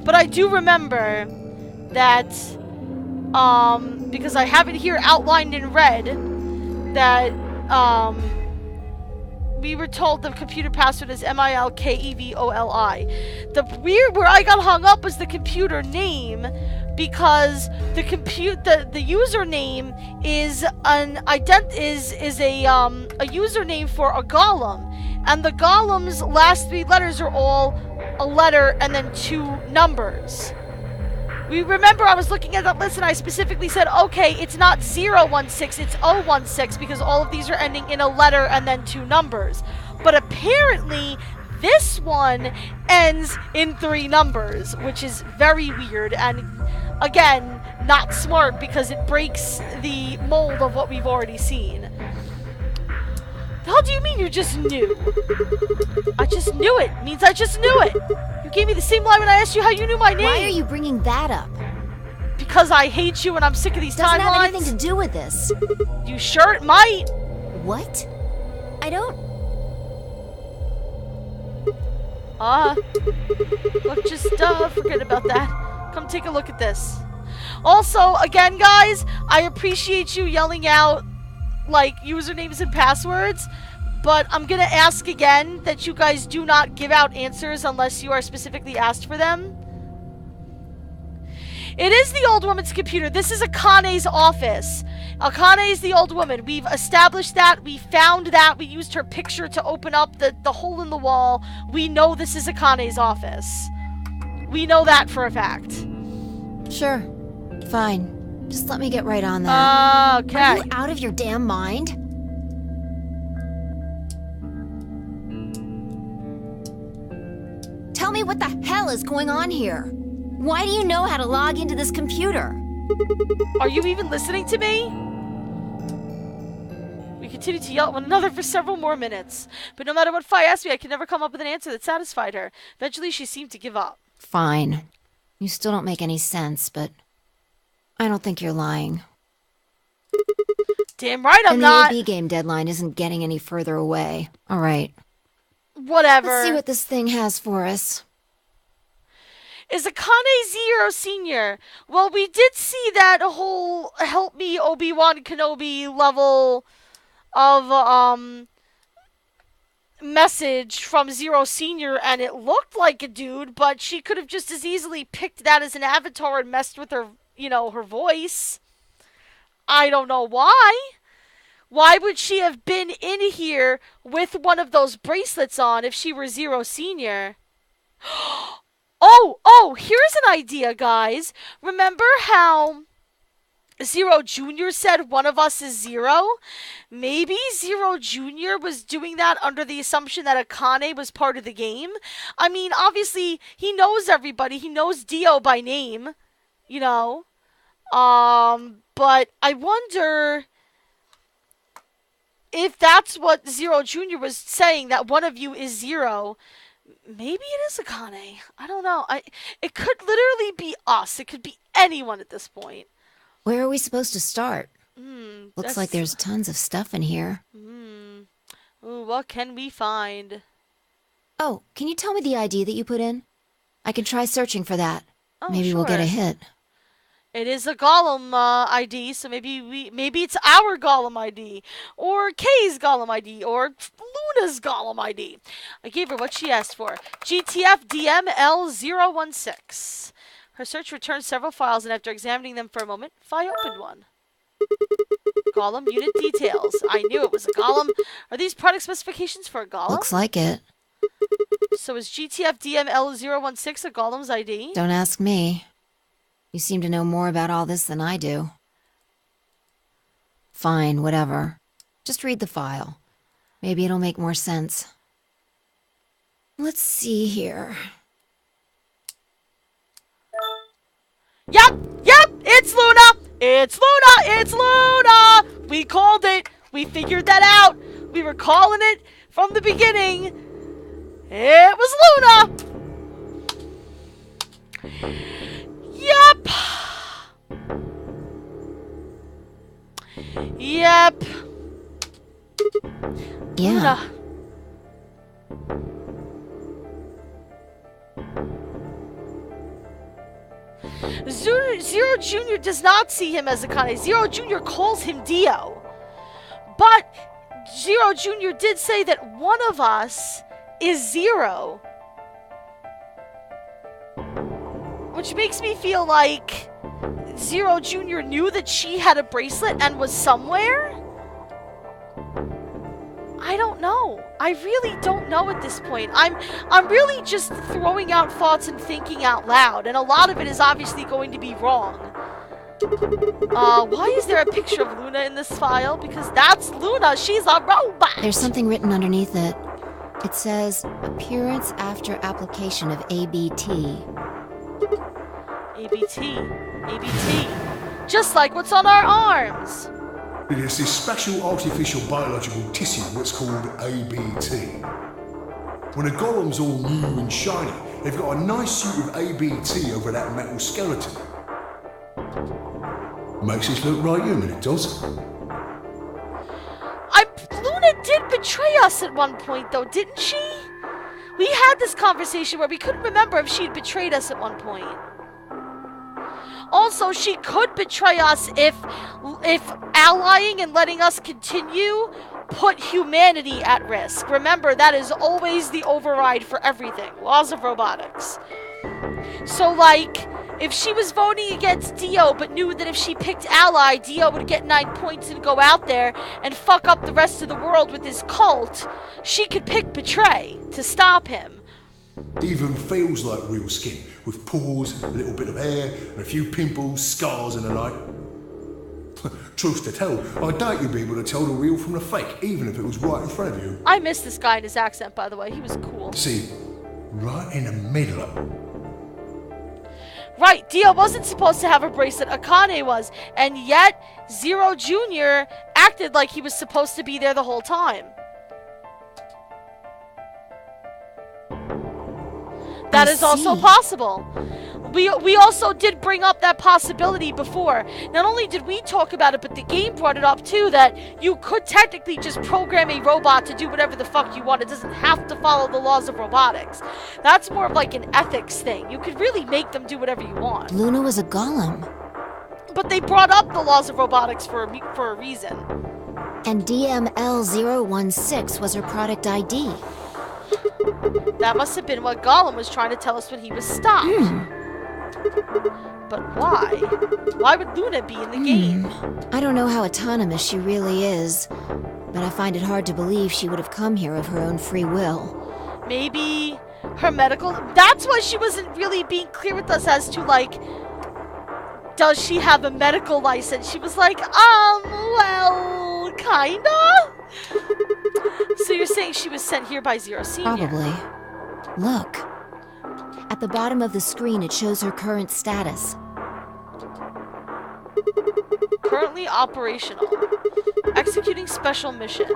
But I do remember that, because I have it here outlined in red, that, we were told the computer password is MILKEVOLI. Where I got hung up was the computer name, because the username is a username for a golem, and the golem's last 3 letters are all a letter and then 2 numbers. We remember I was looking at that list and I specifically said, okay, it's not 016, it's 016 because all of these are ending in a letter and then 2 numbers. But apparently, this one ends in 3 numbers, which is very weird and, again, not smart because it breaks the mold of what we've already seen. The hell do you mean you just knew? I just knew it. Means I just knew it. You gave me the same line when I asked you how you knew my name. Why are you bringing that up? Because I hate you and I'm sick of these Doesn't timelines. have anything to do with this. You sure it might? What? I don't... Look, just, forget about that. Come take a look at this. Also, again, guys, I appreciate you yelling out, like, usernames and passwords, but I'm gonna ask again that you guys do not give out answers unless you are specifically asked for them. It is the old woman's computer. This is Akane's office. Akane is the old woman. We've established that. We found that. We used her picture to open up the hole in the wall. We know this is Akane's office. We know that for a fact. Sure. Fine. Just let me get right on that. Okay. Are you out of your damn mind? Tell me what the hell is going on here? Why do you know how to log into this computer? Are you even listening to me? We continued to yell at one another for several more minutes. But no matter what Fi asked me, I could never come up with an answer that satisfied her. Eventually, she seemed to give up. Fine. You still don't make any sense, but I don't think you're lying. Damn right I'm and not. the AB game deadline isn't getting any further away. All right. Whatever. Let's see what this thing has for us. Is Akane Zero Senior? Well, we did see that whole help me Obi-Wan Kenobi level of message from Zero Senior, and it looked like a dude, but she could have just as easily picked that as an avatar and messed with her, you know, her voice. I don't know why. Why would she have been in here with one of those bracelets on if she were Zero Senior? Oh, here's an idea, guys. Remember how Zero Jr. said one of us is Zero? Maybe Zero Jr. was doing that under the assumption that Akane was part of the game. I mean, obviously, he knows everybody. He knows Dio by name, you know. But I wonder if that's what Zero Jr. was saying, that one of you is Zero. Maybe it is Akane. I don't know. It could literally be us. It could be anyone at this point. Where are we supposed to start? Looks like there's tons of stuff in here. Ooh, what can we find? Oh, can you tell me the ID that you put in? I can try searching for that. Oh, Maybe we'll get a hit. It is a Golem ID, so maybe it's our Golem ID, or Kay's Golem ID, or Luna's Golem ID. I gave her what she asked for. GTF DML016. Her search returned several files, and after examining them for a moment, Fi opened one. Golem unit details. I knew it was a Golem. Are these product specifications for a Golem? Looks like it. So is GTF DML016 a Golem's ID? Don't ask me. You seem to know more about all this than I do. Fine, whatever. Just read the file. Maybe it'll make more sense. Let's see here. Yep, it's Luna! It's Luna! We called it! We figured that out. We were calling it from the beginning. It was Luna. Yep. Yep. Yeah. Luna. Zero Jr. does not see him as Akane. Zero Jr. calls him Dio. But Zero Jr. did say that one of us is Zero. Which makes me feel like Zero Jr. knew that she had a bracelet and was somewhere? I don't know. I really don't know at this point. I'm really just throwing out thoughts and thinking out loud, and a lot of it is obviously going to be wrong. Why is there a picture of Luna in this file? Because that's Luna. She's a robot. There's something written underneath it. It says, appearance after application of ABT. ABT. ABT. Just like what's on our arms. It is this special artificial biological tissue that's called ABT. When a golem's all new and shiny, they've got a nice suit of ABT over that metal skeleton. Makes us look right human, it does. Luna did betray us at one point, though, didn't she? We had this conversation where we couldn't remember if she'd betrayed us at one point. Also, she could betray us if allying and letting us continue put humanity at risk. Remember, that is always the override for everything. Laws of robotics. So, like, if she was voting against Dio, but knew that if she picked ally, Dio would get 9 points and go out there and fuck up the rest of the world with his cult, she could pick betray to stop him. Even feels like real skin, with pores, a little bit of hair, and a few pimples, scars and the like. Truth to tell, I doubt you'd be able to tell the real from the fake, even if it was right in front of you. I miss this guy and his accent, by the way. He was cool. See, right in the middle of it. Right, Dio wasn't supposed to have a bracelet, Akane was, and yet Zero Jr. acted like he was supposed to be there the whole time. That is also possible. We also did bring up that possibility before. Not only did we talk about it, but the game brought it up too, that you could technically just program a robot to do whatever the fuck you want. It doesn't have to follow the laws of robotics. That's more of like an ethics thing. You could really make them do whatever you want. Luna was a golem. But they brought up the laws of robotics for a reason. And DML016 was her product ID. That must have been what Gollum was trying to tell us when he was stopped. But why? Why would Luna be in the game? I don't know how autonomous she really is, but I find it hard to believe she would have come here of her own free will. Maybe her medical... That's why she wasn't really being clear with us as to, like, does she have a medical license? She was like, well, kinda? So you're saying she was sent here by Zero Senior? Probably. Look. At the bottom of the screen, it shows her current status. Currently operational. Executing special mission.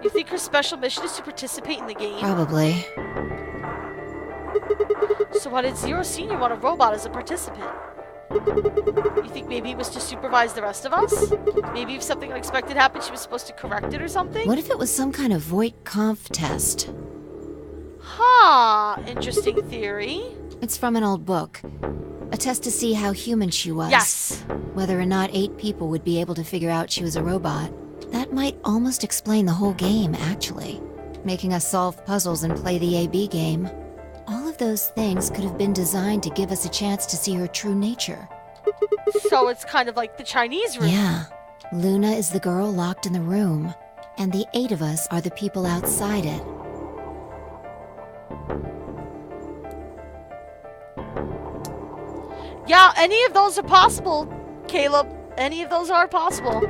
You think her special mission is to participate in the game? Probably. So why did Zero Senior want a robot as a participant? You think maybe it was to supervise the rest of us? Maybe if something unexpected happened, she was supposed to correct it or something? What if it was some kind of Voight-Kampff test? Huh, interesting theory. It's from an old book. A test to see how human she was. Yes. Whether or not 8 people would be able to figure out she was a robot. That might almost explain the whole game, actually. Making us solve puzzles and play the AB game. All of those things could have been designed to give us a chance to see her true nature. So it's kind of like the Chinese room. Yeah. Luna is the girl locked in the room, and the 8 of us are the people outside it. Yeah, any of those are possible, Caleb. Any of those are possible.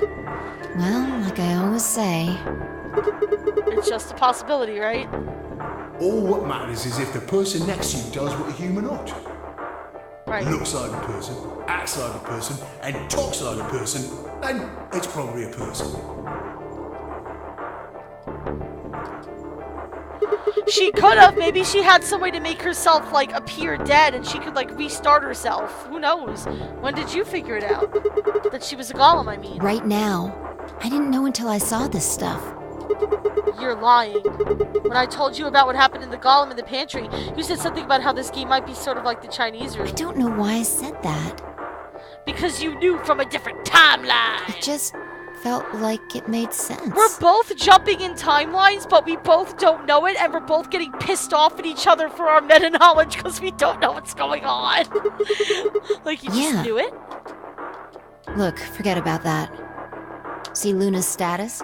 Well, like I always say, It's just a possibility, right? All what matters is if the person next to you does what a human ought to. Right. Looks like a person, acts like a person, and talks like a person, then it's probably a person. She could have. Maybe she had some way to make herself, like, appear dead and she could, like, restart herself. Who knows? When did you figure it out? That she was a golem, I mean. Right now. I didn't know until I saw this stuff. You're lying. When I told you about what happened in the golem in the pantry, you said something about how this game might be sort of like the Chinese room. I don't know why I said that. Because you knew from a different timeline. It just felt like it made sense. We're both jumping in timelines, but we both don't know it, and we're both getting pissed off at each other for our meta-knowledge because we don't know what's going on. Like, you just knew it? Look, forget about that. See Luna's status?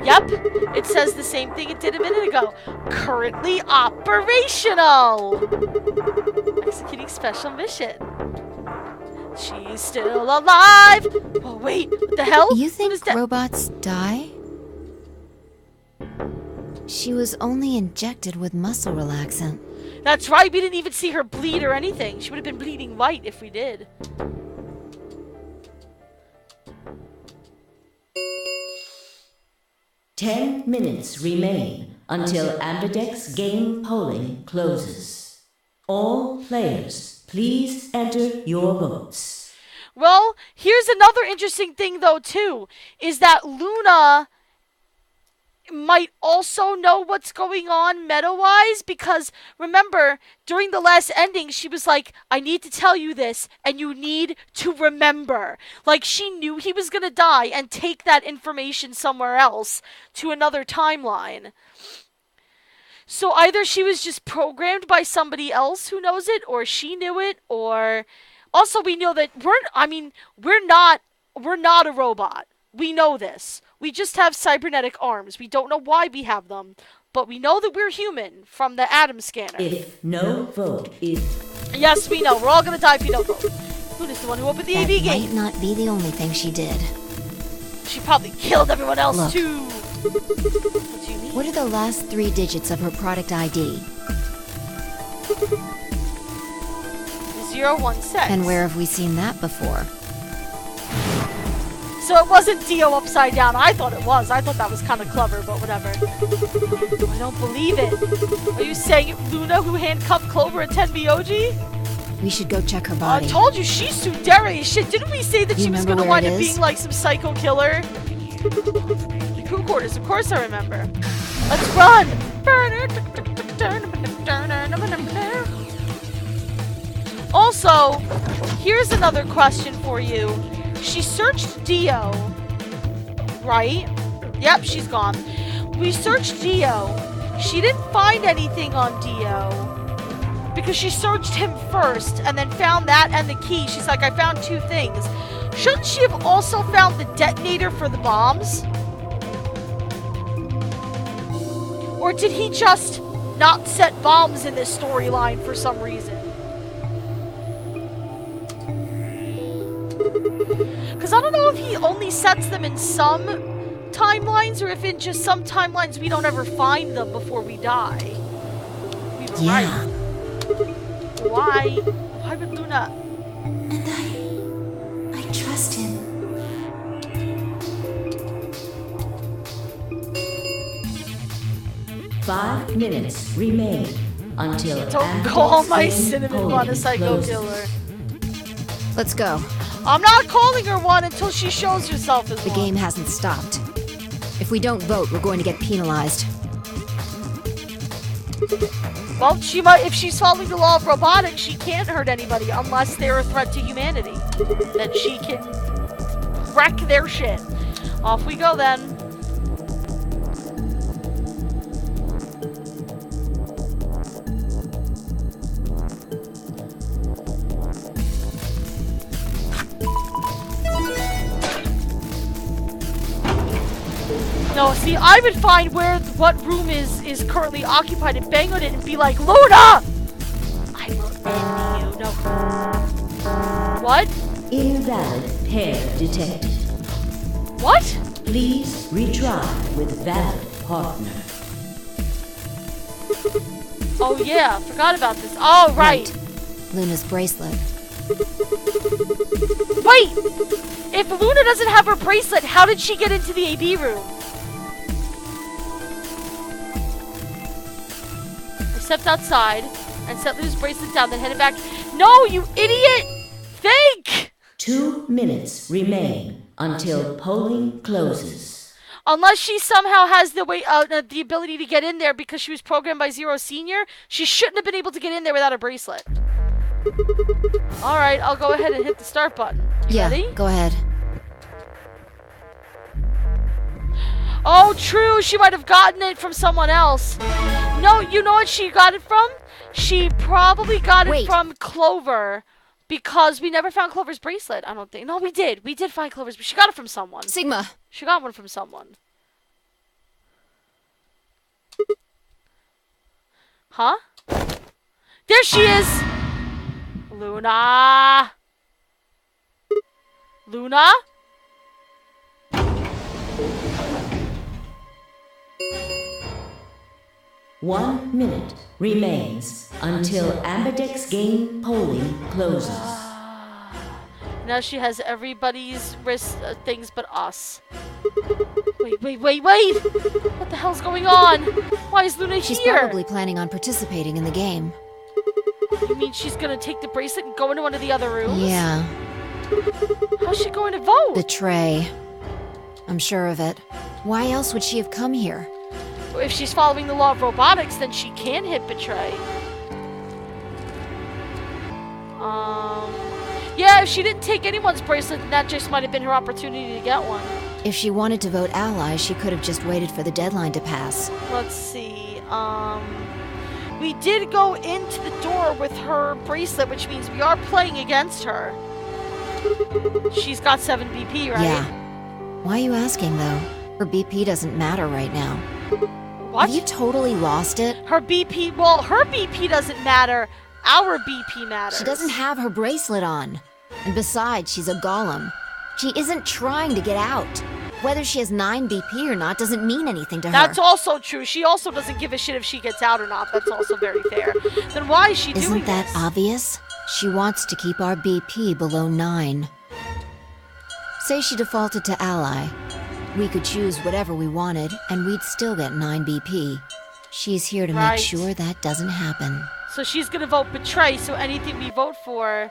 Yep, it says the same thing it did a minute ago. Currently operational! Executing special mission. She's still alive! Oh wait, what the hell? You think robots die? She was only injected with muscle relaxant. That's right, we didn't even see her bleed or anything. She would have been bleeding white if we did. Ten minutes remain until Ambidex game polling closes. All players, please enter your votes. Well, here's another interesting thing, though, too, is that Luna might also know what's going on meta-wise, because, remember, during the last ending, she was like, I need to tell you this, and you need to remember. Like, she knew he was gonna die and take that information somewhere else to another timeline. So either she was just programmed by somebody else who knows it, or she knew it, or... Also, we know that we're not a robot. We know this. We just have cybernetic arms. We don't know why we have them, but we know that we're human from the atom scanner. If no vote is... Yes, we know. We're all gonna die if you don't vote. Luna's the one who opened the AV gate. That might not be the only thing she did. She probably killed everyone else, Look. too. What do you mean? What are the last 3 digits of her product ID? 016. And where have we seen that before? So it wasn't Dio upside down. I thought it was. I thought that was kind of clever, but whatever. I don't believe it. Are you saying Luna who handcuffed Clover at 10 BOG? We should go check her body. I told you, she's tsundere as shit. Didn't we say that she was going to wind up being like some psycho killer? The crew quarters, of course I remember. Let's run! Also, here's another question for you. She searched Dio, right? Yep, she's gone. We searched Dio. She didn't find anything on Dio because she searched him first and then found that and the key. She's like, I found 2 things. Shouldn't she have also found the detonator for the bombs? Or did he just not set bombs in this storyline for some reason? Because I don't know if he only sets them in some timelines or if in just some timelines we don't ever find them before we die. We were right. Why? Why would Luna? And I trust him. Five minutes remain until... Don't call my cinnamon bun a psycho killer. Let's go. I'm not calling her one until she shows herself as The one. game hasn't stopped. If we don't vote, we're going to get penalized. Well, she might. If she's following the law of robotics, she can't hurt anybody unless they're a threat to humanity. Then she can wreck their shit. Off we go then. No, see, I would find what room is currently occupied and bang on it and be like, Luna! I will end you. No. What? Invalid pair detected. What? Please retry with valid partner. Oh yeah, forgot about this. Oh, right. Luna's bracelet. Wait! If Luna doesn't have her bracelet, how did she get into the AB room? stepped outside and set Luna's bracelet down, then headed back. No, you idiot! Think! 2 minutes remain until polling closes. Unless she somehow has the ability to get in there because she was programmed by Zero Senior, she shouldn't have been able to get in there without a bracelet. Alright, I'll go ahead and hit the start button. You ready? Go ahead. Oh, true. She might have gotten it from someone else. No, you know what she got it from? She probably got it from Clover. Because we never found Clover's bracelet, I don't think. No, we did. We did find Clover's, but she got it from someone. Sigma. She got one from someone. Huh? There she is! Luna! Luna? One minute remains until Ambidex game polling closes. Now she has everybody's wrist things but us. Wait! What the hell's going on? Why is Luna She's here? probably planning on participating in the game. You mean she's gonna take the bracelet and go into one of the other rooms? Yeah. How's she going to vote? The tray. I'm sure of it. Why else would she have come here? If she's following the law of robotics, then she can hit betray. Yeah, if she didn't take anyone's bracelet, then that just might have been her opportunity to get one. If she wanted to vote ally, she could have just waited for the deadline to pass. Let's see. We did go into the door with her bracelet, which means we are playing against her. She's got 7 BP, right? Yeah. Why are you asking, though? Her BP doesn't matter right now. What? Have you totally lost it? Her BP, well, her BP doesn't matter. Our BP matters. She doesn't have her bracelet on. And besides, she's a golem. She isn't trying to get out. Whether she has 9 BP or not doesn't mean anything to her. That's also true. She also doesn't give a shit if she gets out or not. That's also very fair. Then why is she doing Isn't that this? obvious? She wants to keep our BP below 9. Say she defaulted to ally. We could choose whatever we wanted, and we'd still get 9 BP. She's here to make sure that doesn't happen. So she's gonna vote betray, so anything we vote for...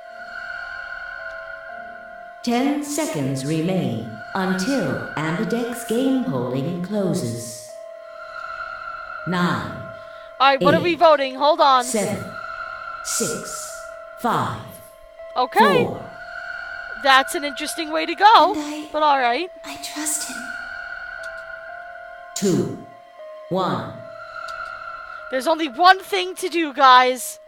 10 seconds remain until Ambidex game polling closes. 9. Alright, what are we voting? Hold on. 7, 6, 5. Okay. 4. That's an interesting way to go. But alright. I trust him. 2, 1. There's only one thing to do, guys.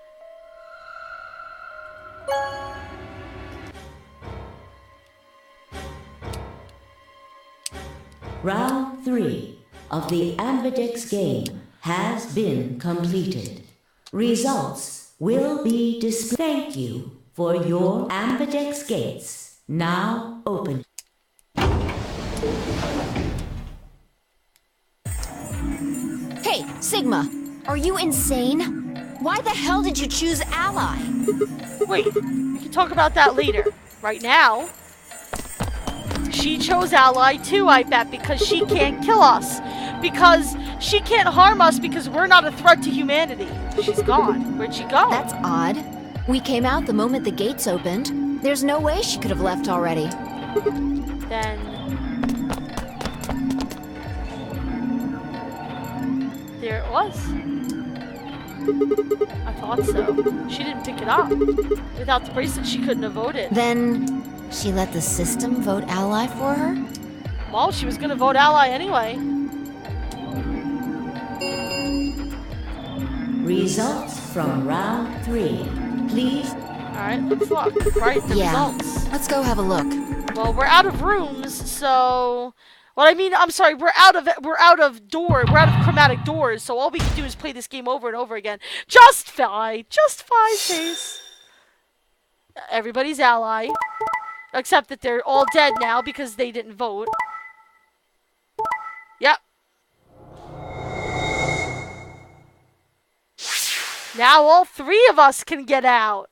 Round 3 of the Ambidex game has been completed. Results will be displayed. Thank you for your Ambidex gates now open. Hey, Sigma! Are you insane? Why the hell did you choose ally? Wait, we can talk about that later. Right now, she chose ally too, I bet, because she can't kill us. Because she can't harm us because we're not a threat to humanity. She's gone. Where'd she go? That's odd. We came out the moment the gates opened. There's no way she could have left already. Then... there it was. I thought so. She didn't pick it up. Without the bracelet, she couldn't have voted. Then she let the system vote ally for her? Well, she was gonna vote ally anyway. Results from round 3. Please. Alright, let's look. Right, the results. Let's go have a look. Well, we're out of rooms, so... Well, I mean, I'm sorry, we're out of chromatic doors, so all we can do is play this game over and over again. Just fine, face. Everybody's ally. Except that they're all dead now because they didn't vote. Yep. Now all 3 of us can get out.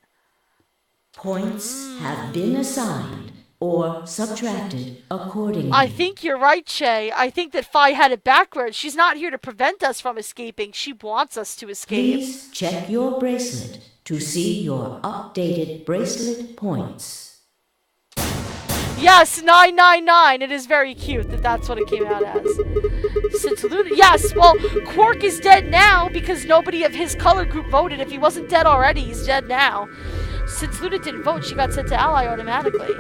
Points have been assigned. or subtracted accordingly. I think you're right, Shay. I think that Fi had it backwards. She's not here to prevent us from escaping. She wants us to escape. Please check your bracelet to see your updated bracelet points. Yes, 999. It is very cute that that's what it came out as. Since Luna, yes, well, Quark is dead now because nobody of his color group voted. If he wasn't dead already, he's dead now. Since Luna didn't vote, she got sent to Ally automatically.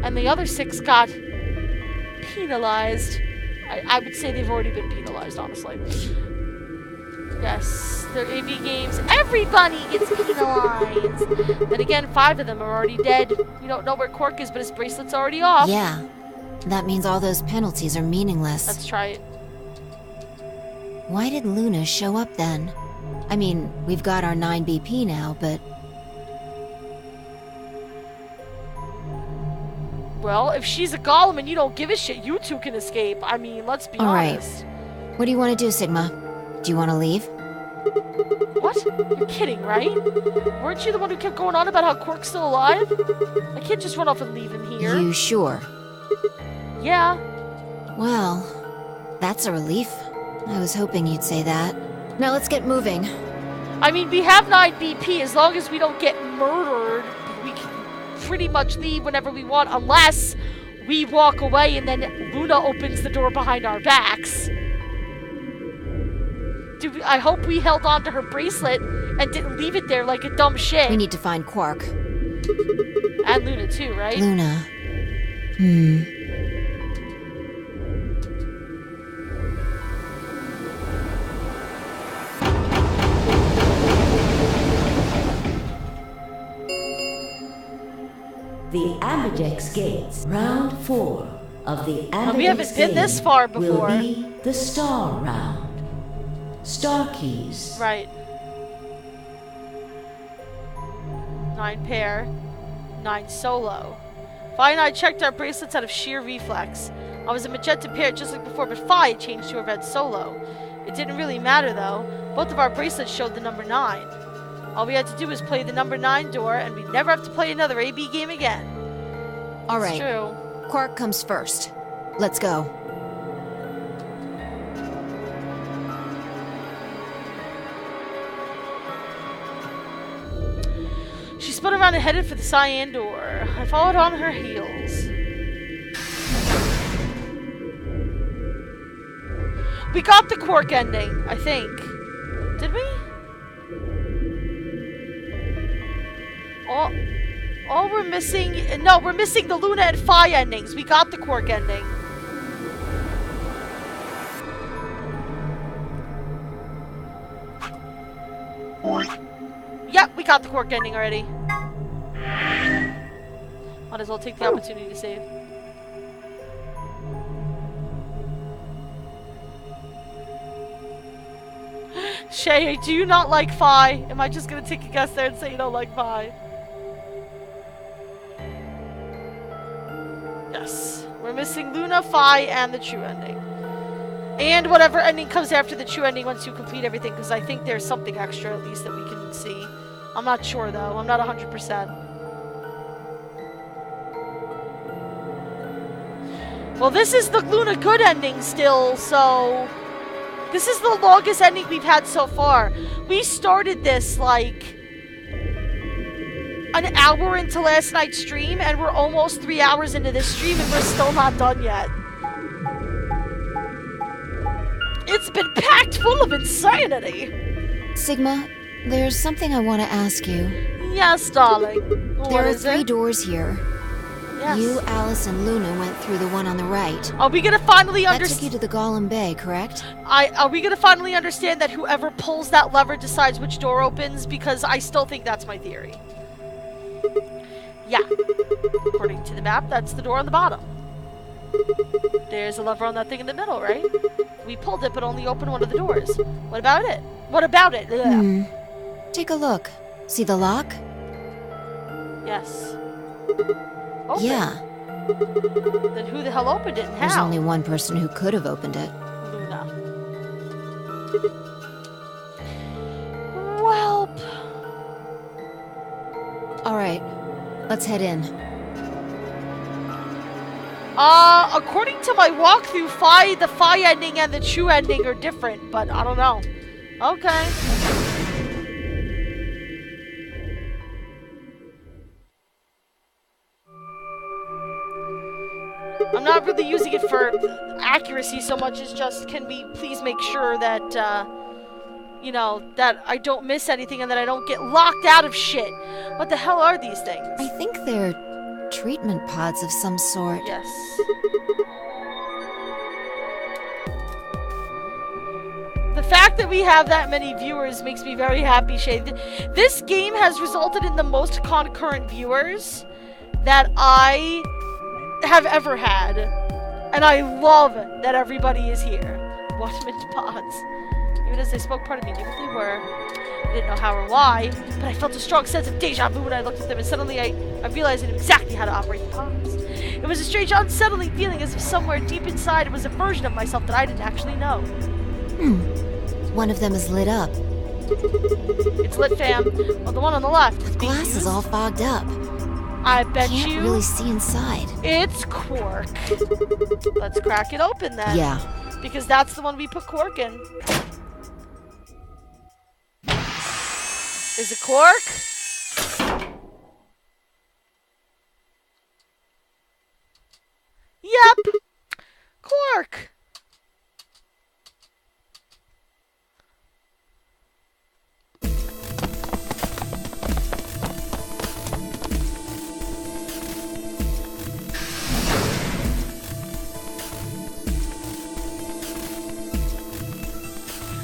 And the other 6 got penalized. I would say they've already been penalized, honestly. Yes, they're AV games. Everybody gets penalized. Then again, 5 of them are already dead. We don't know where Quark is, but his bracelet's already off. Yeah. That means all those penalties are meaningless. Let's try it. Why did Luna show up then? I mean, we've got our 9 BP now, but... Well, if she's a golem and you don't give a shit, you two can escape. I mean, let's be honest. What do you want to do, Sigma? Do you want to leave? What? You're kidding, right? Weren't you the one who kept going on about how Quark's still alive? I can't just run off and leave him here. You sure? Yeah. Well, that's a relief. I was hoping you'd say that. Now let's get moving. I mean, we have 9 BP. As long as we don't get murdered, we can pretty much leave whenever we want, unless we walk away and then Luna opens the door behind our backs. I hope we held on to her bracelet and didn't leave it there like a dumb shit. We need to find Quark. And Luna too, right? Luna. The Ambidex Gates, round 4 of the Ambidex we haven't been this far before. Will be the star round. Star keys. Right. 9 pair, 9 solo. Fi and I checked our bracelets out of sheer reflex. I was a magenta pair just like before, but Fi changed to a red solo. It didn't really matter though. Both of our bracelets showed the number 9. All we had to do was play the number 9 door, and we'd never have to play another AB game again. All right. It's true. Quark comes first. Let's go. She spun around and headed for the cyan door. I followed on her heels. We got the Quark ending, I think. Did we? All we're missing... No, we're missing the Luna and Fi endings. We got the Quark ending. Yep, we got the Quark ending already. Might as well take the opportunity to save. Shay, do you not like Fi? Am I just gonna take a guess there and say you don't like Fi? Yes. We're missing Luna, Fi, and the Chu ending. And whatever ending comes after the Chu ending once you complete everything, because I think there's something extra at least that we can see. I'm not sure though. I'm not 100%. Well, this is the Luna good ending still, so... This is the longest ending we've had so far. We started this, like... an hour into last night's stream, and we're almost 3 hours into this stream, and we're still not done yet. It's been packed full of insanity! Sigma, there's something I want to ask you. Yes, darling. There are 3 doors here. Yes. You, Alice, and Luna went through the one on the right. Are we gonna finally That took understand? you to the Golem Bay, correct? Are we gonna finally understand that whoever pulls that lever decides which door opens? Because I still think that's my theory. Yeah. According to the map, that's the door on the bottom. There's a lever on that thing in the middle, right? We pulled it, but only opened one of the doors. What about it? What about it? Ugh. Take a look. See the lock? Yes. Open. Yeah. Then who the hell opened it and There's how? only one person who could have opened it. Luna. Welp. All right, let's head in. According to my walkthrough, the Phi ending and the Chu ending are different, but I don't know. Okay. I'm not really using it for accuracy so much as just, can we please make sure that, you know, that I don't miss anything and that I don't get locked out of shit. What the hell are these things? I think they're treatment pods of some sort. Yes. The fact that we have that many viewers makes me very happy, Shay. This game has resulted in the most concurrent viewers that I have ever had. And I love that everybody is here. Waterman pods. Even as they spoke, part of me knew what they were. I didn't know how or why, but I felt a strong sense of deja vu when I looked at them, and suddenly I realized I knew exactly how to operate the pods. It was a strange, unsettling feeling, as if somewhere deep inside it was a version of myself that I didn't actually know. One of them is lit up. It's lit, fam. Well, the one on the left. The glass is all fogged up. I bet Can't you really see inside. it's Quark. Let's crack it open then. Yeah. Because that's the one we put Quark in. Is it Quark? Yep. Quark.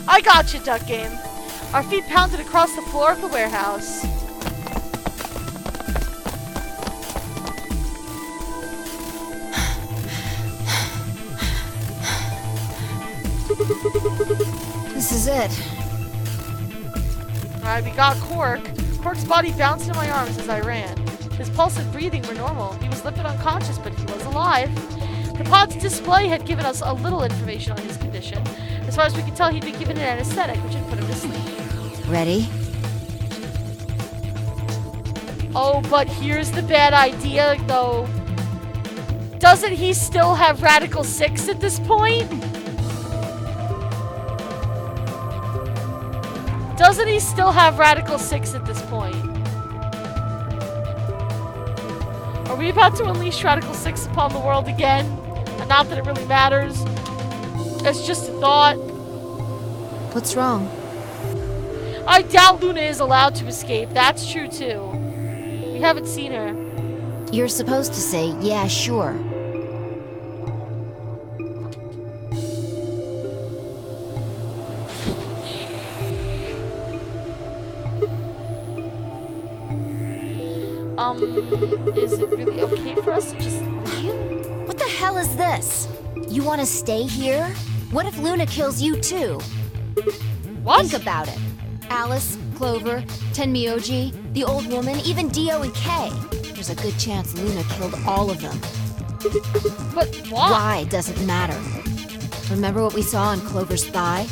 I got you, Duck Game. Our feet pounded across the floor of the warehouse. This is it. Alright, we got Quark. Quark's body bounced in my arms as I ran. His pulse and breathing were normal. He was lifted unconscious, but he was alive. The pod's display had given us a little information on his condition. As far as we could tell, he'd been given an anesthetic, which had put him to sleep. Ready? Oh, but here's the bad idea, though. Doesn't he still have Radical 6 at this point? Doesn't he still have Radical 6 at this point? Are we about to unleash Radical 6 upon the world again? And not that it really matters. It's just a thought. What's wrong? I doubt Luna is allowed to escape. That's true, too. We haven't seen her. You're supposed to say, yeah, sure. Is it really okay for us to just leave? What the hell is this? You want to stay here? What if Luna kills you too? What? Think about it. Alice, Clover, Tenmyoji, the old woman, even Dio and Kay. There's a good chance Luna killed all of them. But why? Why doesn't matter. Remember what we saw on Clover's thigh?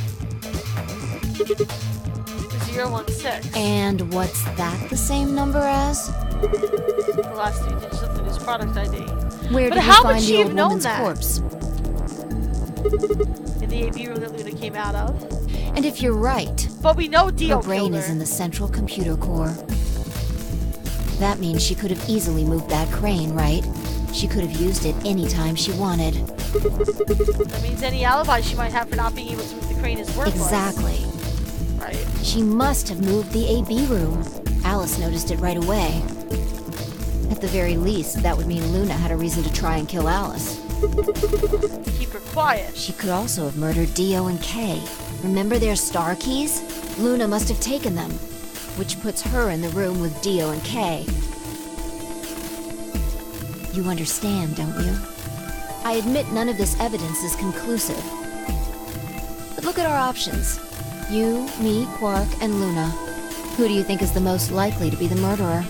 016. And what's that the same number as? The last 3 digits of Luna's product ID. Where But did how you would find she the have old known woman's that? corpse? In the AB room that Luna came out of. And if you're right, But we know Dio her brain killed is her. in the central computer core. That means she could have easily moved that crane, right? She could have used it anytime she wanted. That means any alibi she might have for not being able to move the crane is worthless. Exactly. Right. She must have moved the AB room. Alice noticed it right away. At the very least, that would mean Luna had a reason to try and kill Alice. To keep her quiet. She could also have murdered Dio and Kay. Remember their star keys? Luna must have taken them, which puts her in the room with Dio and Kay. You understand, don't you? I admit none of this evidence is conclusive. But look at our options. You, me, Quark, and Luna. Who do you think is the most likely to be the murderer?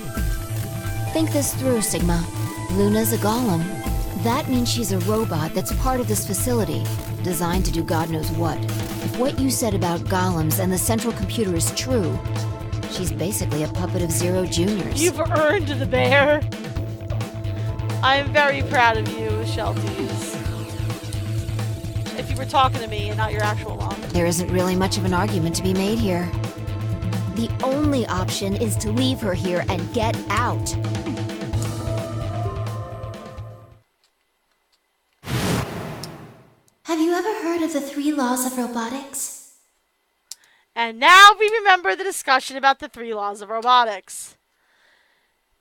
Think this through, Sigma. Luna's a golem. That means she's a robot that's part of this facility, designed to do God knows what. If what you said about golems and the central computer is true, she's basically a puppet of Zero Junior's. You've earned the bear. I am very proud of you. a shell to use. If you were talking to me and not your actual mom. There isn't really much of an argument to be made here. The only option is to leave her here and get out. Have you ever heard of the 3 laws of robotics? And now we remember the discussion about the 3 laws of robotics.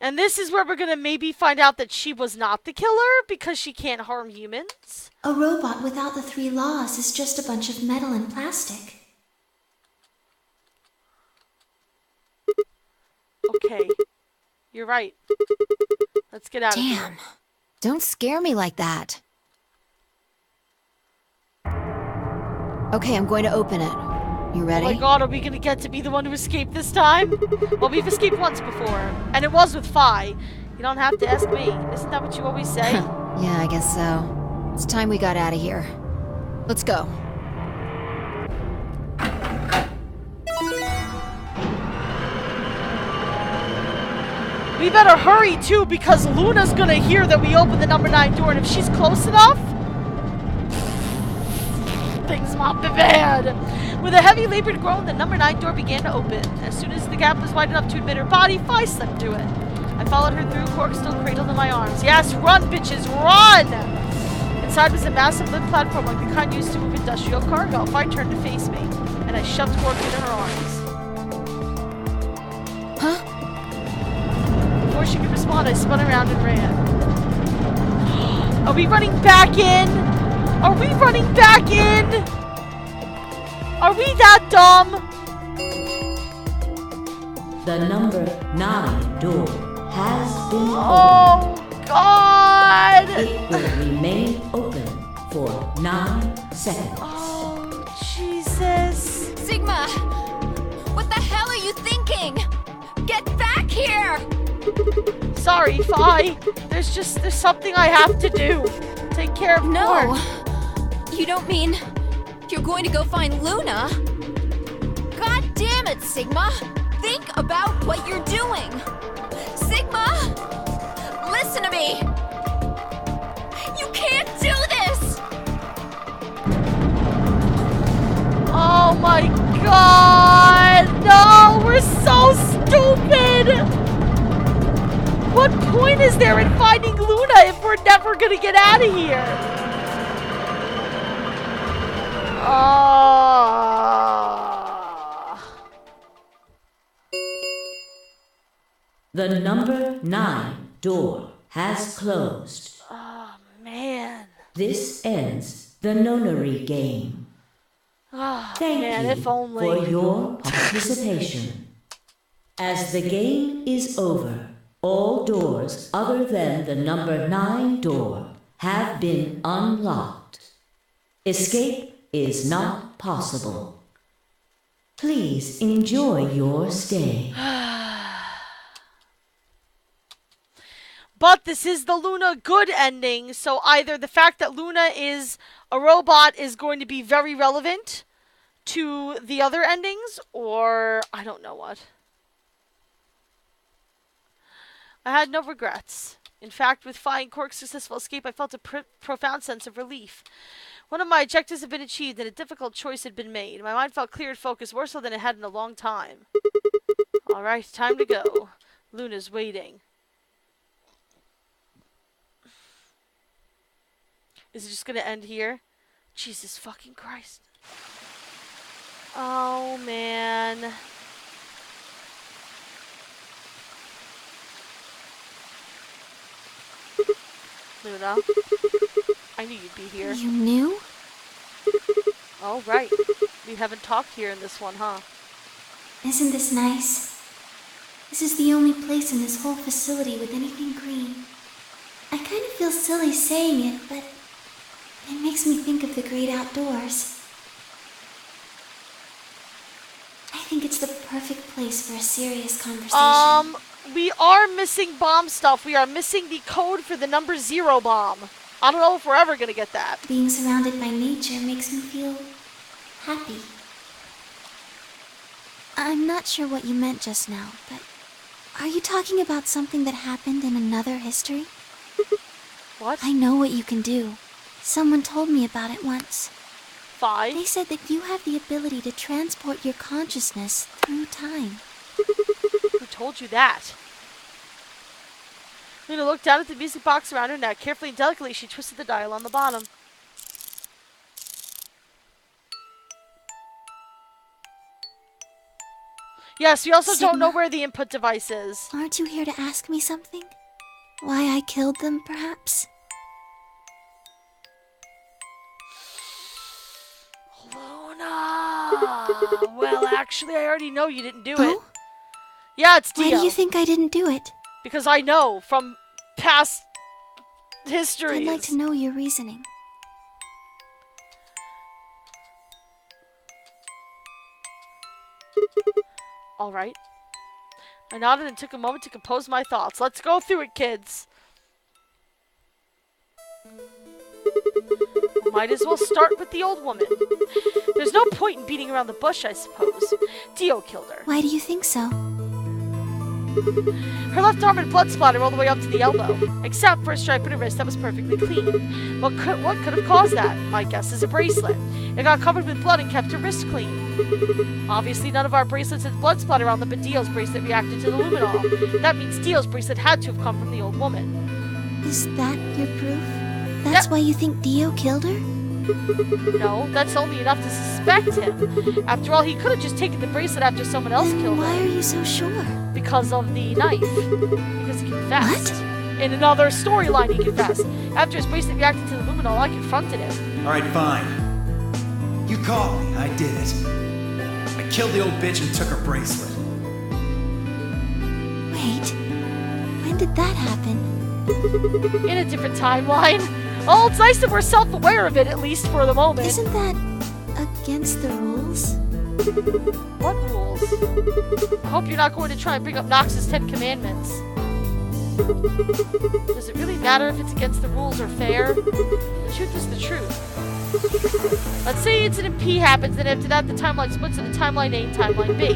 And this is where we're going to maybe find out that she was not the killer because she can't harm humans. A robot without the 3 laws is just a bunch of metal and plastic. Okay. You're right. Let's get out of here. Damn. Don't scare me like that. Okay, I'm going to open it. You ready? Oh my god, are we gonna get to be the one to escape this time? Well, we've escaped once before. And it was with Phi. You don't have to ask me. Isn't that what you always say? Yeah, I guess so. It's time we got out of here. Let's go. We better hurry too, because Luna's gonna hear that we opened the number 9 door, and if she's close enough, things might be bad. With a heavy labored groan, the number 9 door began to open. As soon as the gap was wide enough to admit her body, Phi slipped through it. I followed her through, Cork still cradled in my arms. Yes, run, bitches, run! Inside was a massive lit platform like the kind used to move industrial cargo. Phi turned to face me, and I shoved Cork into her arms. Huh? Before she could respond, I spun around and ran. Are we running back in? Are we running back in? Are we that dumb? The number 9 door has been Oh, God! opened. It will remain open for 9 seconds. Oh, Jesus. Sigma! What the hell are you thinking? Get back here! Sorry, Phi. There's something I have to do. Take care of No! Cork. You don't mean you're going to go find Luna? God damn it, Sigma! Think about what you're doing! Sigma! Listen to me! You can't do this! Oh my God! No, we're so stupid! What point is there in finding Luna if we're never gonna get out of here? The number 9 door has closed. Oh, man. This ends the nonary game. Oh, Thank man, you if only. for your participation. As the game is over, all doors other than the number 9 door have been unlocked. Escape is not possible. Please enjoy your stay. But this is the Luna good ending, so either the fact that Luna is a robot is going to be very relevant to the other endings, or I don't know what. I had no regrets. In fact, with Phi and Cork's successful escape, I felt a profound sense of relief. One of my objectives had been achieved, and a difficult choice had been made. My mind felt clear and focused, more so than it had in a long time. Alright, time to go. Luna's waiting. Is it just gonna end here? Jesus fucking Christ. Oh, man. Luna, I knew you'd be here. You knew? Oh, right. We haven't talked here in this one, huh? Isn't this nice? This is the only place in this whole facility with anything green. I kind of feel silly saying it, but it makes me think of the great outdoors. I think it's the perfect place for a serious conversation. We are missing bomb stuff. We are missing the code for the number 0 bomb. I don't know if we're ever gonna get that. Being surrounded by nature makes me feel happy. I'm not sure what you meant just now, but are you talking about something that happened in another history? What? I know what you can do. Someone told me about it once. Fine. They said that you have the ability to transport your consciousness through time. Who told you that? Luna looked down at the music box around her neck. Carefully and delicately, she twisted the dial on the bottom. Yes, we also don't know where the input device is. Aren't you here to ask me something? Why I killed them, perhaps? Luna! Well, actually, I already know you didn't do it. Oh? Yeah, it's Dio. Why do you think I didn't do it? Because I know from past history. I'd like to know your reasoning. All right. I nodded and took a moment to compose my thoughts. Let's go through it, kids. Might as well start with the old woman. There's no point in beating around the bush, I suppose. Dio killed her. Why do you think so? Her left arm had blood splatter all the way up to the elbow, except for a stripe on her wrist that was perfectly clean. What could have caused that? My guess is a bracelet. It got covered with blood and kept her wrist clean. Obviously, none of our bracelets had blood splatter on them, but Dio's bracelet reacted to the luminol. That means Dio's bracelet had to have come from the old woman. Is that your proof? That's why you think Dio killed her? No, that's only enough to suspect him. After all, he could have just taken the bracelet after someone else Then killed why her. are you so sure? Because of the knife. Because he confessed. What? In another storyline, he confessed. After his bracelet reacted to the luminol, I confronted him. Alright, fine. You caught me. I did it. I killed the old bitch and took her bracelet. Wait, when did that happen? In a different timeline. Oh, it's nice that we're self-aware of it, at least for the moment. Isn't that against the rules? What rules? I hope you're not going to try and bring up Nox's 10 Commandments. Does it really matter if it's against the rules or fair? The truth is the truth. Let's say incident P happens, and after that the timeline splits into timeline A and timeline B.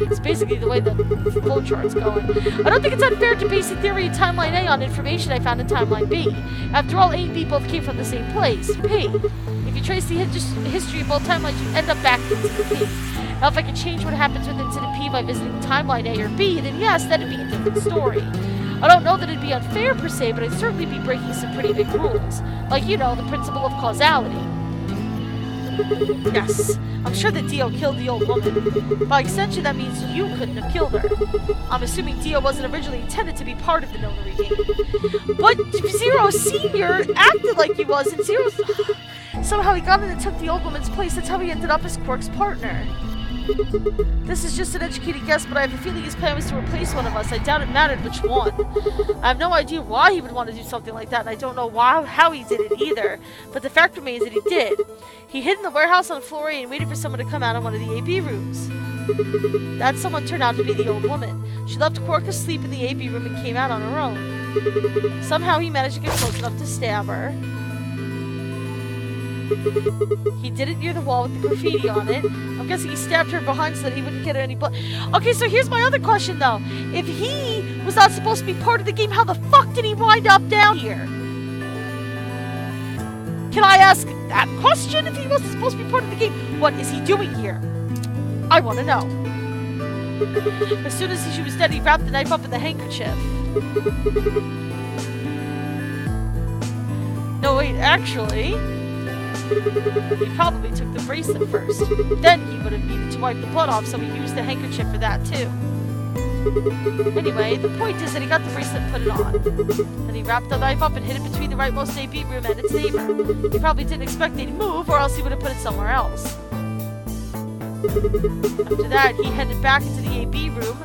It's basically the way the flowchart's going. I don't think it's unfair to base the theory of timeline A on information I found in timeline B. After all, A and B both came from the same place, P. If you trace the history of both timelines, you end up back in incident P. Now, if I could change what happens with incident P by visiting timeline A or B, then yes, that'd be a different story. I don't know that it'd be unfair per se, but I'd certainly be breaking some pretty big rules. Like, you know, the principle of causality. Yes, I'm sure that Dio killed the old woman. By extension, that means you couldn't have killed her. I'm assuming Dio wasn't originally intended to be part of the Notary game. But Zero Sr. acted like he was, and Zero... Somehow he got in and took the old woman's place. That's how he ended up as Quark's partner. This is just an educated guess, but I have a feeling his plan was to replace one of us. I doubt it mattered which one. I have no idea why he would want to do something like that, and I don't know how he did it either. But the fact remains that he did. He hid in the warehouse on floor A and waited for someone to come out of one of the AB rooms. That someone turned out to be the old woman. She left Quark asleep in the AB room and came out on her own. Somehow he managed to get close enough to stab her. He did it near the wall with the graffiti on it. I'm guessing he stabbed her behind so that he wouldn't get any blood. Okay, so here's my other question, though. If he was not supposed to be part of the game, how the fuck did he wind up down here? Can I ask that question? If he wasn't supposed to be part of the game, what is he doing here? I want to know. As soon as she was dead, he wrapped the knife up in the handkerchief. No, wait, actually... He probably took the bracelet first. Then he would have needed to wipe the blood off, so he used the handkerchief for that too. Anyway, the point is that he got the bracelet and put it on. Then he wrapped the knife up and hid it between the rightmost AB room and its neighbor. He probably didn't expect they'd move, or else he would have put it somewhere else. After that, he headed back into the AB room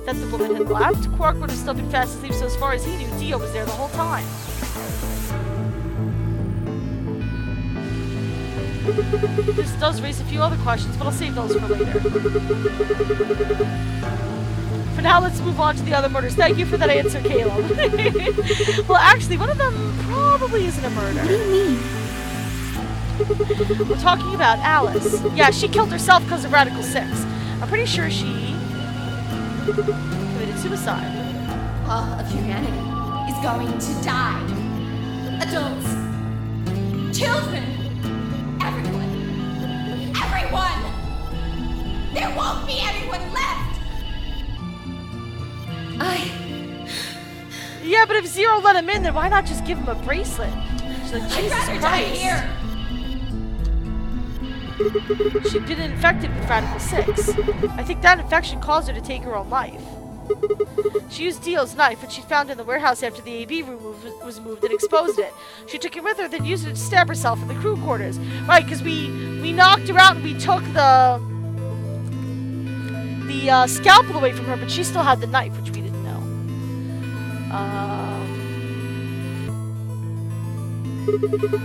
that the woman had left. Quark would have still been fast asleep, so as far as he knew, Dio was there the whole time. This does raise a few other questions, but I'll save those for later. For now, let's move on to the other murders. Thank you for that answer, Caleb. Well, actually, one of them probably isn't a murder. What do you mean? We're talking about Alice. Yeah, she killed herself because of Radical 6. I'm pretty sure she committed suicide. All of humanity is going to die. Adults. Children. Everyone. Everyone! There won't be anyone left! Yeah, but if Zero let him in, then why not just give him a bracelet? She's like, Jesus I'd rather Christ. die here! She'd been infected with Radical 6. I think that infection caused her to take her own life. She used Dio's knife, which she found in the warehouse after the AB room was moved, and exposed it. She took it with her, then used it to stab herself in the crew quarters. Right, because we knocked her out and we took the scalpel away from her, but she still had the knife, which we didn't know.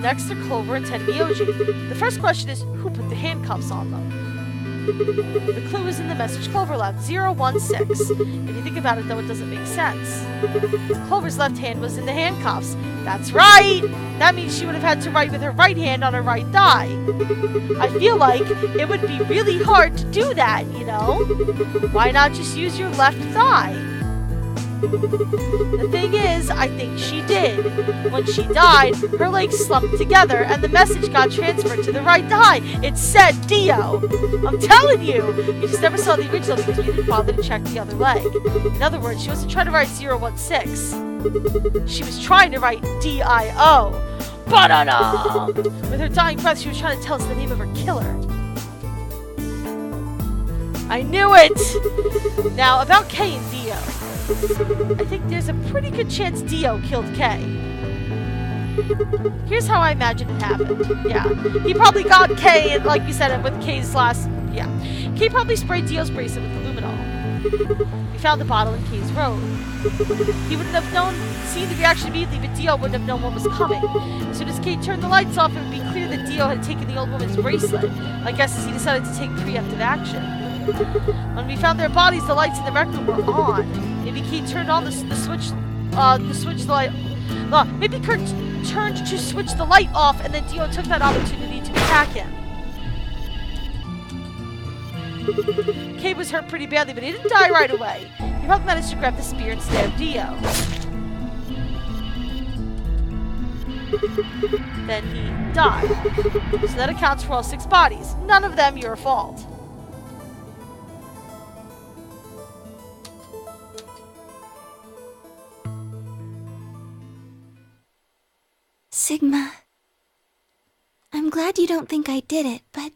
Next are Clover and Tenmyoji. The first question is, who put the handcuffs on them? The clue is in the message Clover left, 016. If you think about it, though, it doesn't make sense. Clover's left hand was in the handcuffs. That's right! That means she would have had to write with her right hand on her right thigh. I feel like it would be really hard to do that, you know? Why not just use your left thigh? The thing is, I think she did. When she died, her legs slumped together and the message got transferred to the right thigh. It said Dio. I'm telling you! We just never saw the original because we didn't bother to check the other leg. In other words, she wasn't trying to write 016. She was trying to write D-I-O. Ba-da-da! With her dying breath, she was trying to tell us the name of her killer. I knew it! Now, about Kay and Dio. I think there's a pretty good chance Dio killed Kay. Here's how I imagine it happened. Yeah. He probably got Kay, and like you said, with Kay's last... Yeah. Kay probably sprayed Dio's bracelet with luminol. We found the bottle in Kay's robe. He wouldn't have seen the reaction immediately, but Dio wouldn't have known what was coming. As soon as Kay turned the lights off, it would be clear that Dio had taken the old woman's bracelet. I guess as he decided to take preemptive action. When we found their bodies, the lights in the rec room were on. Maybe Kay turned on the switch, the light. Maybe Kurt turned to switch the light off, and then Dio took that opportunity to attack him. Kay was hurt pretty badly, but he didn't die right away. He probably managed to grab the spear and stab Dio. Then he died. So that accounts for all 6 bodies. None of them your fault. Sigma, I'm glad you don't think I did it, but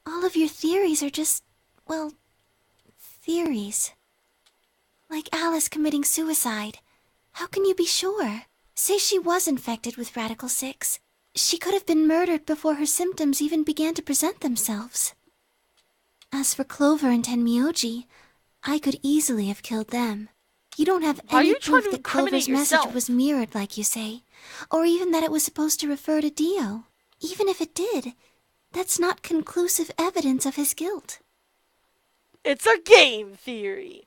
all of your theories are just, well, theories. Like Alice committing suicide. How can you be sure? Say she was infected with Radical 6. She could have been murdered before her symptoms even began to present themselves. As for Clover and Tenmyoji, I could easily have killed them. You don't have any proof that Clover's message was mirrored, like you say, or even that it was supposed to refer to Dio. Even if it did, that's not conclusive evidence of his guilt. It's a game theory.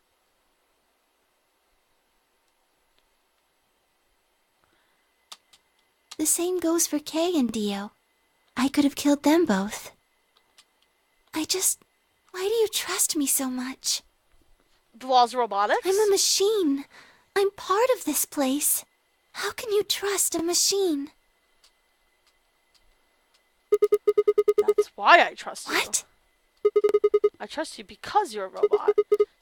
The same goes for Kay and Dio. I could have killed them both. Why do you trust me so much? The laws of robotics? I'm a machine. I'm part of this place. How can you trust a machine? That's why I trust you. What? I trust you because you're a robot.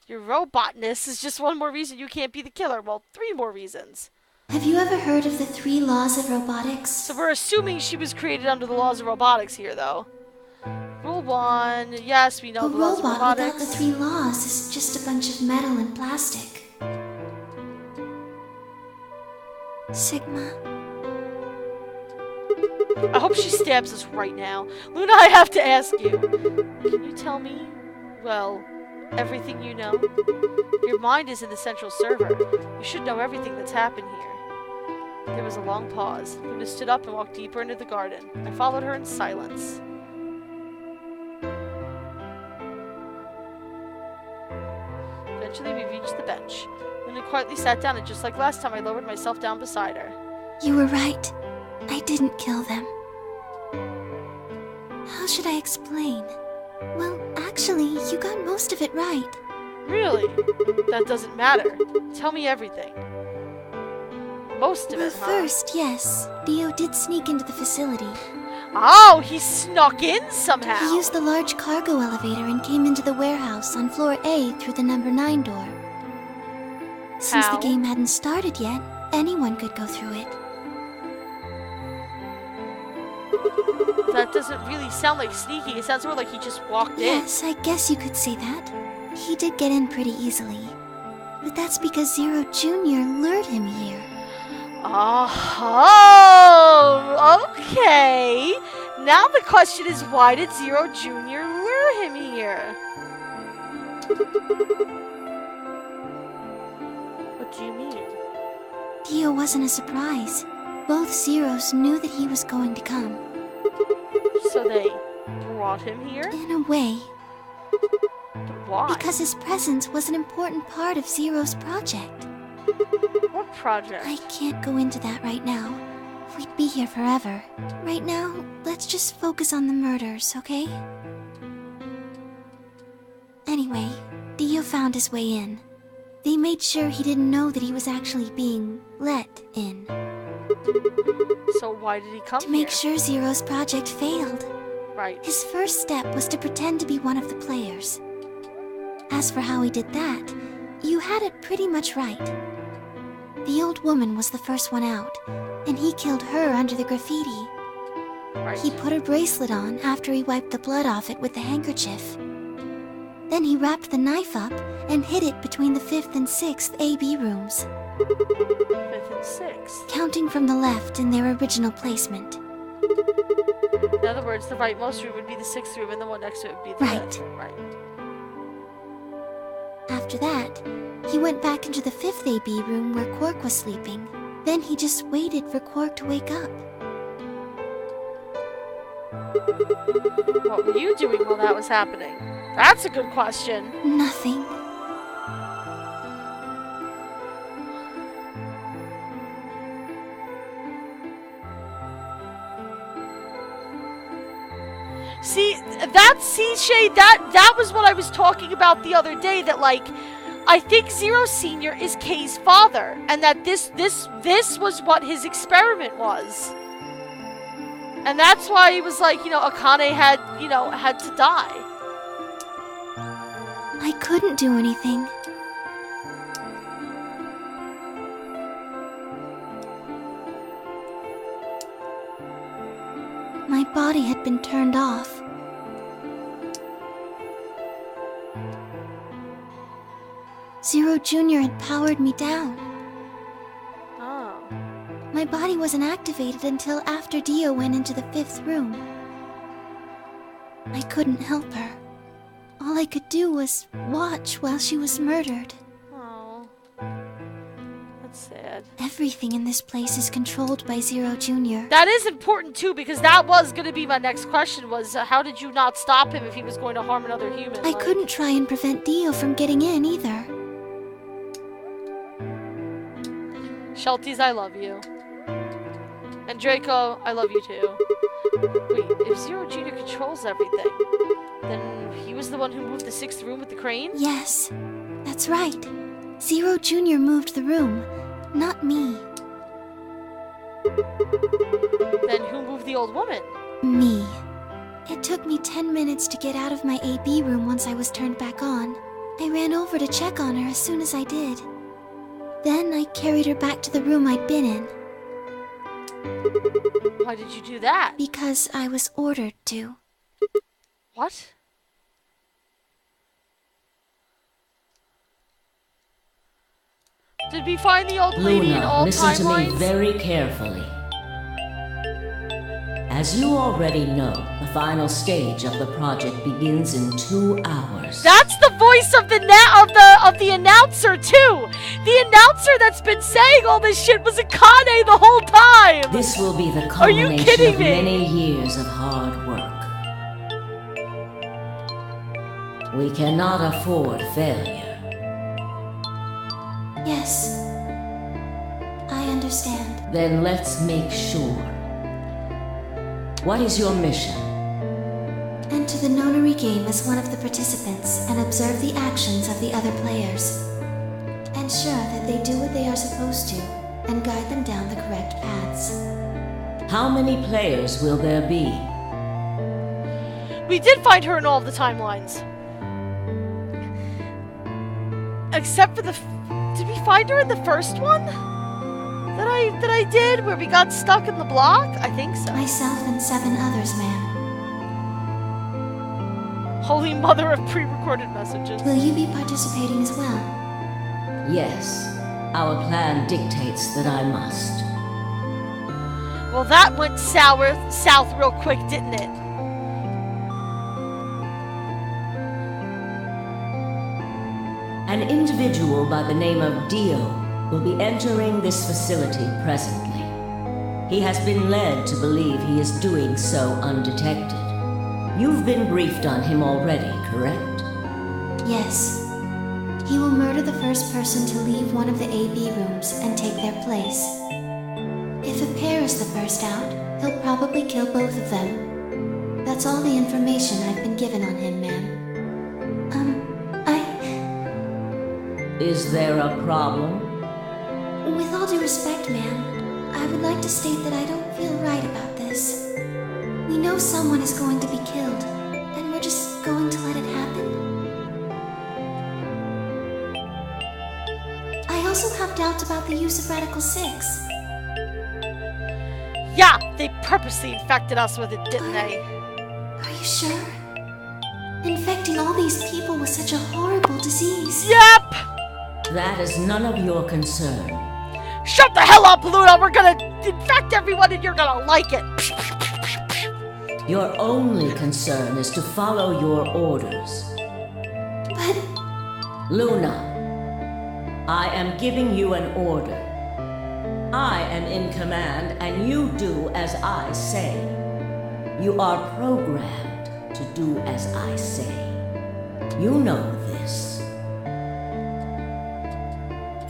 Your robotness is just one more reason you can't be the killer. Well, 3 more reasons. Have you ever heard of the 3 laws of robotics? So we're assuming she was created under the laws of robotics here, though. Rule 1, yes, we know the laws of robotics. A robot without the 3 laws is just a bunch of metal and plastic. Sigma. I hope she stabs us right now. Luna, I have to ask you. Can you tell me, well, everything you know? Your mind is in the central server. You should know everything that's happened here. There was a long pause. Luna stood up and walked deeper into the garden. I followed her in silence. Eventually, we reached the bench. Luna quietly sat down, and just like last time, I lowered myself down beside her. You were right. I didn't kill them. How should I explain? Well, actually, you got most of it right. Really? That doesn't matter. Tell me everything. most of Well, it, huh? first, yes, Dio did sneak into the facility. Oh, he snuck in somehow. He used the large cargo elevator and came into the warehouse on floor A through the number 9 door. Since How? the game hadn't started yet, anyone could go through it. That doesn't really sound like sneaking. It sounds more like he just walked in. Yes, I guess you could say that. He did get in pretty easily. But that's because Zero Jr. lured him here. Oh, okay. Now the question is, why did Zero Jr. lure him here? What do you mean? Dio wasn't a surprise. Both Zeros knew that he was going to come. So they brought him here? In a way. But why? Because his presence was an important part of Zero's project. What project? I can't go into that right now. We'd be here forever. Right now, let's just focus on the murders, okay? Anyway, Dio found his way in. They made sure he didn't know that he was actually being let in. So why did he come To make here? sure Zero's project failed. Right. His first step was to pretend to be one of the players. As for how he did that, you had it pretty much right. The old woman was the first one out, and he killed her under the graffiti. Right. He put her bracelet on after he wiped the blood off it with the handkerchief. Then he wrapped the knife up and hid it between the 5th and 6th AB rooms, 5th and 6th. counting from the left in their original placement. In other words, the rightmost room would be the 6th room, and the one next to it would be the Right. 5th. Right. After that, he went back into the 5th AB room where Quark was sleeping. Then he just waited for Quark to wake up. What were you doing while that was happening? That's a good question. Nothing. See, Shade, that was what I was talking about the other day, that, like, I think Zero Senior is Kei's father, and that this was what his experiment was. And that's why he was like, Akane had to die. I couldn't do anything. My body had been turned off. Zero Jr. had powered me down. Oh. My body wasn't activated until after Dio went into the 5th room. I couldn't help her. All I could do was watch while she was murdered. Oh. That's sad. Everything in this place is controlled by Zero Jr. That is important too, because that was going to be my next question, was how did you not stop him if he was going to harm another human? I couldn't try and prevent Dio from getting in either. Shelties, I love you. And Draco, I love you too. Wait, if Zero Jr. controls everything, then he was the one who moved the 6th room with the crane? Yes, that's right. Zero Jr. moved the room, not me. Then who moved the old woman? Me. It took me 10 minutes to get out of my AB room once I was turned back on. I ran over to check on her as soon as I did. Then I carried her back to the room I'd been in. Why did you do that? Because I was ordered to. What? Did we find the old lady in Luna, all listen to me timelines? very carefully. As you already know, the final stage of the project begins in 2 hours. That's the voice of the announcer too. The announcer that's been saying all this shit was Akane the whole time. This will be the Are you culmination kidding of me? many years of hard work. We cannot afford failure. Yes. I understand. Then let's make sure. What is your mission? Enter the Nonary game as one of the participants and observe the actions of the other players. Ensure that they do what they are supposed to, and guide them down the correct paths. How many players will there be? We did find her in all of the timelines. Except for the... Did we find her in the first one? That I did? Where we got stuck in the block? I think so. Myself and 7 others, ma'am. Holy mother of pre-recorded messages. Will you be participating as well? Yes. Our plan dictates that I must. Well, that went south real quick, didn't it? An individual by the name of Dio will be entering this facility presently. He has been led to believe he is doing so undetected. You've been briefed on him already, correct? Yes. He will murder the first person to leave one of the AB rooms and take their place. If a pair is the first out, he'll probably kill both of them. That's all the information I've been given on him, ma'am. Is there a problem? With all due respect, ma'am, I would like to state that I don't feel right about this. We know someone is going to be killed, and we're just going to let it happen. I also have doubts about the use of Radical 6. Yeah, they purposely infected us with it, didn't they? Are you sure? Infecting all these people with such a horrible disease. Yep! That is none of your concern. Shut the hell up, Luna! We're gonna infect everyone and you're gonna like it! Your only concern is to follow your orders. But... Luna, I am giving you an order. I am in command and you do as I say. You are programmed to do as I say. You know this.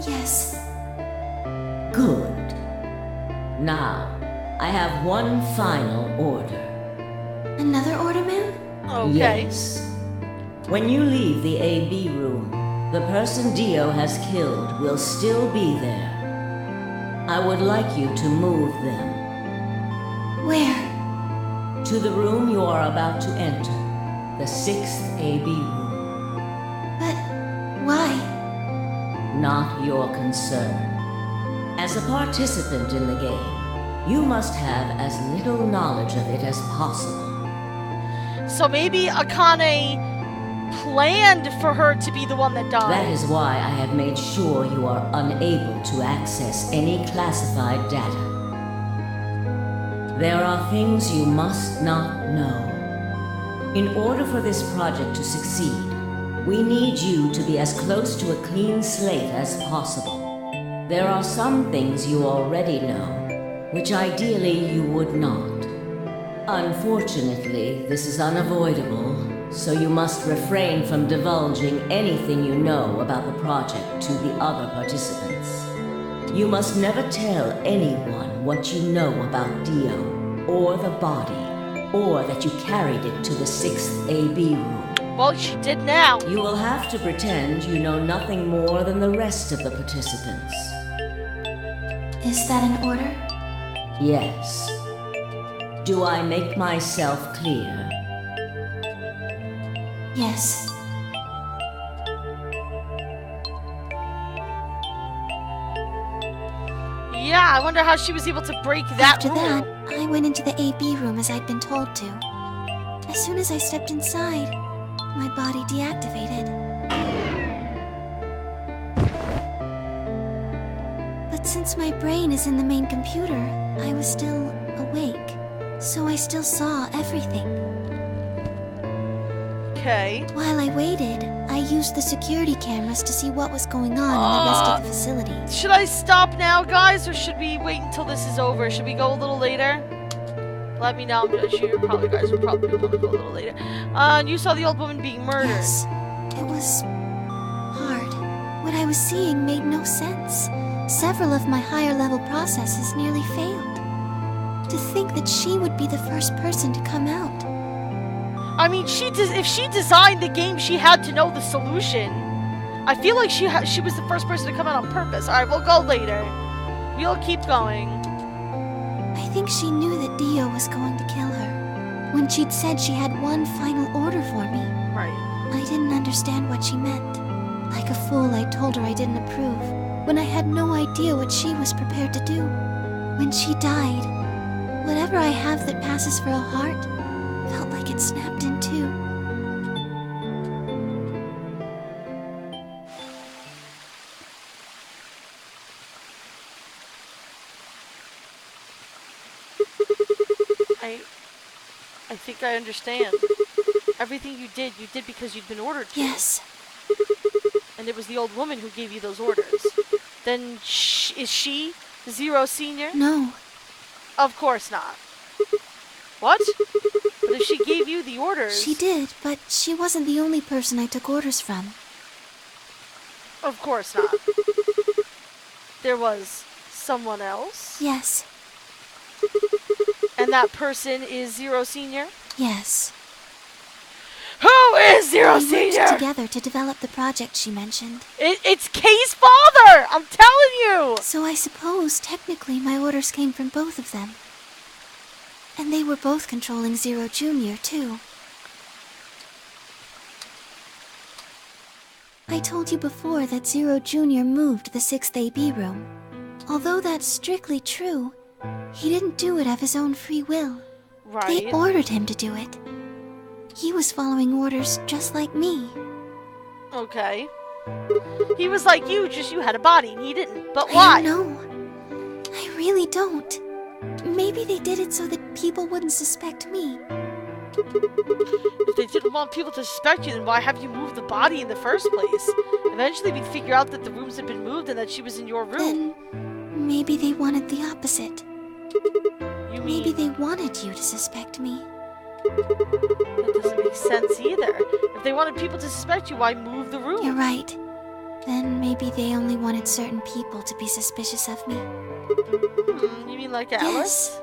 Yes. Good. Now, I have one final order. Another order, ma'am? Okay. Yes. When you leave the AB room, the person Dio has killed will still be there. I would like you to move them. Where? To the room you are about to enter, the 6th AB room. But why? Not your concern. As a participant in the game, you must have as little knowledge of it as possible. So maybe Akane planned for her to be the one that died. That is why I have made sure you are unable to access any classified data. There are things you must not know. In order for this project to succeed, we need you to be as close to a clean slate as possible. There are some things you already know, which ideally you would not. Unfortunately, this is unavoidable, so you must refrain from divulging anything you know about the project to the other participants. You must never tell anyone what you know about Dio, or the body, or that you carried it to the 6th AB room. Well, she did now. You will have to pretend you know nothing more than the rest of the participants. Is that an order? Yes. Do I make myself clear? Yes. Yeah, I wonder how she was able to break that After rule. that, I went into the AB room as I'd been told to. As soon as I stepped inside, my body deactivated. But since my brain is in the main computer, I was still awake. So I still saw everything. Okay. While I waited, I used the security cameras to see what was going on in the rest of the facility. Should I stop now, guys, or should we wait until this is over? Should we go a little later? Let me know. I'm sure you probably guys would probably want to go a little later. You saw the old woman being murdered. Yes, it was hard. What I was seeing made no sense. Several of my higher level processes nearly failed. To think that she would be the first person to come out. I mean, if she designed the game, she had to know the solution. I feel like she was the first person to come out on purpose. All right, we'll go later. We'll keep going. I think she knew that Dio was going to kill her. When she'd said she had one final order for me. Right. I didn't understand what she meant. Like a fool, I told her I didn't approve, when I had no idea what she was prepared to do. When she died, whatever I have that passes for a heart felt like it snapped in two. I think I understand. Everything you did because you'd been ordered to. Yes. And it was the old woman who gave you those orders. Then is she Zero Senior? No. Of course not. What? But if she gave you the orders... She did, but she wasn't the only person I took orders from. Of course not. There was someone else? Yes. And that person is Zero Senior? Yes. Who is Zero Senior? We worked together to develop the project she mentioned. It's Kay's father! I'm telling you! So I suppose, technically, my orders came from both of them. And they were both controlling Zero Jr., too. I told you before that Zero Jr. moved the 6th AB room. Although that's strictly true, he didn't do it of his own free will. Right. They ordered him to do it. He was following orders just like me. Okay. He was like you, just you had a body and he didn't. But why? I don't know. I really don't. Maybe they did it so that people wouldn't suspect me. If they didn't want people to suspect you, then why have you moved the body in the first place? Eventually we'd figure out that the rooms had been moved and that she was in your room. Then maybe they wanted the opposite. You mean... Maybe they wanted you to suspect me. That doesn't make sense either. If they wanted people to suspect you, why move the room? You're right. Then maybe they only wanted certain people to be suspicious of me. You mean like Alice? Yes.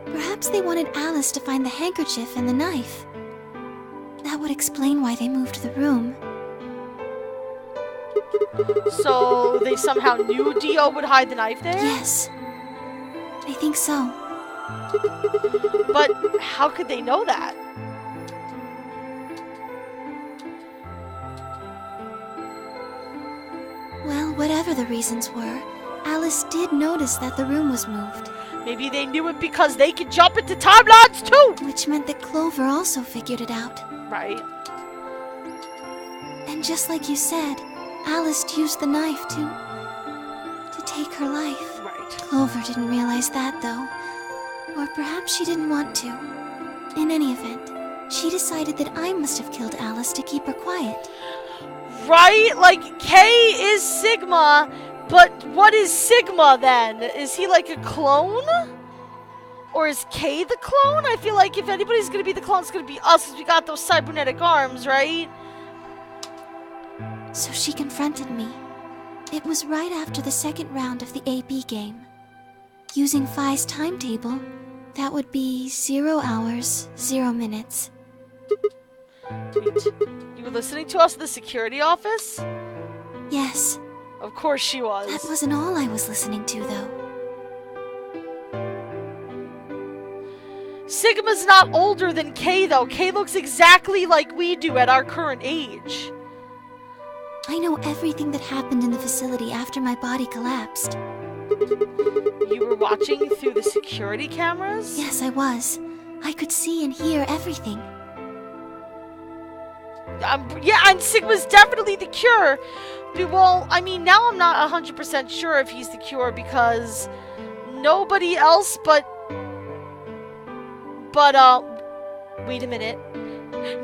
Perhaps they wanted Alice to find the handkerchief and the knife. That would explain why they moved the room. So they somehow knew Dio would hide the knife there? Yes. I think so. But how could they know that? Well, whatever the reasons were, Alice did notice that the room was moved. Maybe they knew it because they could jump into timelines too! Which meant that Clover also figured it out. Right. And just like you said, Alice used the knife to take her life. Right. Clover didn't realize that, though. Or perhaps she didn't want to. In any event, she decided that I must have killed Alice to keep her quiet. Right? Like, K is Sigma, but what is Sigma then? Is he like a clone? Or is K the clone? I feel like if anybody's gonna be the clone, it's gonna be us, because we got those cybernetic arms, right? So she confronted me. It was right after the second round of the AB game. Using Phi's timetable, that would be 0 hours, 0 minutes. Wait, you were listening to us in the security office? Yes. Of course she was. That wasn't all I was listening to, though. Sigma's not older than K, though. K looks exactly like we do at our current age. I know everything that happened in the facility after my body collapsed. You were watching through the security cameras? Yes, I was. I could see and hear everything. Yeah, and Sigma's definitely the cure. Well, I mean, now I'm not 100% sure if he's the cure because nobody else but wait a minute.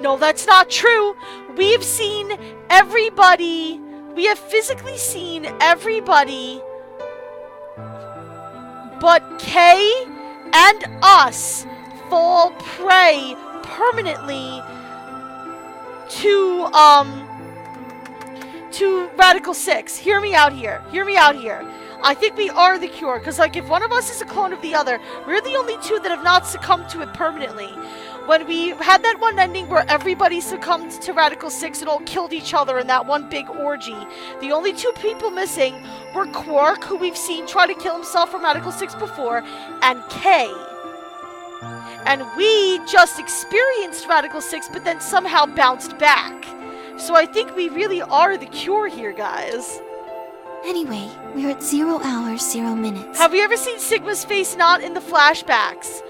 No, that's not true. We've seen everybody. We have physically seen everybody but Kay and us fall prey permanently to Radical 6. Hear me out here. Hear me out here. I think we are the cure, because like if one of us is a clone of the other, we're the only two that have not succumbed to it permanently. When we had that one ending where everybody succumbed to Radical 6 and all killed each other in that one big orgy, the only 2 people missing were Quark, who we've seen try to kill himself from Radical 6 before, and Kay. And we just experienced Radical 6, but then somehow bounced back. So I think we really are the cure here, guys. Anyway, we're at 0 hours, 0 minutes. Have we ever seen Sigma's face not in the flashbacks?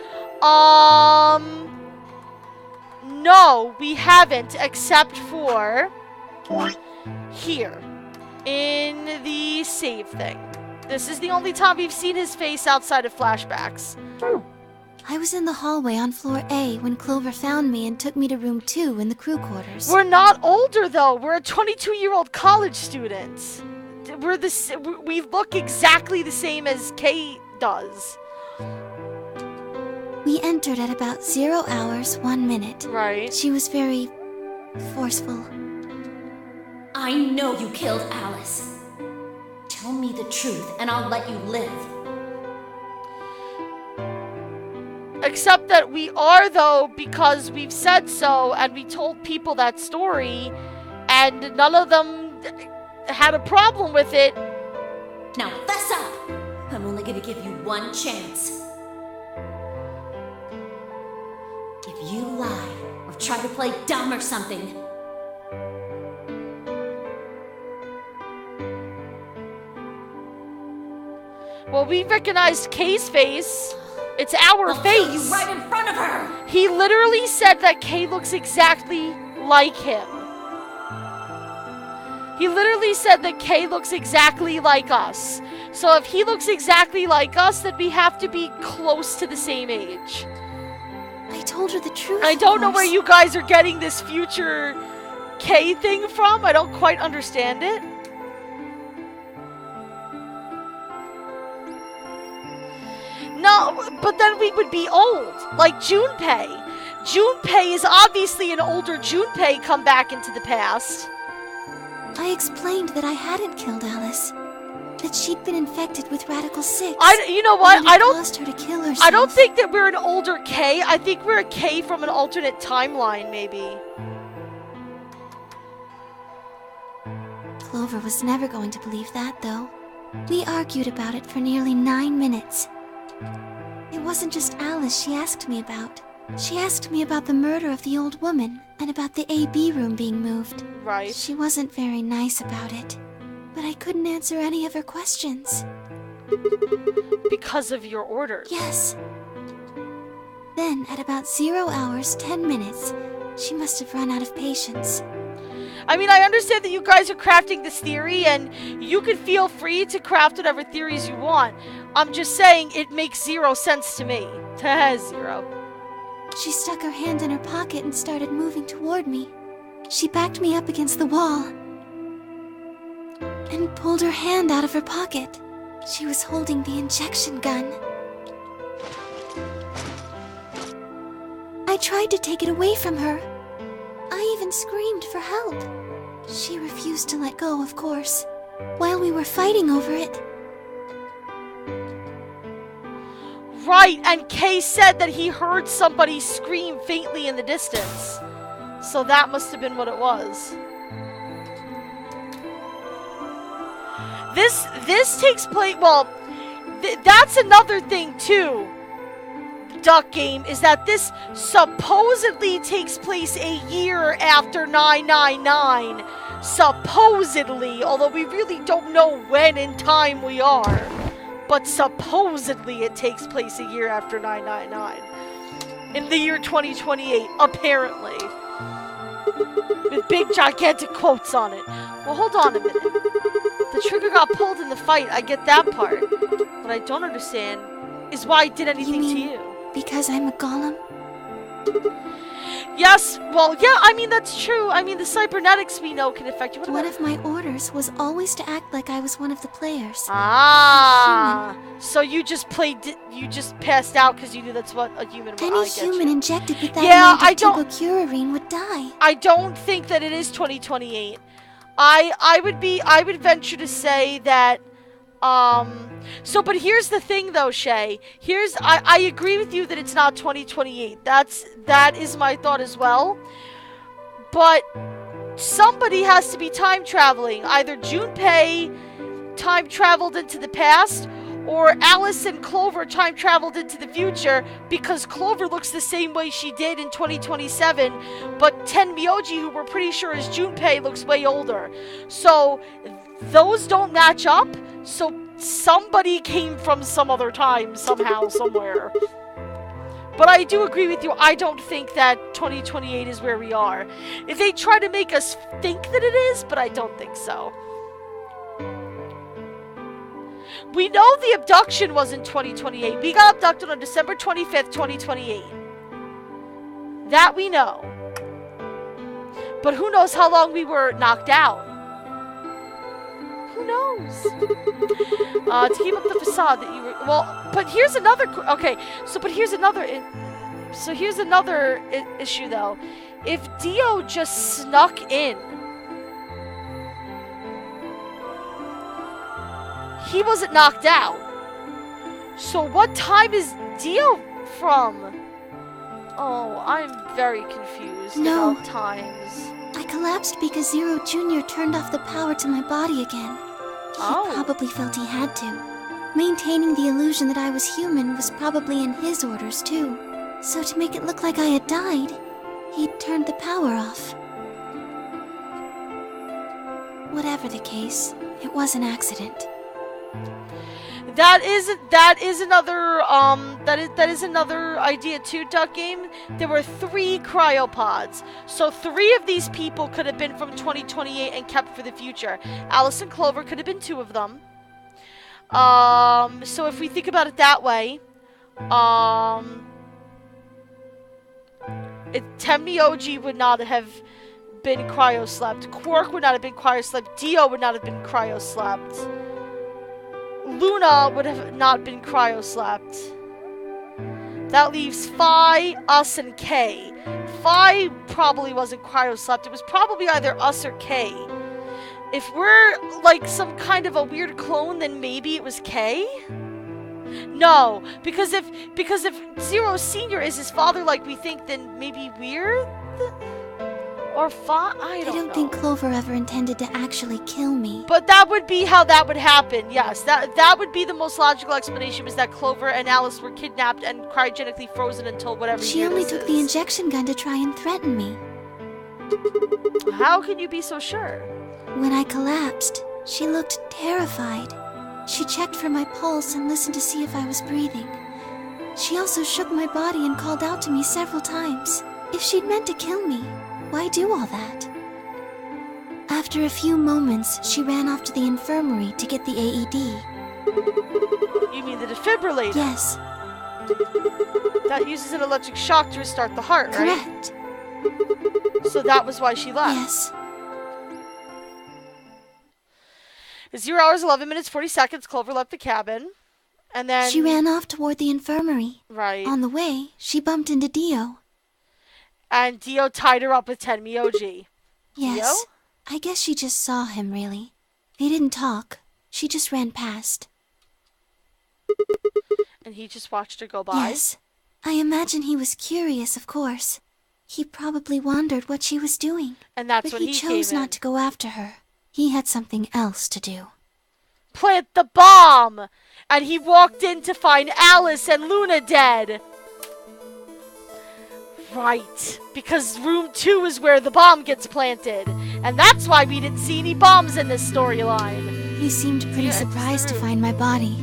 No, we haven't, except for here, in the save thing. This is the only time we've seen his face outside of flashbacks. I was in the hallway on floor A when Clover found me and took me to room 2 in the crew quarters. We're not older, though. We're a 22-year-old college student. We look exactly the same as Kay does. We entered at about 0 hours, 1 minute. Right. She was very forceful. I know you killed Alice. Tell me the truth and I'll let you live. Except that we are, though, because we've said so and we told people that story and none of them had a problem with it. Now fess up! I'm only gonna give you one chance. If you lie or try to play dumb or something, well, we recognized Kay's face. It's our I'll face. kill you right in front of her. He literally said that Kay looks exactly like him. He literally said that Kay looks exactly like us. So if he looks exactly like us, then we have to be close to the same age. I told her the truth. I don't know where you guys are getting this future Kay thing from. I don't quite understand it. No, but then we would be old, like Junpei. Junpei is obviously an older Junpei come back into the past. I explained that I hadn't killed Alice. That she'd been infected with Radical 6. You know what? I don't caused her to kill herself. I don't think that we're an older Kay. I think we're a Kay from an alternate timeline, maybe. Clover was never going to believe that, though. We argued about it for nearly 9 minutes. It wasn't just Alice she asked me about. She asked me about the murder of the old woman and about the AB room being moved. Right. She wasn't very nice about it, but I couldn't answer any of her questions. Because of your orders. Yes. Then, at about 0 hours, 10 minutes, she must have run out of patience. I mean, I understand that you guys are crafting this theory, and you can feel free to craft whatever theories you want. I'm just saying it makes 0 sense to me. 0. She stuck her hand in her pocket and started moving toward me. She backed me up against the wall and pulled her hand out of her pocket. She was holding the injection gun. I tried to take it away from her. I even screamed for help. She refused to let go, of course, while we were fighting over it. Right, and Kay said that he heard somebody scream faintly in the distance. So that must have been what it was. This takes place, well, that's another thing too, Duck Game, is that this supposedly takes place a year after 999. Supposedly, although we really don't know when in time we are. But supposedly it takes place a year after 999. In the year 2028, apparently. With big gigantic quotes on it. Well, hold on a minute. The trigger got pulled in the fight, I get that part. What I don't understand is why it did anything to you. Because I'm a golem? Yes, well, yeah, I mean, that's true. I mean, the cybernetics we know can affect you. One of my orders was always to act like I was one of the players. Ah, so you just passed out because you knew that's what a human would. Any human injected with that amount of tubocurarine would die. I don't think that it is 2028. I would venture to say that But here's the thing though, Shay. I agree with you that it's not 2028. That is my thought as well. But somebody has to be time traveling. Either Junpei time traveled into the past, or Alice and Clover time traveled into the future, because Clover looks the same way she did in 2027, but Tenmyoji, who we're pretty sure is Junpei, looks way older. So those don't match up. So somebody came from some other time, somehow, somewhere. But I do agree with you. I don't think that 2028 is where we are. If they try to make us think that it is, but I don't think so. We know the abduction was in 2028. We got abducted on December 25th, 2028. That we know. But who knows how long we were knocked out? Who knows? To keep up the facade that you were... Well, but here's another... Okay, but here's another... here's another issue, though. If Dio just snuck in... He wasn't knocked out. So what time is Dio from? Oh, I'm very confused about times. I collapsed because Zero Jr. turned off the power to my body again. He probably felt he had to. Maintaining the illusion that I was human was probably in his orders, too. So to make it look like I had died, he turned the power off. Whatever the case, it was an accident. That is another idea too, Duck Game. There were 3 cryopods, so 3 of these people could have been from 2028 and kept for the future. Alice and Clover could have been 2 of them. So if we think about it that way, Tenmyoji would not have been cryoslept. Quark would not have been cryoslept. Dio would not have been cryoslept. Luna would have not been cryoslapped. That leaves Phi, us, and K. Phi probably wasn't cryoslapped. It was probably either us or K. If we're like some kind of a weird clone, then maybe it was K? No, because if Zero Senior is his father like we think, then maybe we're or Phi? I don't know. think Clover ever intended to actually kill me. But that would be how that would happen, yes. That would be the most logical explanation, is that Clover and Alice were kidnapped and cryogenically frozen until whatever She only took the injection gun to try and threaten me. How can you be so sure? When I collapsed, she looked terrified. She checked for my pulse and listened to see if I was breathing. She also shook my body and called out to me several times. If she'd meant to kill me, why do all that? After a few moments, she ran off to the infirmary to get the AED. You mean the defibrillator? Yes. That uses an electric shock to restart the heart, right? Correct. So that was why she left. Yes. 0 hours, 11 minutes, 40 seconds, Clover left the cabin. And then... She ran off toward the infirmary. Right. On the way, she bumped into Dio. And Dio tied her up with Tenmyoji. Yes. Dio? I guess she just saw him, really. They didn't talk. She just ran past. And he just watched her go by? Yes. I imagine he was curious, of course. He probably wondered what she was doing. And that's but when he came chose in. not to go after her. He had something else to do. Plant the bomb! And he walked in to find Alice and Luna dead. Right. Because room 2 is where the bomb gets planted. And that's why we didn't see any bombs in this storyline. He seemed pretty surprised to find my body.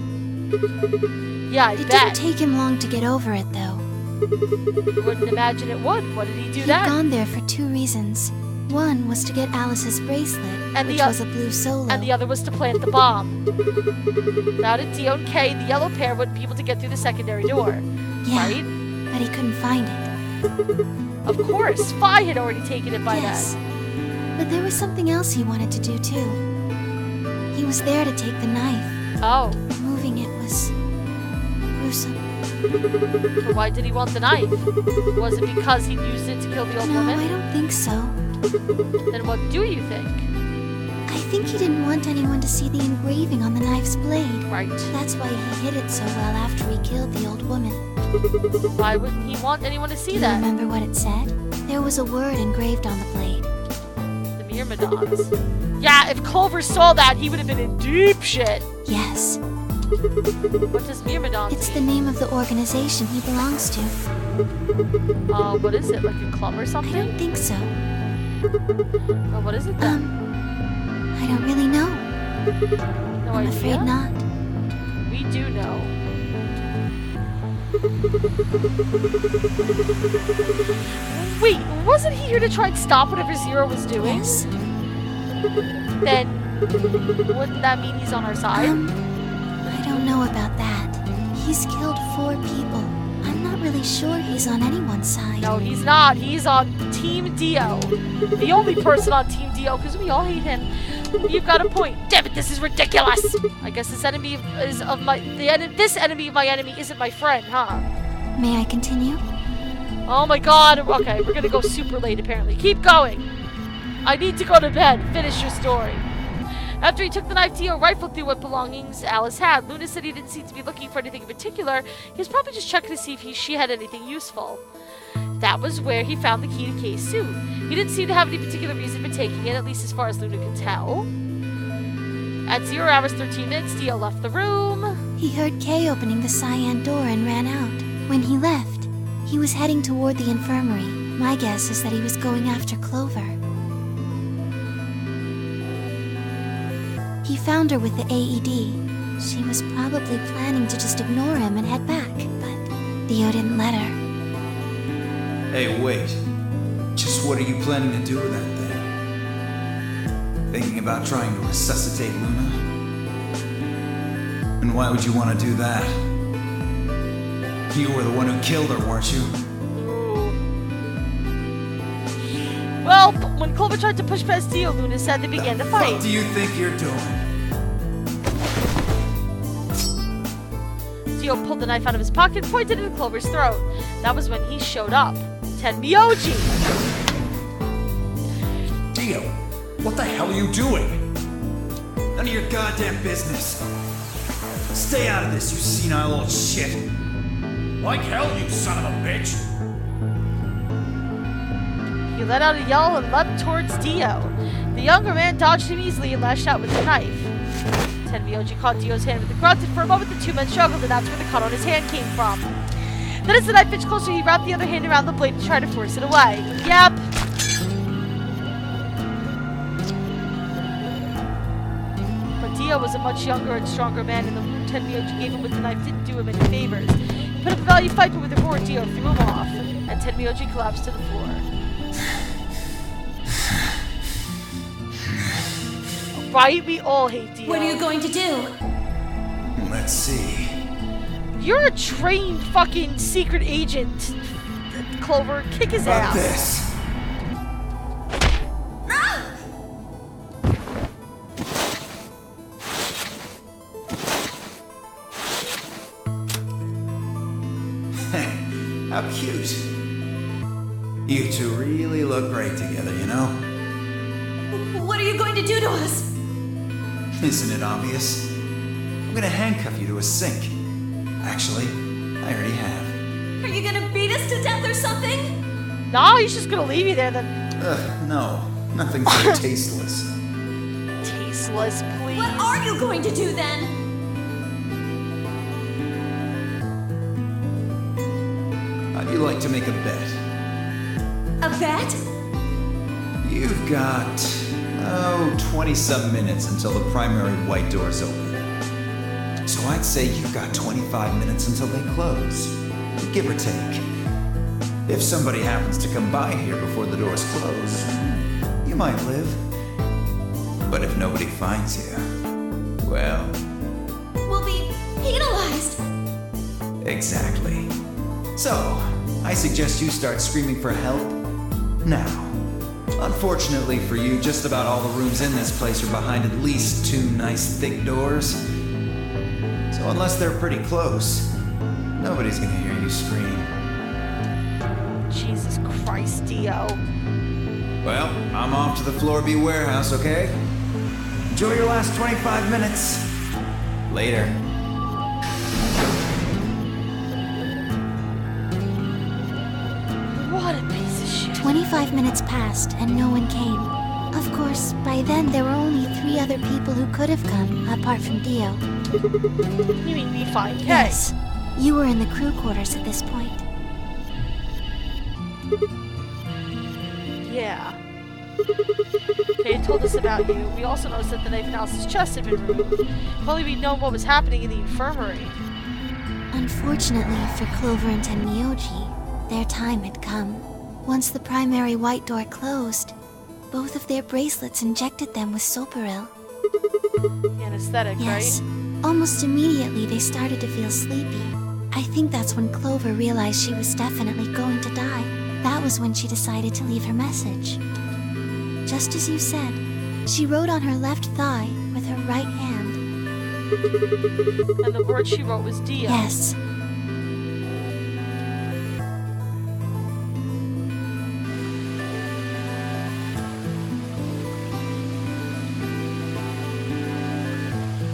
Yeah, I bet. It didn't take him long to get over it, though. Wouldn't imagine it would. What did he do He'd then? gone there for 2 reasons. One was to get Alice's bracelet, and which was a blue solo. And the other was to plant the bomb. Now did Dio and Kay, the yellow pair, wouldn't be able to get through the secondary door. Yeah, right? But he couldn't find it. Of course, Phi had already taken it by yes. But there was something else he wanted to do, too. He was there to take the knife. Oh. Moving it was gruesome. But why did he want the knife? Was it because he used it to kill the old woman? No, I don't think so. Then what do you think? I think he didn't want anyone to see the engraving on the knife's blade. Right. That's why he hid it so well after he killed the old woman. Why wouldn't he want anyone to see Do you that? remember what it said? There was a word engraved on the blade. The Myrmidons. Yeah, if Clover saw that, he would have been in deep shit. Yes. What does Myrmidon It's the name of the organization he belongs to. What is it? Like a club or I something? don't think so. Oh, what is it then? I don't really know. No I'm idea. afraid not. We do know. Wait, wasn't he here to try and stop whatever Zero was doing? Yes. Then wouldn't that mean he's on our side? I don't know about that. He's killed 4 people. I'm not really sure he's on anyone's side. No, he's not. He's on Team Dio. The only person on Team Dio, because we all hate him. You've got a point. Damn it, this is ridiculous. I guess this enemy is of my this enemy of my enemy isn't my friend, huh? May I continue? Oh my god. Okay, we're gonna go super late apparently. Keep going. I need to go to bed. Finish your story. After he took the knife, Dio rifled through what belongings Alice had. Luna said he didn't seem to be looking for anything in particular. He was probably just checking to see if she had anything useful. That was where he found the key to Kay's suit. He didn't seem to have any particular reason for taking it, at least as far as Luna could tell. At 0 hours 13 minutes, Dio left the room. He heard Kay opening the cyan door and ran out. When he left, he was heading toward the infirmary. My guess is that he was going after Clover. He found her with the AED. She was probably planning to just ignore him and head back, but Dio didn't let her. Hey, wait. Just what are you planning to do with that thing? Thinking about trying to resuscitate Luna? And why would you want to do that? You were the one who killed her, weren't you? Well, when Clover tried to push past Dio, Luna said they began to fight. What do you think you're doing? Dio pulled the knife out of his pocket and pointed it at Clover's throat. That was when he showed up. Tenmyoji! Dio, what the hell are you doing? None of your goddamn business. Stay out of this, you senile old shit. Like hell, you son of a bitch! He let out a yell and leapt towards Dio. The younger man dodged him easily and lashed out with the knife. Tenmyoji caught Dio's hand with a grunt, and for a moment the two men struggled, and that's where the cut on his hand came from. Then as the knife inched closer, he wrapped the other hand around the blade to try to force it away. Yep. But Dio was a much younger and stronger man, and the wound Tenmyoji gave him with the knife didn't do him any favors. He put up a valiant fight, but with a roar, Dio threw him off, and Tenmyoji collapsed to the floor. Right? We all hate Dio. What are you going to do? Let's see. You're a trained fucking secret agent, Clover. Kick his ass. This. How cute. You two really look great together, you know? What are you going to do to us? Isn't it obvious? I'm gonna handcuff you to a sink. Actually, I already have. Are you gonna beat us to death or something? No, he's just gonna leave you there then. No. Nothing so tasteless. Tasteless, please. What are you going to do then? How'd you like to make a bet? A bet? You've got, 20-some minutes until the primary white doors open. So I'd say you've got 25 minutes until they close, give or take. If somebody happens to come by here before the doors close, you might live. But if nobody finds you, well... We'll be penalized. Exactly. So, I suggest you start screaming for help now. Unfortunately for you, just about all the rooms in this place are behind at least 2 nice thick doors. So unless they're pretty close, nobody's gonna hear you scream. Jesus Christ, Dio. Well, I'm off to the Floor B warehouse, okay? Enjoy your last 25 minutes. Later. What a piece of shit. 25 minutes passed and no one came. Of course, by then there were only 3 other people who could have come, apart from Dio. You mean me find Kay? Yes. You were in the crew quarters at this point. Yeah. Kay told us about you. We also noticed that the knife in Alice's chest had been removed. If only we'd known what was happening in the infirmary. Unfortunately for Clover and Tenmyoji, their time had come. Once the primary white door closed, both of their bracelets injected them with Soparil. Anesthetic, Yes. right? Almost immediately they started to feel sleepy. I think that's when Clover realized she was definitely going to die. That was when she decided to leave her message. Just as you said, she wrote on her left thigh with her right hand. And the word she wrote was Dio. Yes.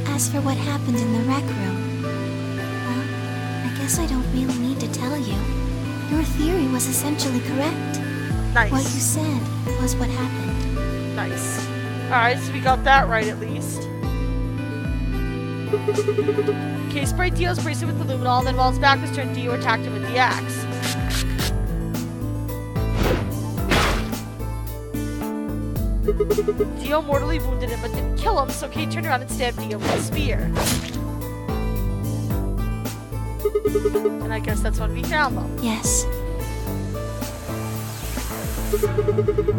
As for what happened in the rec room, well, I guess I don't really need to tell you. Your theory was essentially correct. Nice. What you said was what happened. Nice. Alright, so we got that right at least. Okay, sprayed Dio's bracelet with the luminol, then while his back was turned, Dio attacked him with the axe. Dio mortally wounded him but didn't kill him, so Kay turned around and stabbed Dio with a spear. And I guess that's when we found them. Yes.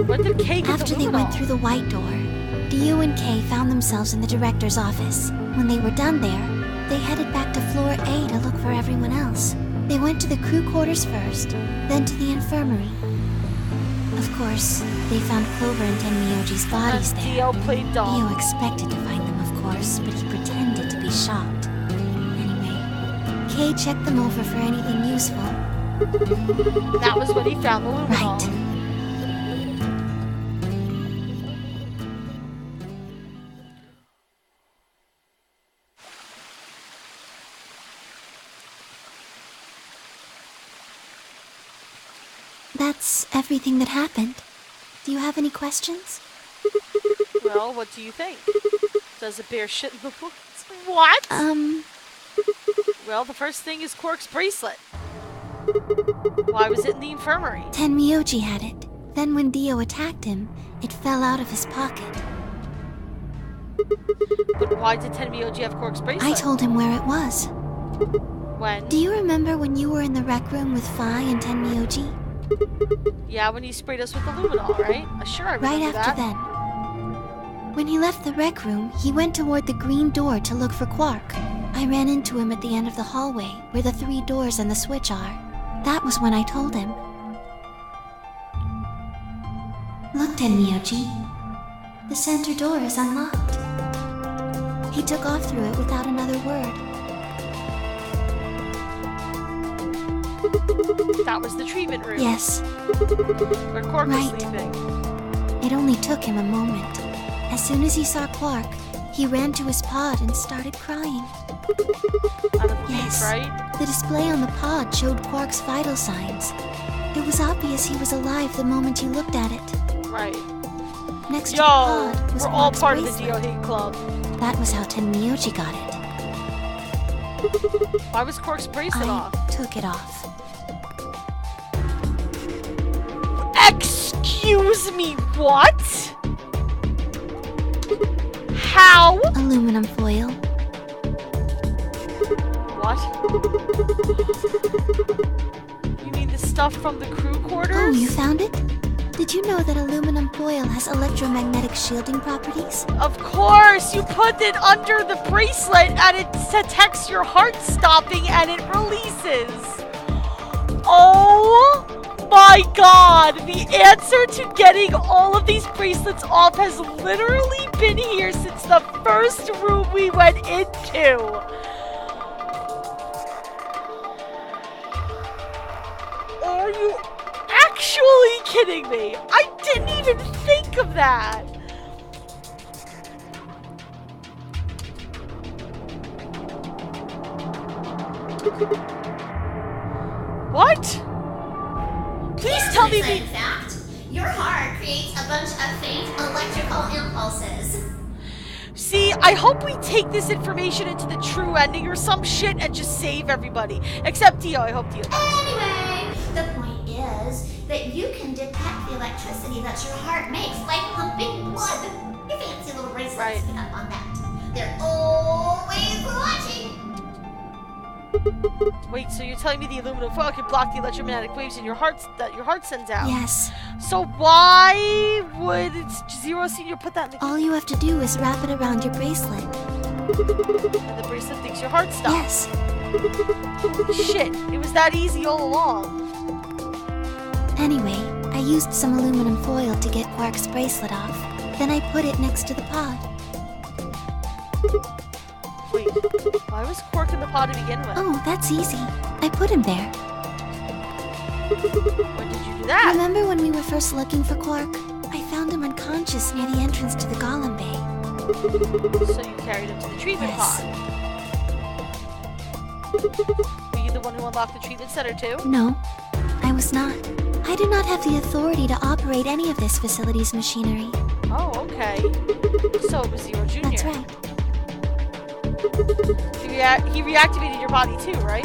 When did Kay get After the they luminol? went through the white door, Dio and Kay found themselves in the director's office. When they were done there, they headed back to floor A to look for everyone else. They went to the crew quarters first, then to the infirmary. Of course, they found Clover and Tenmyoji's bodies there. Dio played dumb. Dio expected to find them, of course, but he pretended to be shocked. Anyway, Kay checked them over for anything useful. That was when he found the luminol. Right. That's everything that happened. Do you have any questions? Well, what do you think? Does a bear shit in the woods? What? Well, the first thing is Quark's bracelet. Why was it in the infirmary? Tenmyoji had it. Then when Dio attacked him, it fell out of his pocket. But why did Tenmyoji have Quark's bracelet? I told him where it was. When? Do you remember when you were in the rec room with Phi and Tenmyoji? Yeah, when he sprayed us with the luminol, right? Sure, I remember Right after that. then. When he left the rec room, he went toward the green door to look for Quark. I ran into him at the end of the hallway, where the 3 doors and the switch are. That was when I told him. Look, Tenmyoji. The center door is unlocked. He took off through it without another word. That was the treatment room. Yes. Where Quark was Right. sleeping. It only took him a moment. As soon as he saw Quark, he ran to his pod and started crying. Out of grief, Yes. right? The display on the pod showed Quark's vital signs. It was obvious he was alive the moment you looked at it. Right. Next to Yo, the pod was we're all Quark's part of bracelet. the Dio Hate Club. That was how Tenmyoji got it. Why was Quark's bracelet off? I took it off. Excuse me, what? How? Aluminum foil. What? You mean the stuff from the crew quarters? Oh, you found it? Did you know that aluminum foil has electromagnetic shielding properties? Of course! You put it under the bracelet and it detects your heart stopping and it releases! Oh my god! The answer to getting all of these bracelets off has literally been here since the first room we went into! Are you actually kidding me? I didn't even think of that! What? Please tell me In fact, your heart creates a bunch of faint electrical impulses. See, I hope we take this information into the true ending or some shit and just save everybody. Except Dio, I hope Dio does. Anyway, the point is that you can detect the electricity that your heart makes, like pumping blood. Your fancy little bracelets pick up on that. They're always watching. Wait, so you're telling me the aluminum foil can block the electromagnetic waves in your heart that your heart sends out? Yes. So why would Zero Senior put that in the... All you have to do is wrap it around your bracelet. And the bracelet thinks your heart stops. Yes. Holy shit, it was that easy all along. Anyway, I used some aluminum foil to get Quark's bracelet off. Then I put it next to the pod. Wait, why was Quark in the pod to begin with? Oh, that's easy. I put him there. When did you do that? Remember when we were first looking for Quark? I found him unconscious near the entrance to the Golem Bay. So you carried him to the treatment Yes. pod. Were you the one who unlocked the treatment center too? No, I was not. I do not have the authority to operate any of this facility's machinery. Oh, okay. So it was Zero Jr. That's right. He reactivated your body too, right?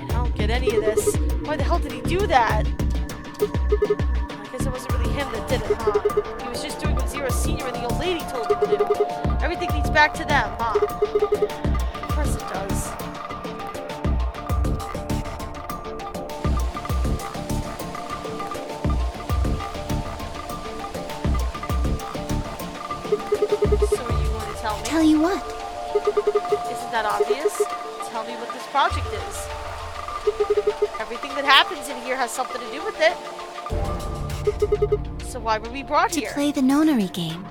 I don't get any of this. Why the hell did he do that? I guess it wasn't really him that did it, huh? He was just doing what Zero Senior and the old lady told him to do. Everything leads back to them, huh? Of course it does. So are you going to tell me? Tell you what? Isn't that obvious? Tell me what this project is. Everything that happens in here has something to do with it. So why were we brought To here? play the nonary game.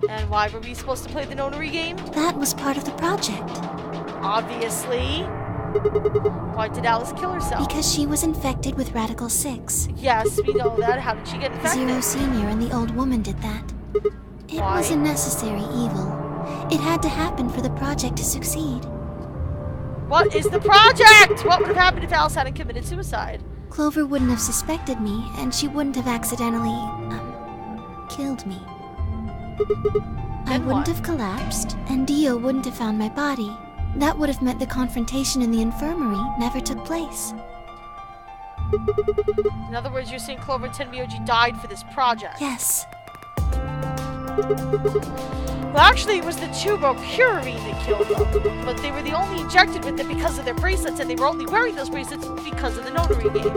And why were we supposed to play the nonary game? That was part of the project. Obviously. Why did Alice kill herself? Because she was infected with Radical 6. Yes, we know that. How did she get infected? Zero Senior and the old woman did that. It Why? was a necessary evil. It had to happen for the project to succeed. What is the project? What would have happened if Alice hadn't committed suicide? Clover wouldn't have suspected me, and she wouldn't have accidentally, killed me. I Then wouldn't what? have collapsed, and Dio wouldn't have found my body. That would have meant the confrontation in the infirmary never took place. In other words, you're saying Clover and Tenmyoji died for this project? Yes. Well, actually, it was the tubopurine that killed them. But they were the only injected with it because of their bracelets, and they were only wearing those bracelets because of the notary game.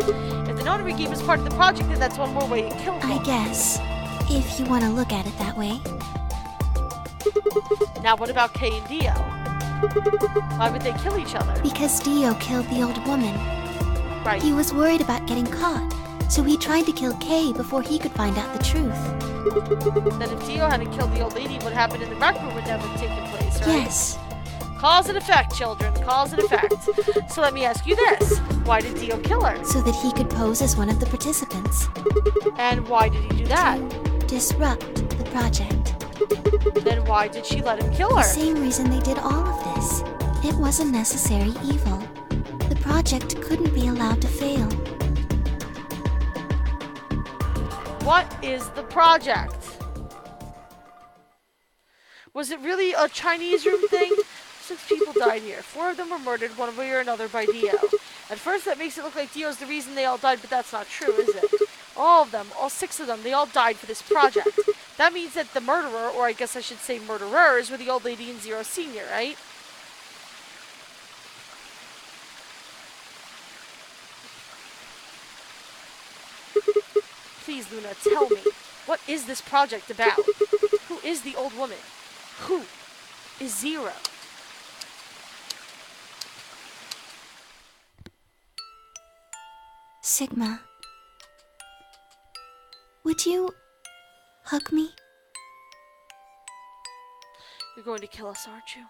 If the notary game is part of the project, then that's one more way to kill them. I guess. If you want to look at it that way. Now, what about Kay and Dio? Why would they kill each other? Because Dio killed the old woman. Right. He was worried about getting caught, so he tried to kill Kay before he could find out the truth. Then if Dio hadn't killed the old lady, what happened in the rec room would never have taken place, right? Yes. Cause and effect, children. Cause and effect. So let me ask you this. Why did Dio kill her? So that he could pose as one of the participants. And why did he do that? To disrupt the project. Then why did she let him kill The her? same reason they did all of this. It was a necessary evil. The project couldn't be allowed to fail. What is the project? Was it really a Chinese room thing? 6 people died here. 4 of them were murdered one way or another by Dio. At first that makes it look like Dio's the reason they all died, but that's not true, is it? All of them, all 6 of them, they all died for this project. That means that the murderer, or I guess I should say murderers, were the old lady and Zero Senior, right? Please, Luna, tell me, what is this project about? Who is the old woman? Who is Zero? Sigma. Would you hug me? You're going to kill us, aren't you?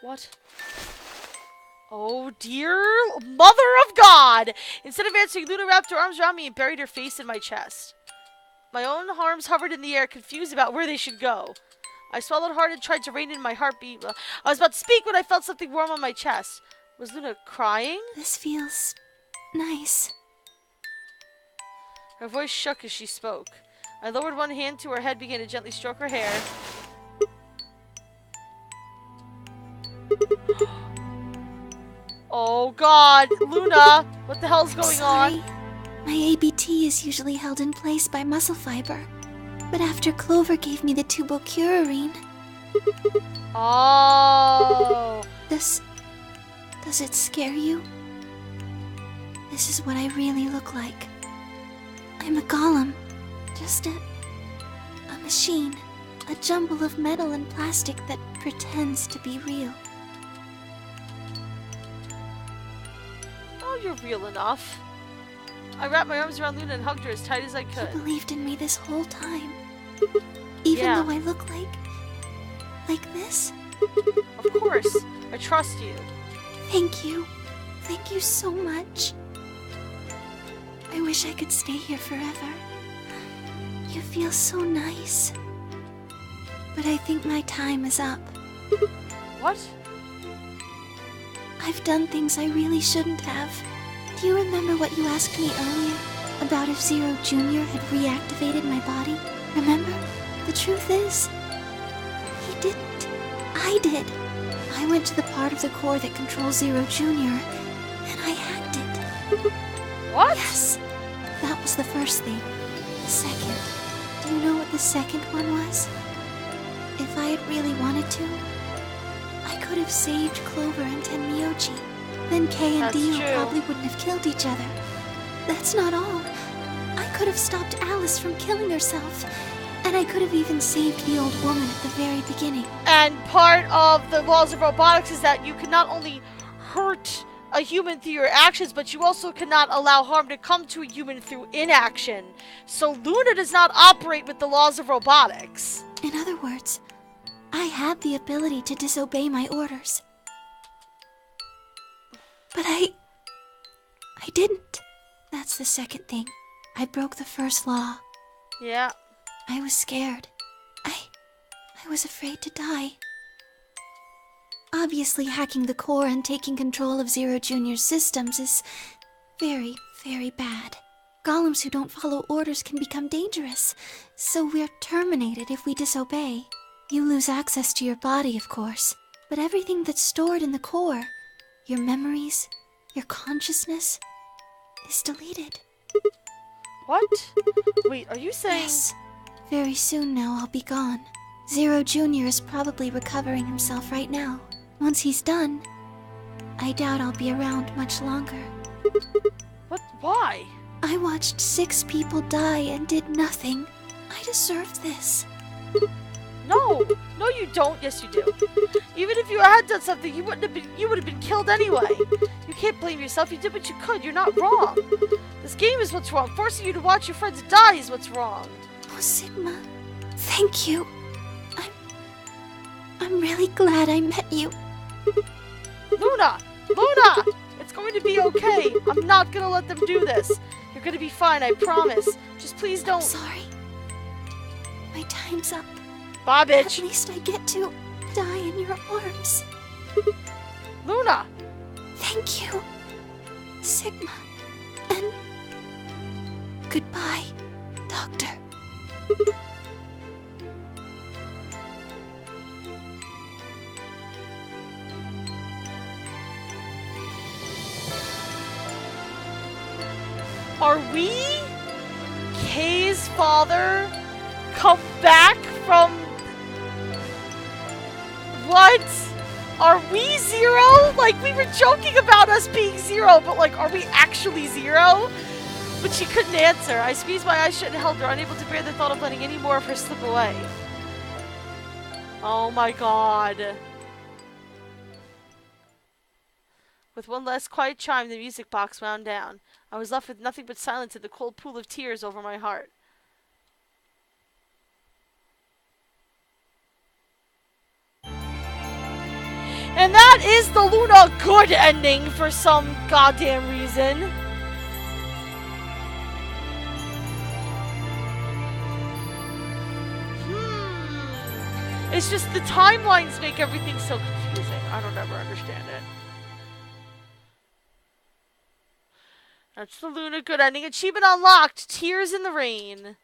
What? Oh dear Mother of God! Instead of answering, Luna wrapped her arms around me and buried her face in my chest. My own arms hovered in the air, confused about where they should go. I swallowed hard and tried to rein in my heartbeat. I was about to speak when I felt something warm on my chest. Was Luna crying? This feels nice. Her voice shook as she spoke. I lowered one hand to her head, began to gently stroke her hair. Oh god, Luna! What the hell's going on? My ABT is usually held in place by muscle fiber. But after Clover gave me the tubocurarine... Oh! Does it scare you? This is what I really look like. I'm a golem. Just a machine. A jumble of metal and plastic that pretends to be real. Oh, you're real enough. I wrapped my arms around Luna and hugged her as tight as I could. You believed in me this whole time. Even though I look like this? Of course. I trust you. Thank you. Thank you so much. I wish I could stay here forever. You feel so nice. But I think my time is up. What? I've done things I really shouldn't have. Do you remember what you asked me earlier? About if Zero Jr. had reactivated my body? Remember? The truth is, he didn't. I did. I went to the part of the core that controls Zero Jr. and I hacked it. What? Yes. That was the first thing. The second. Do you know what the second one was? If I had really wanted to, I could have saved Clover and Tenmyoji. Then Kei and Dio probably wouldn't have killed each other. That's not all. I could have stopped Alice from killing herself. And I could have even saved the old woman at the very beginning. And part of the laws of robotics is that you can not only hurt a human through your actions, but you also cannot allow harm to come to a human through inaction. So Luna does not operate with the laws of robotics. In other words, I had the ability to disobey my orders. But I didn't. That's the second thing. I broke the first law. Yeah. I was scared. I was afraid to die. Obviously, hacking the core and taking control of Zero Jr.'s systems is very, very bad. Golems who don't follow orders can become dangerous, so we're terminated if we disobey. You lose access to your body, of course, but everything that's stored in the core, your memories, your consciousness, is deleted. What? Wait, are you saying... Yes. Very soon now I'll be gone. Zero Jr. is probably recovering himself right now. Once he's done, I doubt I'll be around much longer. What? Why? I watched 6 people die and did nothing. I deserve this. No, you don't. Yes, you do. Even if you had done something, you would have been killed anyway. You can't blame yourself. You did what you could. You're not wrong. This game is what's wrong. Forcing you to watch your friends die is what's wrong. Oh, Sigma, thank you. I'm really glad I met you. Luna! It's going to be okay. I'm not gonna let them do this. You're gonna be fine, I promise. Just please don't... I'm sorry. My time's up. Bye, bitch. At least I get to die in your arms. Luna! Thank you, Sigma. And goodbye, Doctor. Are we Kei's father come back from... What? Are we Zero? Like, we were joking about us being Zero, but like, are we actually Zero? But she couldn't answer. I squeezed my eyes shut and held her, unable to bear the thought of letting any more of her slip away. Oh my god. With one last quiet chime, the music box wound down. I was left with nothing but silence and the cold pool of tears over my heart. And that is the Luna good ending for some goddamn reason. It's just the timelines make everything so confusing. I don't ever understand it. That's the Luna good ending. Achievement unlocked. Tears in the Rain.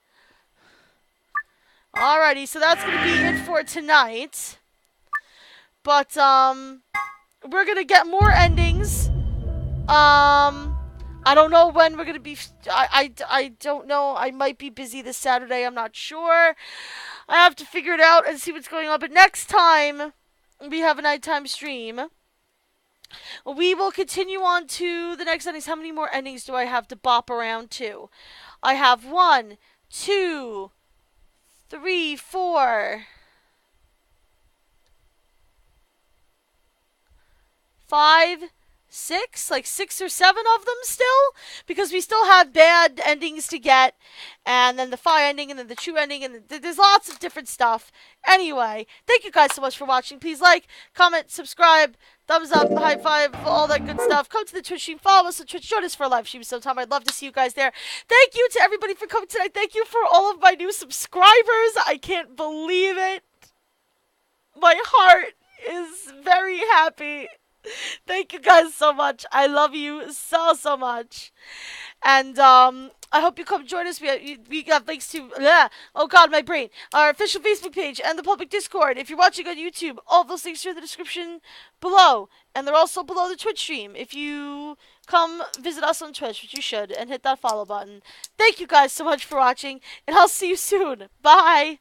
Alrighty, so that's going to be it for tonight. But, we're going to get more endings. I don't know when we're going to be... I don't know. I might be busy this Saturday. I'm not sure. I have to figure it out and see what's going on. But next time we have a nighttime stream, we will continue on to the next endings. How many more endings do I have to bop around to? I have 1, 2, 3, 4, 5, 6, like 6 or 7 of them still, because we still have bad endings to get, and then the Fi ending, and then the Chu ending, and there's lots of different stuff. Anyway, thank you guys so much for watching. Please like, comment, subscribe, thumbs up, high five, all that good stuff. Come to the Twitch stream, follow us on Twitch, join us for a live stream sometime. I'd love to see you guys there. Thank you to everybody for coming tonight. Thank you for all of my new subscribers. I can't believe it. My heart is very happy. Thank you guys so much. I love you so, so much. And I hope you come join us. We got links to, oh god, my brain. Our official Facebook page and the public Discord. If you're watching on YouTube, all those links are in the description below. And they're also below the Twitch stream. If you come visit us on Twitch, which you should, and hit that follow button. Thank you guys so much for watching, and I'll see you soon. Bye!